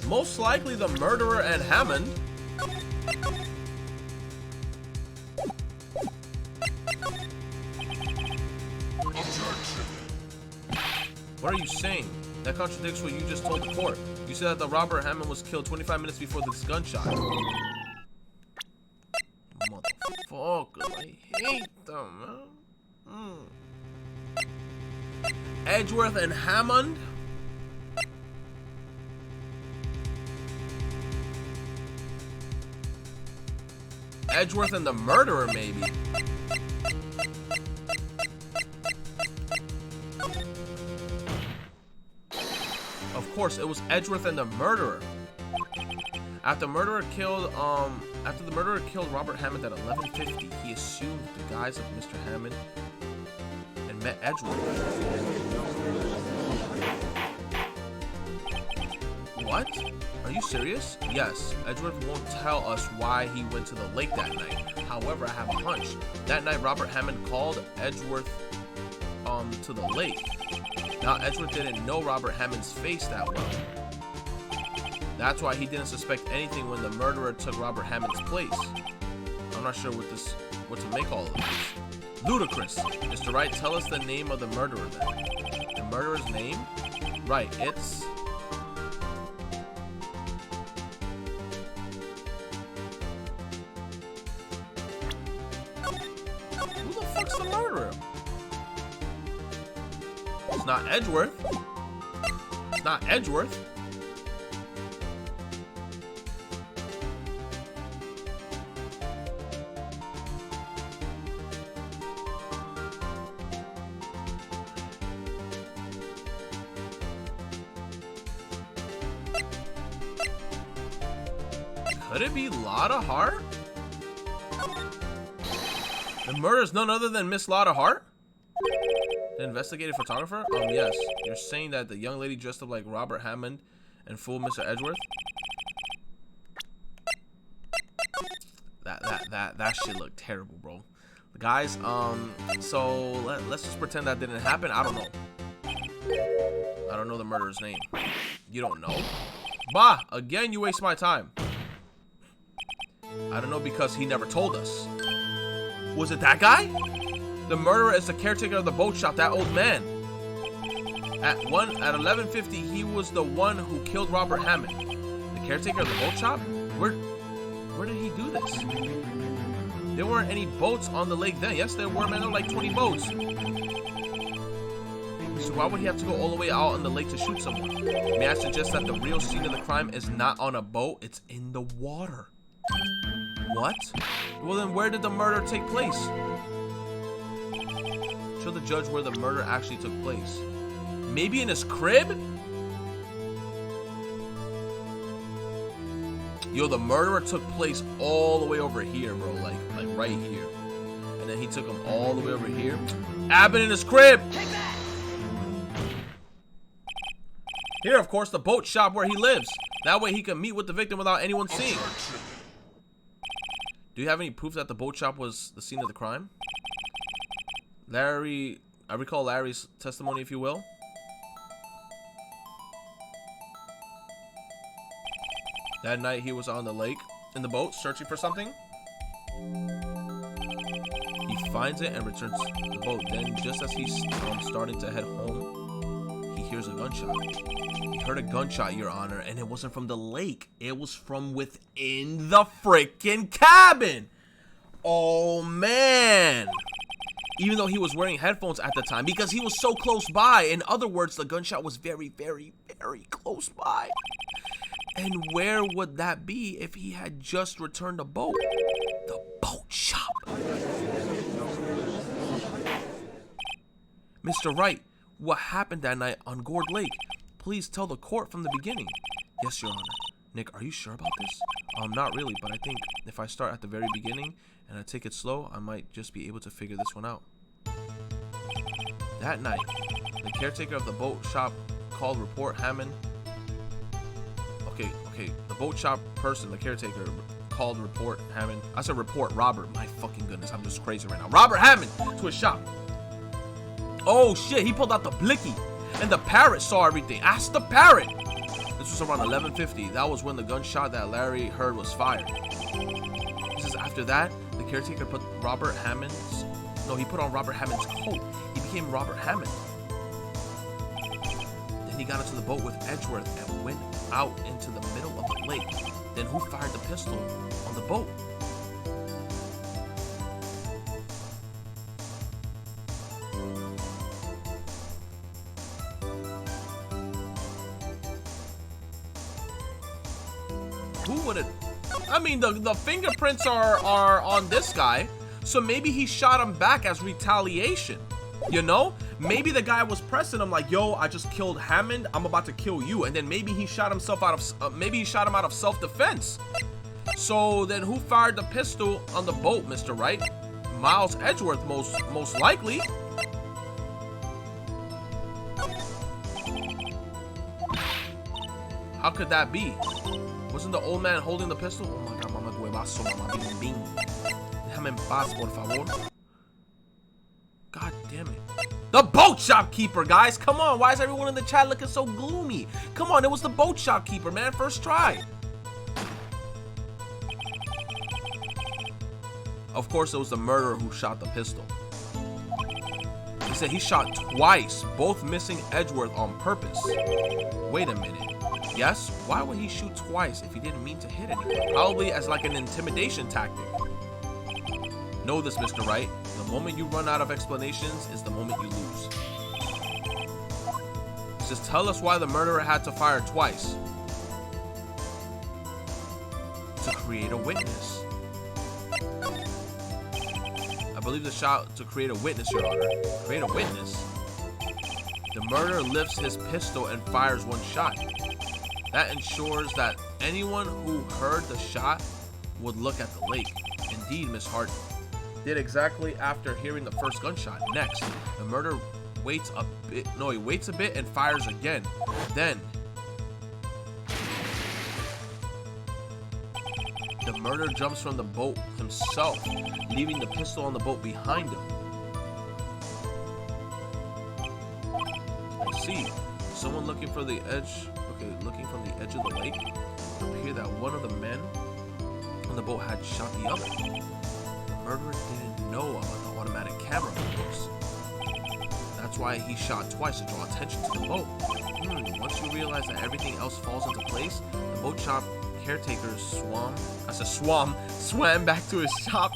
Most likely the murderer and Hammond. What are you saying? That contradicts what you just told the court. You said that the Robert Hammond was killed 25 minutes before this gunshot. Motherfuckers, I hate them, man. Edgeworth and Hammond? Edgeworth and the murderer, maybe. Of course, it was Edgeworth and the murderer. After the murderer killed Robert Hammond at 11:50, he assumed the guise of Mr. Hammond and met Edgeworth. What? Are you serious? Yes, Edgeworth won't tell us why he went to the lake that night. However, I have a hunch. That night, Robert Hammond called Edgeworth to the lake. Now, Edgeworth didn't know Robert Hammond's face that well. That's why he didn't suspect anything when the murderer took Robert Hammond's place. I'm not sure what to make all of this. Ludicrous. Mr. Wright, tell us the name of the murderer then. The murderer's name? Right, it's... Who the fuck's the murderer? It's not Edgeworth. It's not Edgeworth. Could it be Lotta Hart? The murder is none other than Miss Lotta Hart? The investigative photographer? Yes. You're saying that the young lady dressed up like Robert Hammond and fooled Mr. Edgeworth? That shit looked terrible, bro. Guys, so let's just pretend that didn't happen. I don't know. I don't know the murderer's name. You don't know? Bah! Again, you waste my time. I don't know because he never told us. Was it that guy? The murderer is the caretaker of the boat shop, that old man. At 11:50, he was the one who killed Robert Hammond. The caretaker of the boat shop? Where did he do this? There weren't any boats on the lake then. Yes, there were, man. There were like 20 boats. So why would he have to go all the way out on the lake to shoot someone? May I suggest that the real scene of the crime is not on a boat, it's in the water. What? Well, then where did the murder take place? Show the judge where the murder actually took place. Maybe in his crib? Yo, the murderer took place all the way over here, bro. Like right here. And then he took him all the way over here. Abbott in his crib! Take that! Here, of course, the boat shop where he lives. That way he can meet with the victim without anyone seeing. Do you have any proof that the boat shop was the scene of the crime? Larry, I recall Larry's testimony, if you will. That night he was on the lake in the boat searching for something. He finds it and returns to the boat. Then just as he's starting to head home, he hears a gunshot. He heard a gunshot, Your Honor, and it wasn't from the lake. It was from within the freaking cabin. Oh, man. Even though he was wearing headphones at the time, because he was so close by. In other words, the gunshot was very, very, very close by. And where would that be if he had just returned a boat? The boat shop. Mr. Wright, what happened that night on Gourd Lake? Please tell the court from the beginning. Yes, Your Honor. Nick, are you sure about this? Not really, but I think if I start at the very beginning and I take it slow, I might just be able to figure this one out. That night, the caretaker of the boat shop called Report Hammond. Okay, the boat shop person, the caretaker, called Report Hammond. I said Report Robert. My fucking goodness, I'm just crazy right now. Robert Hammond to his shop. Oh shit, he pulled out the blicky. And the parrot saw everything. Ask the parrot. This was around 11:50. That was when the gunshot that Larry heard was fired. This is after that, the caretaker put Robert Hammond's... No, he put on Robert Hammond's coat. He became Robert Hammond. Then he got into the boat with Edgeworth and went out into the middle of the lake. Then who fired the pistol on the boat? Who would it? I mean, the fingerprints are on this guy, so maybe he shot him back as retaliation. You know, maybe the guy was pressing him like, "Yo, I just killed Hammond. I'm about to kill you." And then maybe he shot himself out of maybe he shot him out of self-defense. So then, who fired the pistol on the boat, Mr. Wright? Miles Edgeworth, most likely. How could that be? Wasn't the old man holding the pistol? Oh my God, mama huevazo, mama bing bing. Déjame en paz, por favor. God damn it. The boat shopkeeper, guys. Come on, why is everyone in the chat looking so gloomy? Come on, it was the boat shopkeeper, man. First try. Of course, it was the murderer who shot the pistol. He said he shot twice, both missing Edgeworth on purpose. Wait a minute. Yes, why would he shoot twice if he didn't mean to hit anyone? Probably as like an intimidation tactic. Know this, Mr. Wright. The moment you run out of explanations is the moment you lose. Just tell us why the murderer had to fire twice. To create a witness. I believe the shot to create a witness, Your Honor. Create a witness? The murderer lifts his pistol and fires one shot. That ensures that anyone who heard the shot would look at the lake. Indeed, Miss Hart did exactly after hearing the first gunshot. Next, the murderer waits a bit. No, he waits a bit and fires again. Then, the murderer jumps from the boat himself, leaving the pistol on the boat behind him. I see. Someone looking for the edge. Okay, looking from the edge of the lake. It appeared that one of the men on the boat had shot the other. The murderer didn't know about the automatic camera, of course. That's why he shot twice to draw attention to the boat. Once you realize that everything else falls into place, the boat shop caretaker swam back to his shop.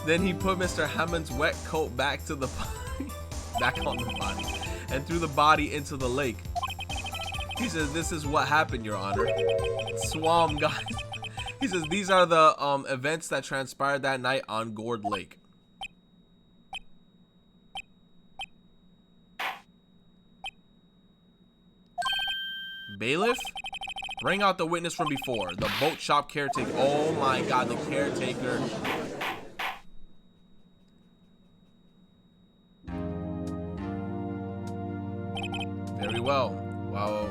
Then he put Mr. Hammond's wet coat back to the back on the body and threw the body into the lake. He says, "This is what happened, Your Honor." Swam, guys. He says, "These are the events that transpired that night on Gourd Lake." Bailiff? Bring out the witness from before. The boat shop caretaker. Oh my God, the caretaker. Very well. Well,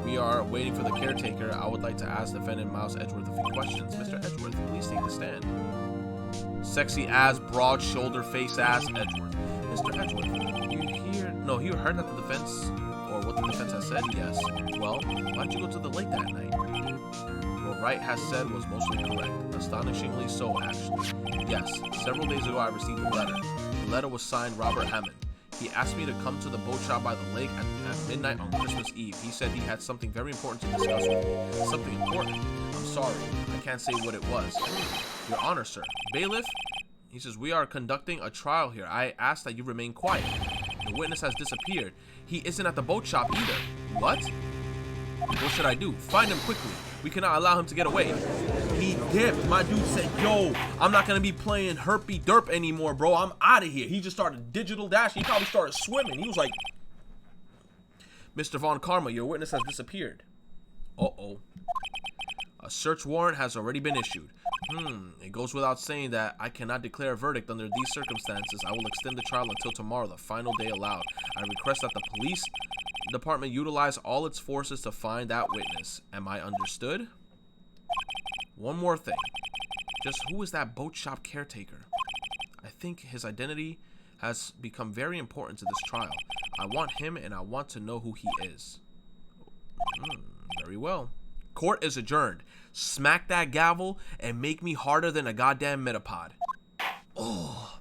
we are waiting for the caretaker, I would like to ask defendant Miles Edgeworth a few questions. Mr. Edgeworth, please take the stand. Sexy ass, broad shoulder, face ass Edgeworth. Mr. Edgeworth, you heard that the defense, or what the defense has said? Yes. Well, why'd you go to the lake that night? What Wright has said was mostly correct. Astonishingly so, actually. Yes, several days ago I received a letter. The letter was signed Robert Hammond. He asked me to come to the boat shop by the lake at midnight on Christmas Eve. He said he had something very important to discuss with me. Something important? I'm sorry, I can't say what it was. Your Honor, sir. Bailiff? He says, we are conducting a trial here. I ask that you remain quiet. The witness has disappeared. He isn't at the boat shop either. What? What should I do? Find him quickly. We cannot allow him to get away. He dipped. My dude said, yo, I'm not going to be playing herpy derp anymore, bro. I'm out of here. He just started digital dashing. He probably started swimming. He was like, Mr. Von Karma, your witness has disappeared. Uh-oh. A search warrant has already been issued. It goes without saying that I cannot declare a verdict under these circumstances. I will extend the trial until tomorrow, the final day allowed. I request that the police department utilize all its forces to find that witness. Am I understood? One more thing. Just who is that boat shop caretaker? I think his identity has become very important to this trial. I want him and I want to know who he is. Very well. Court is adjourned. Smack that gavel and make me harder than a goddamn Metapod. Oh.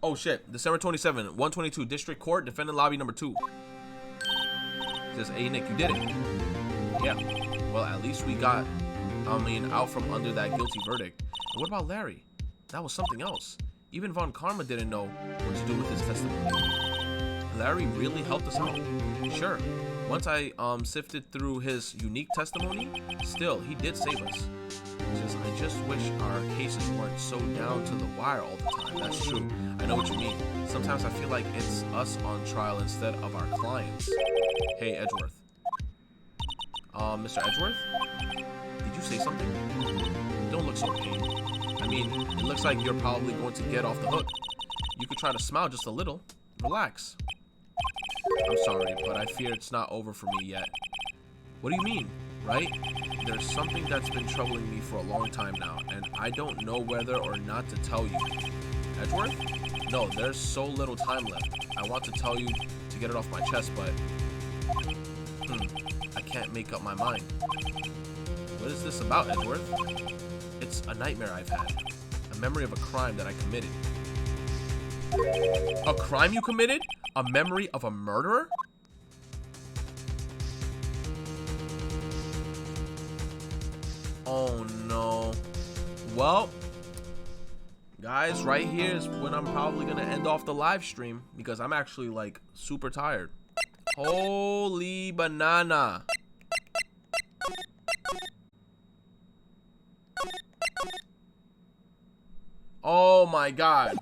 Oh shit. December 27, 122 District Court, Defendant Lobby number 2. Says, hey Nick, you did it. Yeah. Well, at least we got, out from under that guilty verdict. And what about Larry? That was something else. Even Von Karma didn't know what to do with his testimony. Larry really helped us out. Sure. Once I sifted through his unique testimony, still, he did save us. I just wish our cases weren't so down to the wire all the time. That's true. I know what you mean. Sometimes I feel like it's us on trial instead of our clients. Hey, Edgeworth. Mr. Edgeworth? Did you say something? Don't look so pained. I mean, it looks like you're probably going to get off the hook. You could try to smile just a little. Relax. I'm sorry, but I fear it's not over for me yet. What do you mean, right? There's something that's been troubling me for a long time now, and I don't know whether or not to tell you. Edgeworth? No, there's so little time left. I want to tell you to get it off my chest, but... I can't make up my mind. What is this about, Edgeworth? It's a nightmare I've had. A memory of a crime that I committed. A crime you committed? A memory of a murderer? Oh no. Well, guys, right here is when I'm probably gonna end off the live stream because I'm actually like super tired. Holy banana. Oh my god.